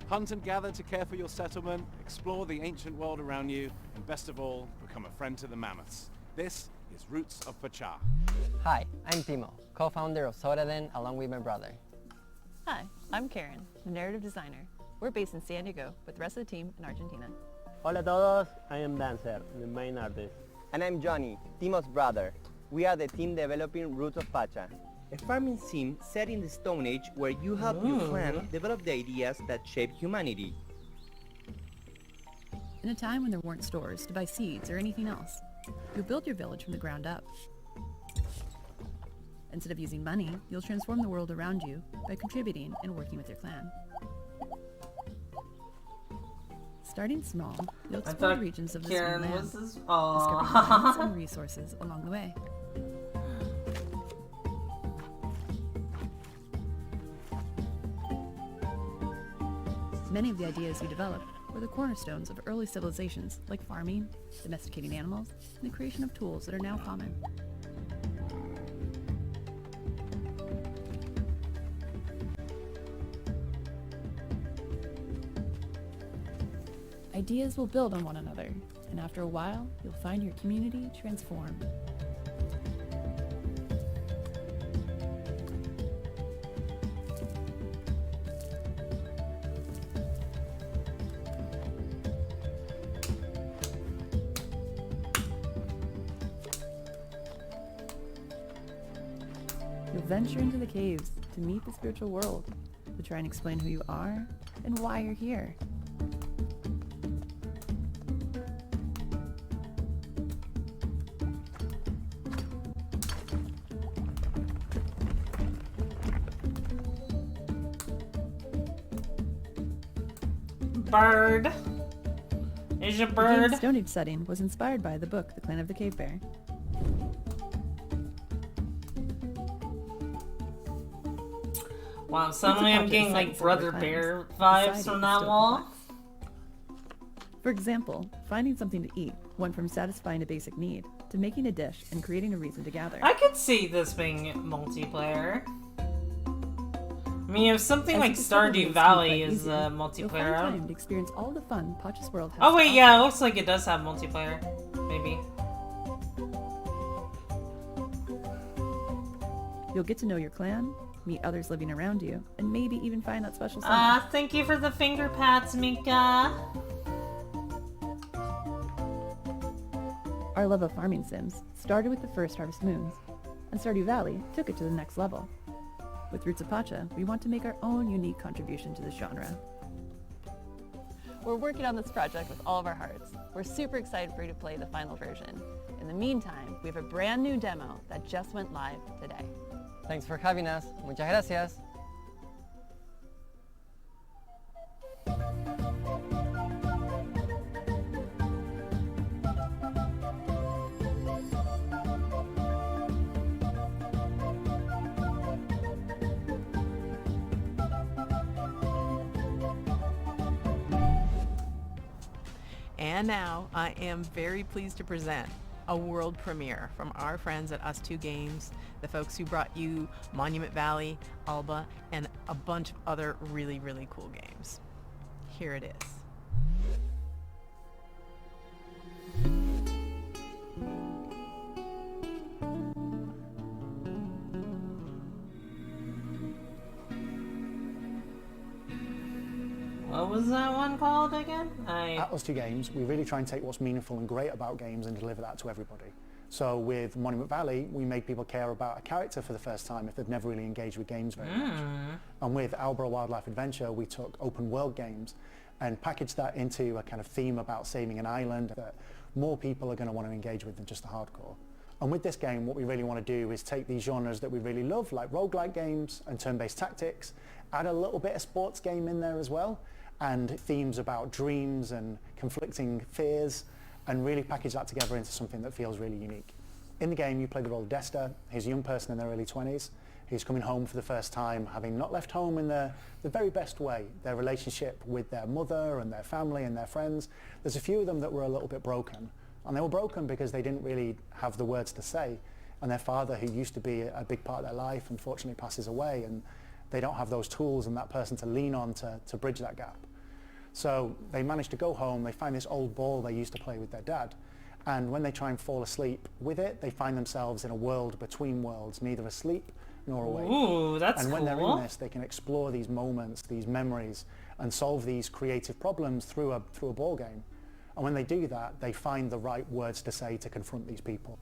Hunt and gather to care for your settlement, explore the ancient world around you, and best of all, become a friend to the mammoths. This is Roots of Pachá. Hi, I'm Timo, co-founder of Sodaden along with my brother. Hi, I'm Karen, the narrative designer. We're based in San Diego with the rest of the team in Argentina. Hola a todos, I am Dancer, the main artist. And I'm Johnny, Timo's brother. We are the team developing Roots of Pachá, a farming sim set in the Stone Age where you help your clan develop the ideas that shape humanity. In a time when there weren't stores to buy seeds or anything else, you'll build your village from the ground up. Instead of using money, you'll transform the world around you by contributing and working with your clan. Starting small, you'll explore the regions of this new land, discovering plants and resources along the way. Many of the ideas you developed were the cornerstones of early civilizations like farming, domesticating animals, and the creation of tools that are now common. Ideas will build on one another, and after a while, you'll find your community transformed. You'll venture into the caves to meet the spiritual world, to try and explain who you are and why you're here. bird. Is your The bird? game's Stone Age setting was inspired by the book The Clan of the Cave Bear. Wow, suddenly I'm getting like Brother Bear vibes from that wall. For example, finding something to eat went from satisfying a basic need to making a dish and creating a reason to gather. I could see this being multiplayer. I mean, if something As like you discover ways to Stardew make Valley life is easier, you'll multiplayer. find time to experience all the fun Pacha's World has Oh to wait, offer. yeah, it looks like it does have multiplayer. Maybe. You'll get to know your clan, meet others living around you, and maybe even find that special someone. Ah, thank you for the finger pats, Mika. Our love of farming sims started with the first Harvest Moons, and Stardew Valley took it to the next level. With Roots of Pacha, we want to make our own unique contribution to this genre. We're working on this project with all of our hearts. We're super excited for you to play the final version. In the meantime, we have a brand new demo that just went live today. Thanks for having us. Muchas gracias. And now I am very pleased to present a world premiere from our friends at Us2 Games, the folks who brought you Monument Valley, Alba, and a bunch of other really, really cool games. Here it is. What was that one called again? At Us2 Games, we really try and take what's meaningful and great about games and deliver that to everybody. So with Monument Valley, we made people care about a character for the first time if they've never really engaged with games very much. And with Alba Wildlife Adventure, we took open world games and packaged that into a kind of theme about saving an island that more people are going to want to engage with than just the hardcore. And with this game, what we really want to do is take these genres that we really love, like roguelike games and turn-based tactics, add a little bit of sports game in there as well, and themes about dreams and conflicting fears, and really package that together into something that feels really unique. In the game, you play the role of Desta. He's a young person in their early 20s. He's coming home for the first time, having not left home in the very best way. Their relationship with their mother and their family and their friends, there's a few of them that were a little bit broken. And they were broken because they didn't really have the words to say. And their father, who used to be a big part of their life, unfortunately passes away, and they don't have those tools and that person to lean on to bridge that gap. So they manage to go home, they find this old ball they used to play with their dad, and when they try and fall asleep with it, they find themselves in a world between worlds, neither asleep nor awake. Ooh, that's And when they're cool. in this, they can explore these moments, these memories, and solve these creative problems through a ball game. And when they do that, they find the right words to say to confront these people.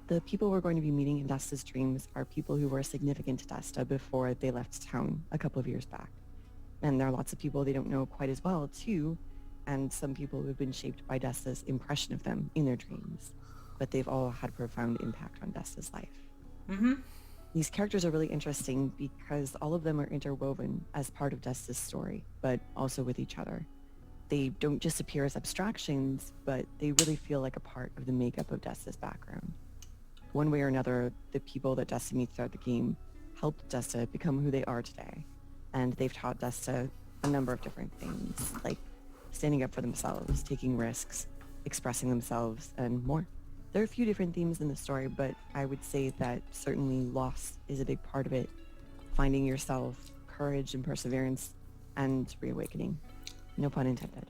The people we're going to be meeting in Desta's dreams are people who were significant to Desta before they left town a couple of years back. And there are lots of people they don't know quite as well, too, and some people who have been shaped by Desta's impression of them in their dreams. But they've all had a profound impact on Desta's life. Mm-hmm. These characters are really interesting because all of them are interwoven as part of Desta's story, but also with each other. They don't just appear as abstractions, but they really feel like a part of the makeup of Desta's background. One way or another, the people that Desta meets throughout the game helped Desta become who they are today. And they've taught Desta a number of different things, like standing up for themselves, taking risks, expressing themselves, and more. There are a few different themes in the story, but I would say that certainly loss is a big part of it. Finding yourself, courage and perseverance, and reawakening. No pun intended.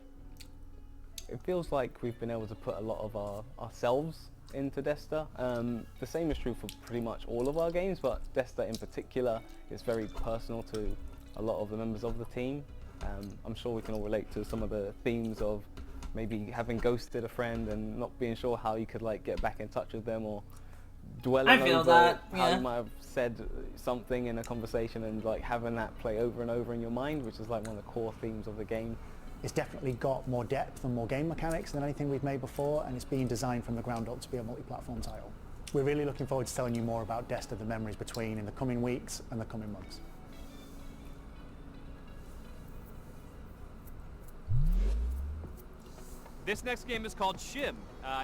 It feels like we've been able to put a lot of ourselves into Desta. The same is true for pretty much all of our games, but Desta in particular is very personal to a lot of the members of the team. I'm sure we can all relate to some of the themes of maybe having ghosted a friend and not being sure how you could like get back in touch with them, or dwelling over how you might have said something in a conversation and like having that play over and over in your mind, which is like one of the core themes of the game. It's definitely got more depth and more game mechanics than anything we've made before, and it's being designed from the ground up to be a multi-platform title. We're really looking forward to telling you more about Desta, the memories between, in the coming weeks and the coming months. This next game is called Shim.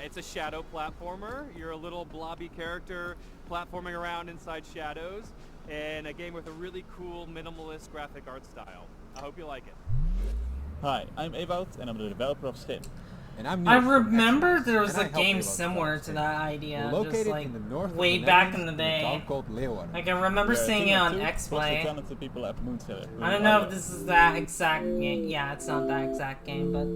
It's a shadow platformer. You're a little blobby character platforming around inside shadows in a game with a really cool minimalist graphic art style. I hope you like it. Hi, I'm EnVtuber and I'm the developer of Shim. And I'm I Niels from remember Xbox, there was and I a help game develop similar Shim. to that idea, We're located just like in the north of way the back in the Netherlands in a town day. called Leeuwarden. Like I remember We're a seeing team it of on two, plus X-Play. the talented people at Moonseller. I don't know if this is that exact game. Yeah, it's not that exact game, but...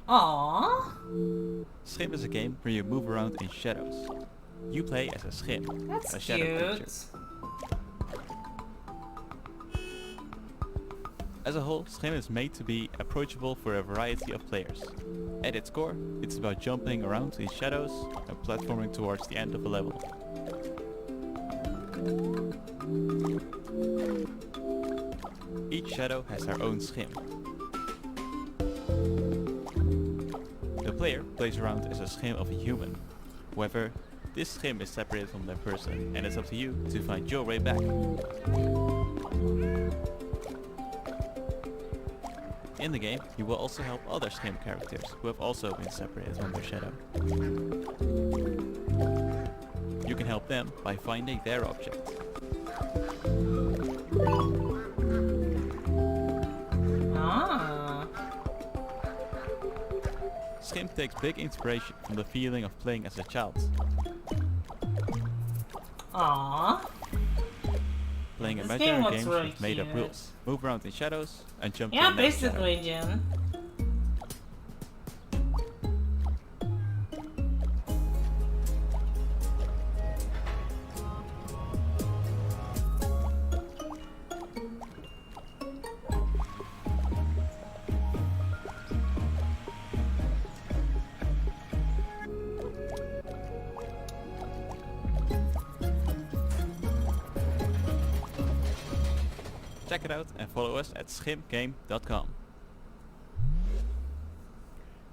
Aww. Schim is a game where you move around in shadows. You play as a schim, That's a shadow cute. creature. As a whole, Schim is made to be approachable for a variety of players. At its core, it's about jumping around in shadows and platforming towards the end of a level. Each shadow has their own Schim. The player plays around as a Schim of a human. However, this Schim is separated from their person, and it's up to you to find your way back. In the game, you will also help other Schim characters who have also been separated from their shadow. You can help them by finding their object. Ah. Schim takes big inspiration from the feeling of playing as a child. Aww. Playing This imaginary game looks games really with made up cute. rules. Move around in shadows and jump Yeah, to the next shadow. basically, Jin. Check it out and follow us at schimgame.com.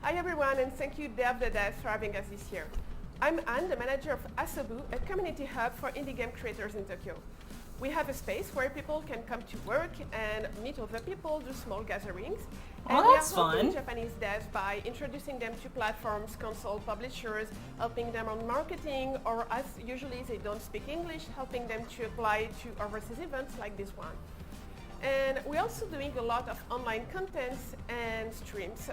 Hi everyone, and thank you Dev the Dev for having us this year. I'm Anne, the manager of Asobu, a community hub for indie game creators in Tokyo. We have a space where people can come to work and meet other people, do small gatherings. Oh, And that's we are helping fun. Japanese devs by introducing them to platforms, console publishers, helping them on marketing, or as usually they don't speak English, helping them to apply to overseas events like this one. And we're also doing a lot of online contents and streams,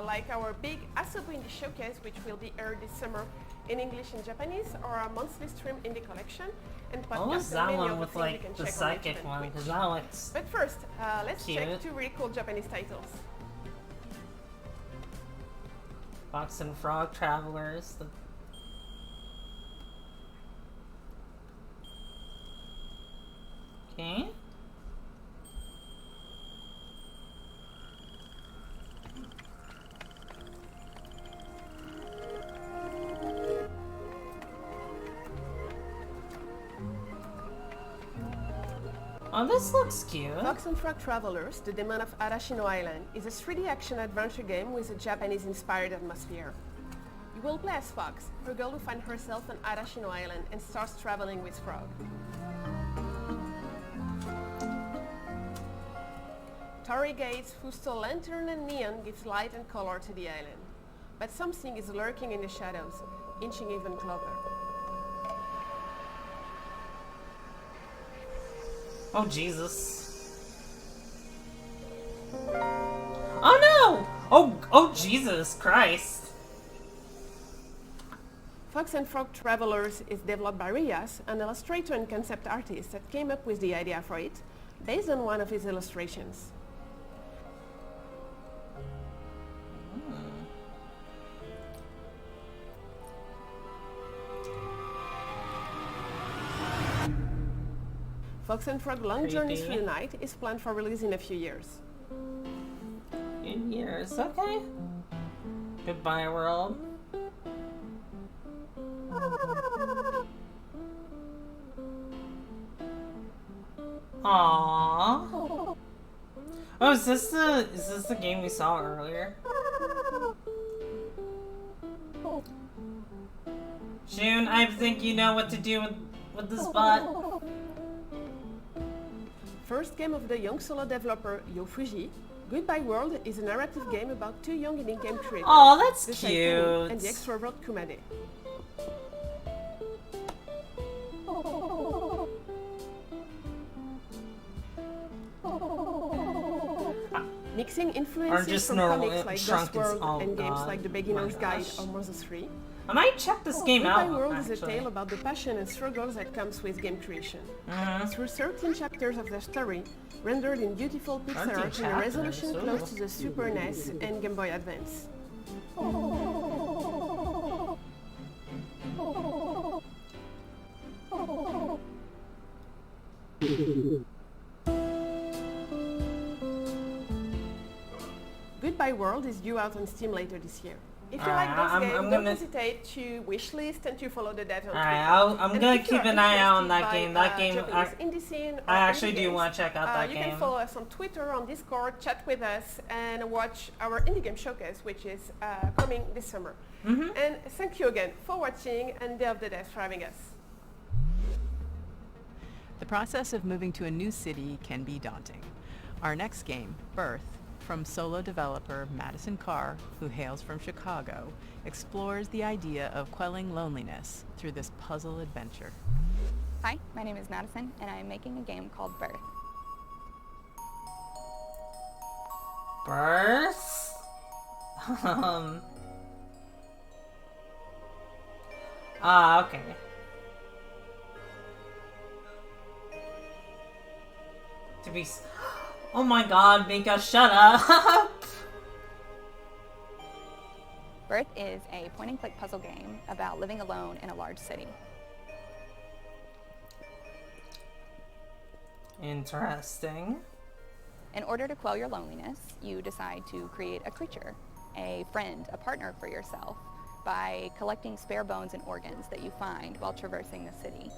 like our big Asobu Indie Showcase, which will be aired this summer in English and Japanese, or our monthly stream indie collection, and What was podcasts that and many one other with things you like can the check on psychic YouTube and one? Twitch. Because that looks But first, let's check cute. two really cool Japanese titles. Fox and Frog Travelers. Okay. Oh, this looks cute. Fox and Frog Travelers, The Demon of Arashino Island, is a 3D action adventure game with a Japanese-inspired atmosphere. You will play as Fox, a girl who finds herself on Arashino Island and starts traveling with Frog. Torii gates, fusto, lantern and neon gives light and color to the island. But something is lurking in the shadows, inching even closer. Oh, Jesus. Oh, no! Oh, Jesus Christ. Fox and Frog Travelers is developed by Rias, an illustrator and concept artist that came up with the idea for it, based on one of his illustrations. Fox and Frog Long Journeys Through the Night is planned for release in a few years. In years, okay. Goodbye, world. Aww. Oh, is this the game we saw earlier? June, I think you know what to do with this bot. first game of the young solo developer Yo Fuji, Goodbye World is a narrative game about two young indie game creators. Oh, that's the cute. Saikuni and the extrovert Kumade. Mixing influences from comics like Ghost World and games like The Beginner's Guide or Mother 3. I might check this game out. Goodbye World actually. is a tale about the passion and struggles that comes with game creation. Through 13 chapters of the story, rendered in beautiful pixel art and a resolution close to the Super NES and Game Boy Advance. Goodbye World is due out on Steam later this year. If you like this game, don't hesitate to wishlist and to follow the data on Twitter. I'm gonna keep an eye out on that game. That game, indie scene I actually do want to check out that you game. can follow us on Twitter, on Discord, chat with us, and watch our indie game showcase, which is coming this summer. And thank you again for watching, and Day of the Dead for having us. The process of moving to a new city can be daunting. Our next game, Birth, from solo developer Madison Carr, who hails from Chicago, explores the idea of quelling loneliness through this puzzle adventure. Hi, my name is Madison, and I'm making a game called Birth. Birth? Okay. To be... Oh my god, Mika, shut up! Birth is a point-and-click puzzle game about living alone in a large city. Interesting. In order to quell your loneliness, you decide to create a creature, a friend, a partner for yourself, by collecting spare bones and organs that you find while traversing the city.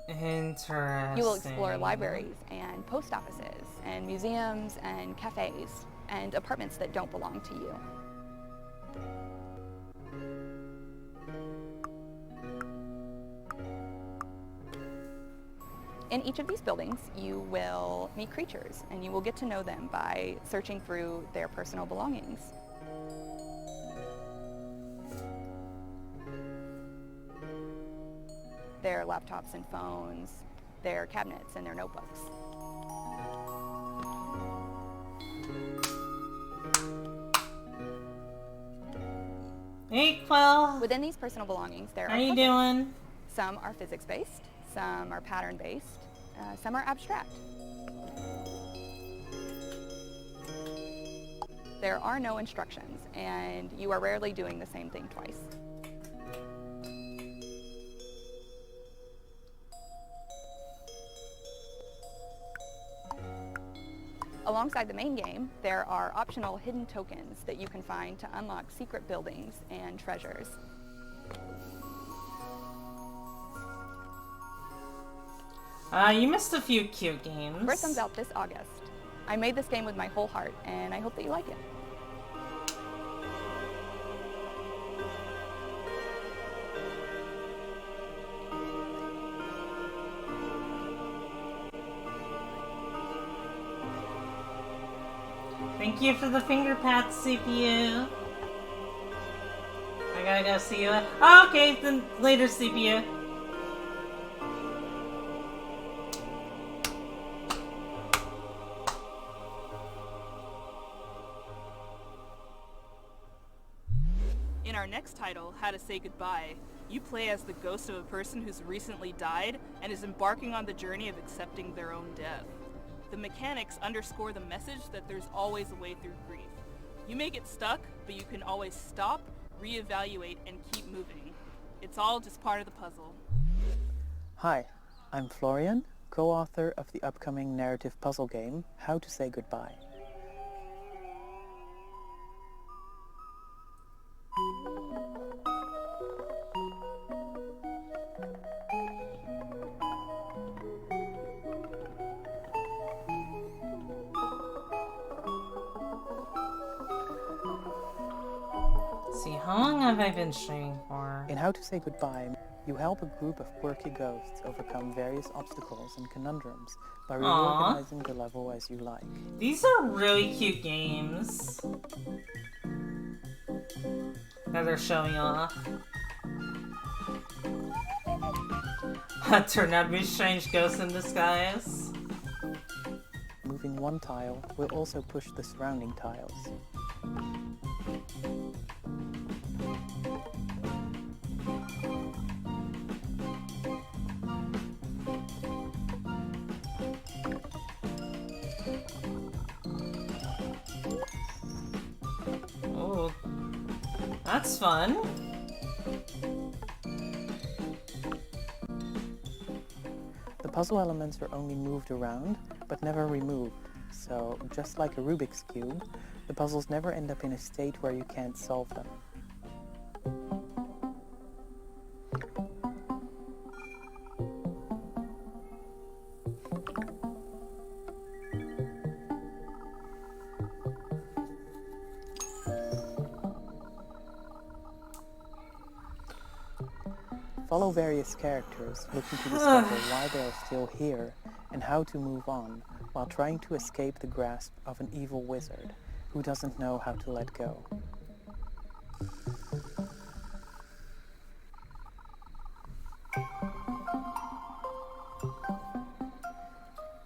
Interesting. You will explore libraries and post offices and museums and cafes and apartments that don't belong to you. In each of these buildings, you will meet creatures, and you will get to know them by searching through their personal belongings. Their laptops and phones, their cabinets and their notebooks. Hey, Quill. Within these personal belongings, there How are you puzzles. doing? Some are physics-based, some are pattern-based, some are abstract. There are no instructions, and you are rarely doing the same thing twice. Alongside the main game, there are optional hidden tokens that you can find to unlock secret buildings and treasures. You missed a few cute games. Birth comes out this August. I made this game with my whole heart, and I hope that you like it. Thank you for the finger pats, CPU. I gotta go see you. Oh, okay, then later, CPU. In our next title, How to Say Goodbye, you play as the ghost of a person who's recently died and is embarking on the journey of accepting their own death. The mechanics underscore the message that there's always a way through grief. You may get stuck, but you can always stop, reevaluate, and keep moving. It's all just part of the puzzle. Hi, I'm Florian, co-author of the upcoming narrative puzzle game, How to Say Goodbye. See, how long have I been streaming for? In How to Say Goodbye, You help a group of quirky ghosts overcome various obstacles and conundrums by Aww. reorganizing the level as you like. These are really cute games that they're showing off. That turned out to be a strange ghost in disguise. Moving one tile will also push the surrounding tiles. Oh, that's fun. The puzzle elements are only moved around, but never removed. So, just like a Rubik's Cube, the puzzles never end up in a state where you can't solve them. Follow various characters looking to discover why they are still here and how to move on while trying to escape the grasp of an evil wizard who doesn't know how to let go.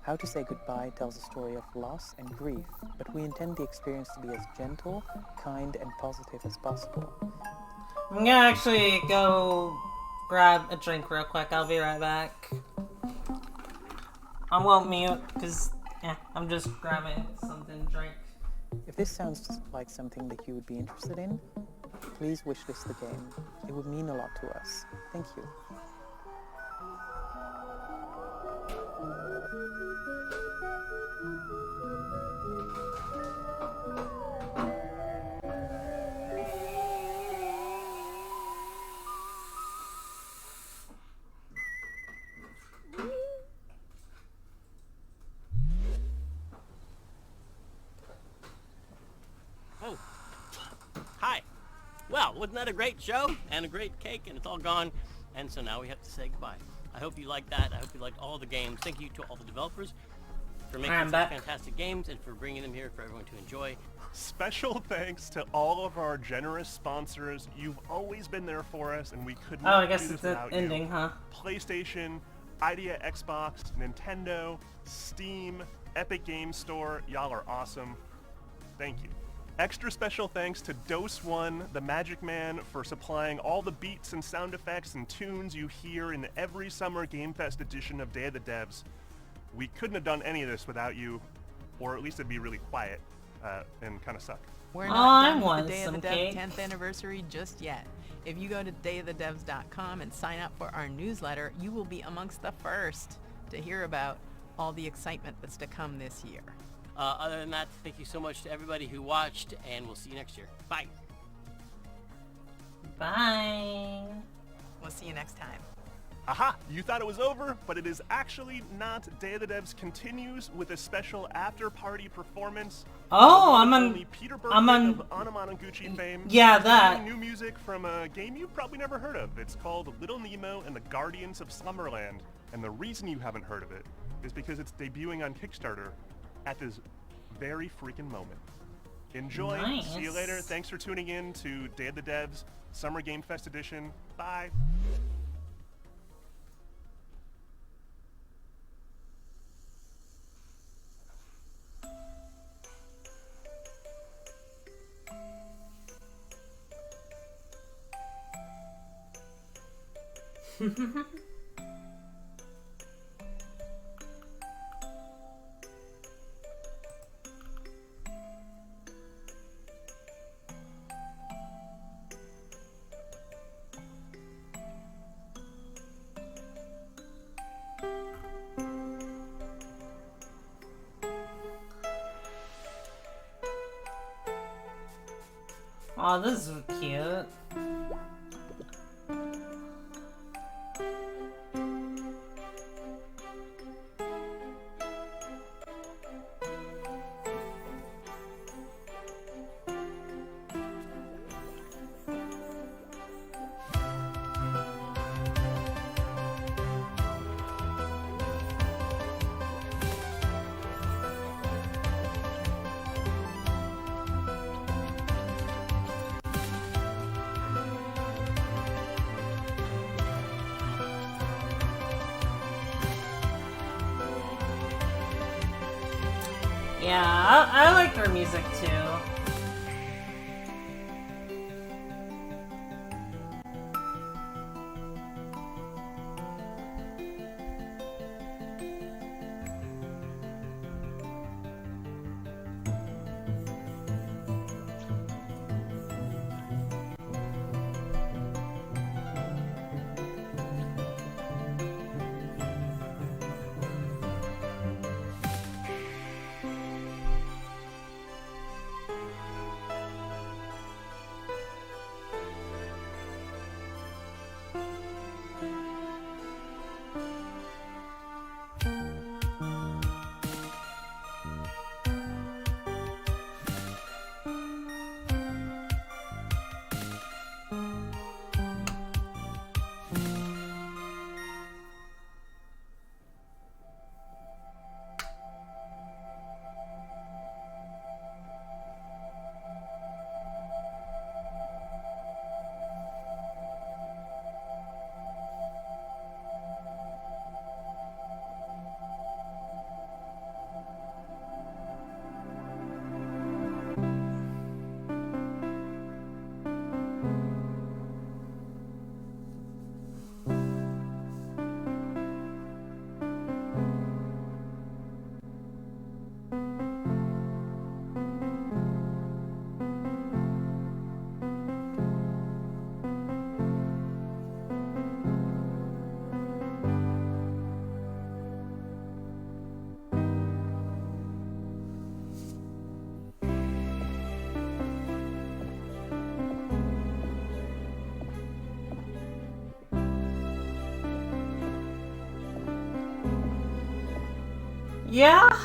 How to Say Goodbye tells a story of loss and grief, but we intend the experience to be as gentle, kind, and positive as possible. I'm gonna actually go grab a drink real quick. I'll be right back. I won't mute because I'm just grabbing something to drink. If this sounds like something that you would be interested in, please wishlist the game. It would mean a lot to us. Thank you. Oh, hi. Well, wasn't that a great show and a great cake, and it's all gone, and so now we have to say goodbye. I hope you liked that. I hope you liked all the games. Thank you to all the developers for making such fantastic games and for bringing them here for everyone to enjoy. Special thanks to all of our generous sponsors. You've always been there for us, and we could I not guess do this it's without ending, you. huh? PlayStation, Idea Xbox, Nintendo, Steam, Epic Games Store. Y'all are awesome. Thank you. Extra special thanks to Dose One, the Magic Man, for supplying all the beats and sound effects and tunes you hear in every Summer Game Fest edition of Day of the Devs. We couldn't have done any of this without you, or at least it'd be really quiet and kind of suck. We're not done with the Day of the Devs 10th anniversary just yet. If you go to dayofthedevs.com and sign up for our newsletter, you will be amongst the first to hear about all the excitement that's to come this year. Other than that, thank you so much to everybody who watched, and we'll see you next year. Bye. Bye. We'll see you next time. Aha! You thought it was over, but it is actually not. Day of the Devs continues with a special after-party performance. Oh, of I'm on. only Peter I'm on. Bergman of Anamanaguchi fame. Yeah, that. New music from a game you've probably never heard of. It's called Little Nemo and the Guardians of Slumberland. And the reason you haven't heard of it is because it's debuting on Kickstarter at this very freaking moment. Enjoy. Nice. See you later. Thanks for tuning in to Day of the Devs Summer Game Fest Edition. Bye. Oh, this is cute. Yeah, I like their music too. Yeah.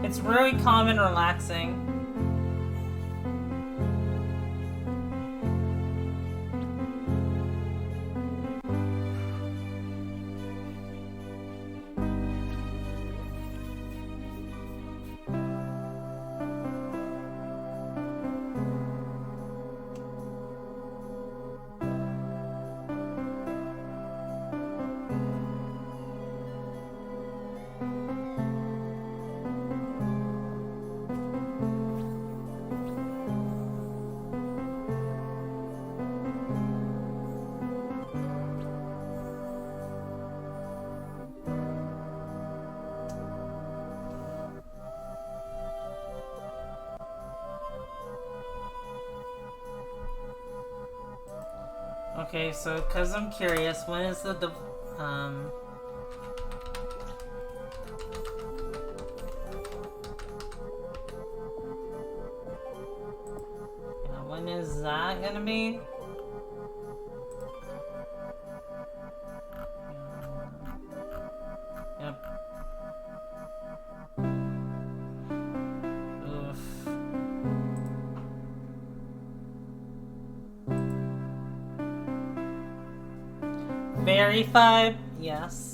It's really calm and relaxing. Okay, so because I'm curious, when is the yeah, when is that gonna be? Yep. Oof. Verified? Yes.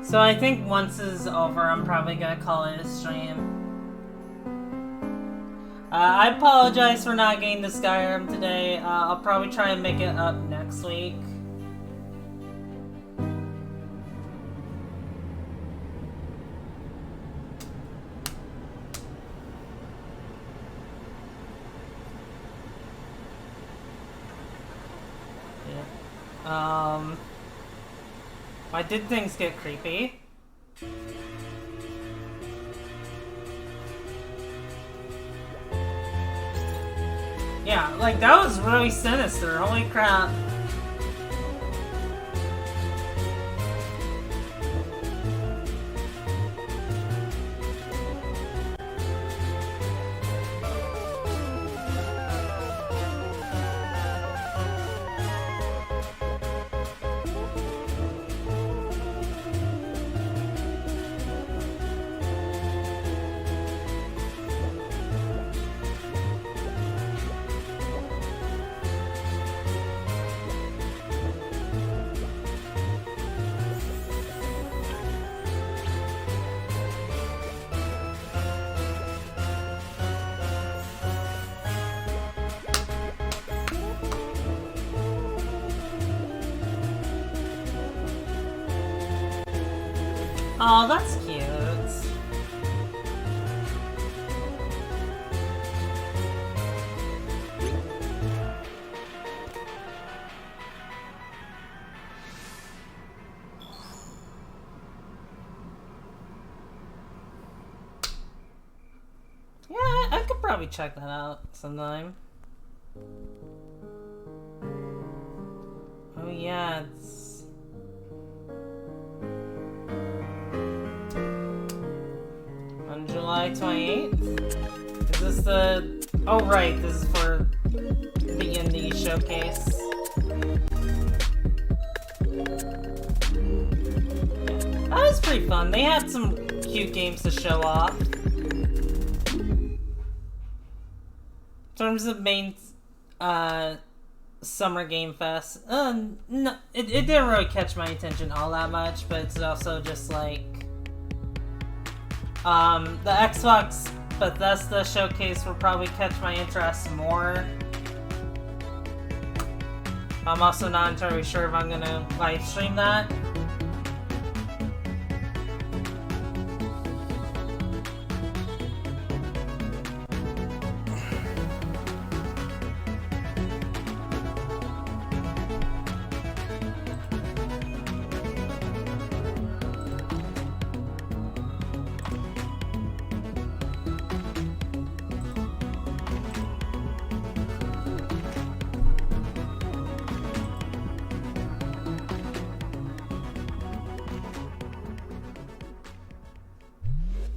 So I think once this is over, I'm probably gonna call it a stream. I apologize for not getting the Skyrim today. I'll probably try and make it up next week. Yeah. Why did things get creepy? Yeah, like that was really sinister. Holy crap. Oh, that's cute. Yeah, I could probably check that out sometime. Oh yeah, it's... on July 28th? Is this the... oh right, this is for the indie showcase. That was pretty fun. They had some cute games to show off. In terms of main Summer Game Fest, no, it didn't really catch my attention all that much, but it's also just like the Xbox Bethesda showcase will probably catch my interest more. I'm also not entirely sure if I'm gonna live stream that.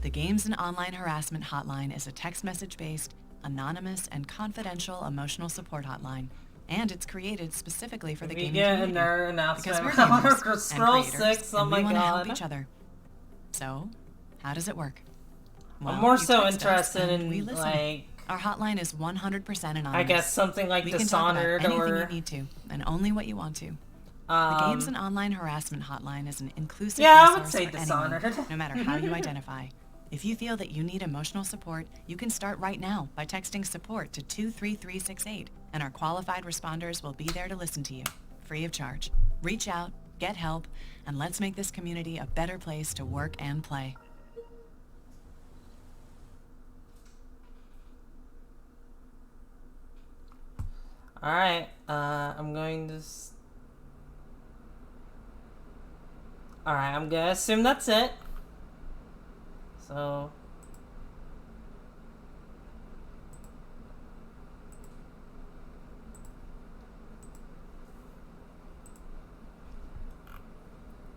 The Games and Online Harassment Hotline is a text message-based, anonymous, and confidential emotional support hotline, and it's created specifically for the gaming community. Because we're gamers and Scroll creators, 6, oh and my we want to help god. each other. So, how does it work? Well, I'm more you so text us interested and in, we listen. like... Our hotline is 100% anonymous. I guess something like we can talk about Dishonored anything or... you need to, and only what you want to. The Games and Online Harassment Hotline is an inclusive yeah, I would resource say for Dishonored. anyone, no matter how you identify. If you feel that you need emotional support, you can start right now by texting support to 23368, and our qualified responders will be there to listen to you, free of charge. Reach out, get help, and let's make this community a better place to work and play. Alright, I'm going to... Alright, I'm gonna assume that's it. So...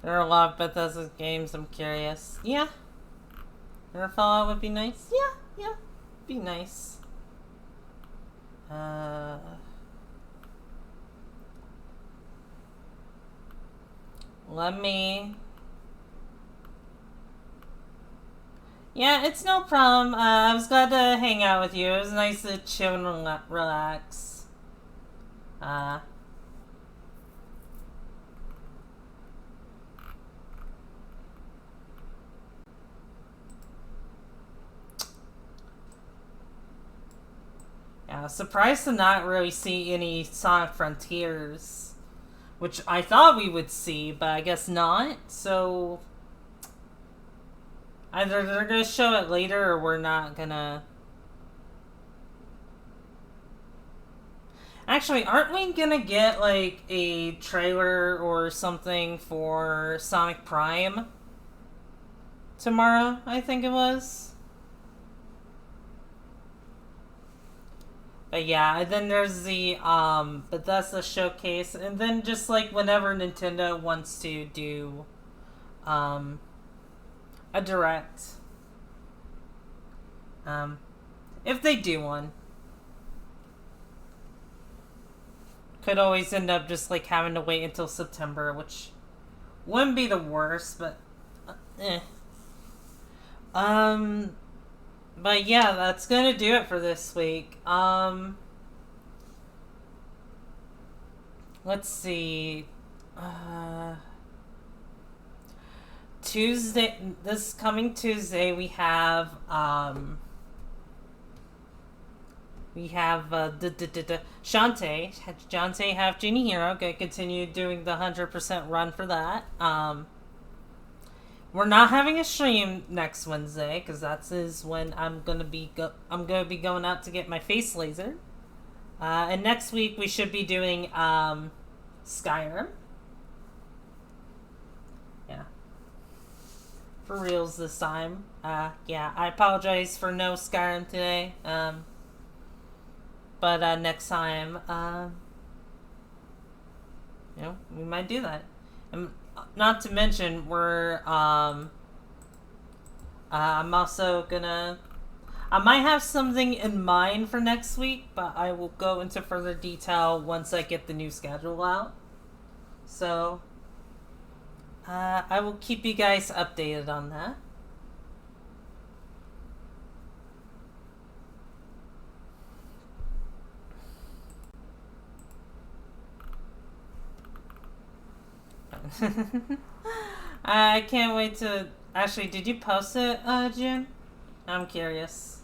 there are a lot of Bethesda games, I'm curious. Yeah. Another Fallout would be nice. Yeah, be nice. Let me... yeah, it's no problem. I was glad to hang out with you. It was nice to chill and relax. Yeah, surprised to not really see any Sonic Frontiers, which I thought we would see, but I guess not. So either they're gonna show it later, or we're not gonna. Actually, aren't we gonna get like a trailer or something for Sonic Prime tomorrow? I think it was. But yeah, and then there's the Bethesda showcase, and then just like whenever Nintendo wants to do a direct, if they do one, could always end up just like having to wait until September, which wouldn't be the worst, but But yeah, that's gonna do it for this week. Let's see. This coming Tuesday, we have Shantae Half Genie Hero. Gonna continue doing the 100% run for that. we're not having a stream next Wednesday because that is when I'm gonna be going out to get my face lasered. And next week we should be doing Skyrim. Yeah. For reals this time. Yeah, I apologize for no Skyrim today. But next time, you know, we might do that. And not to mention, I'm also gonna... I might have something in mind for next week, but I will go into further detail once I get the new schedule out. So, I will keep you guys updated on that. I can't wait to... Actually, did you post it, June? I'm curious.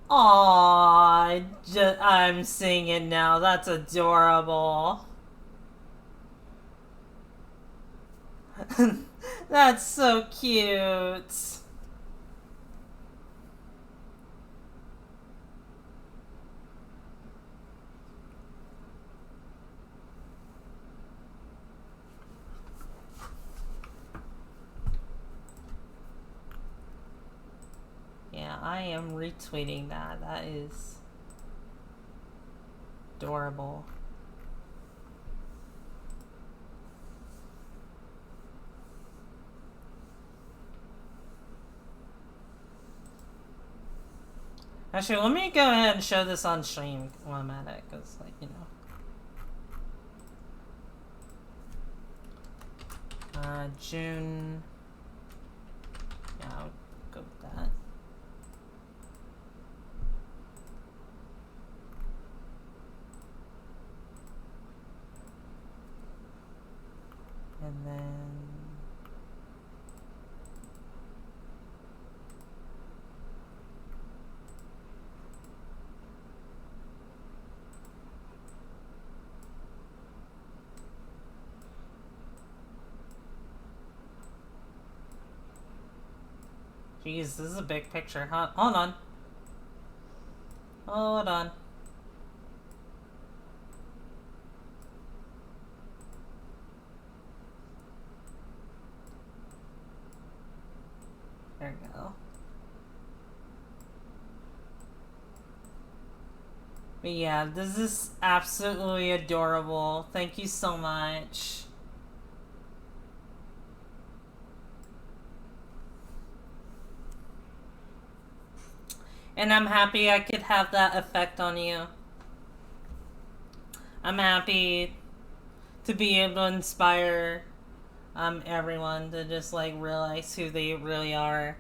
Aww, I'm seeing it now. That's adorable. That's so cute. Yeah, I am retweeting that. That is adorable. Actually, let me go ahead and show this on stream while I'm at it, because, like, you know. June. Yeah, I'll go with that. And then... Jeez, this is a big picture, huh? Hold on. Hold on. There we go. But yeah, this is absolutely adorable. Thank you so much. And I'm happy I could have that effect on you. I'm happy to be able to inspire everyone to just like realize who they really are.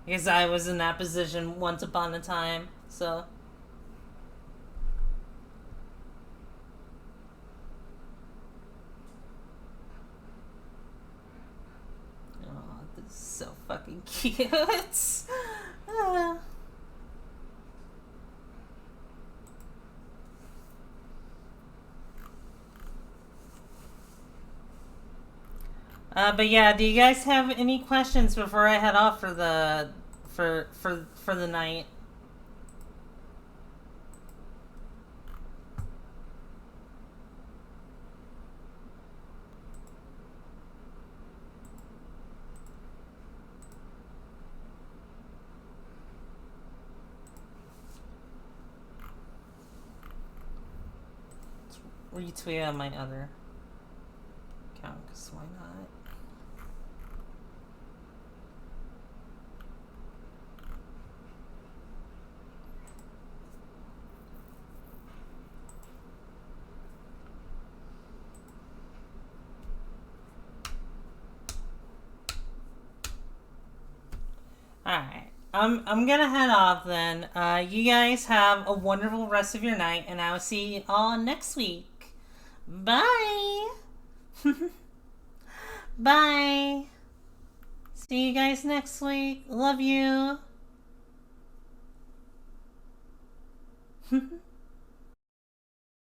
Because I was in that position once upon a time, so. Oh, this is so fucking cute. But yeah, do you guys have any questions before I head off for the for the night? Retweet on my other account, because why not? Alright. I'm gonna head off then. You guys have a wonderful rest of your night, and I will see you all next week. Bye! Bye! See you guys next week. Love you.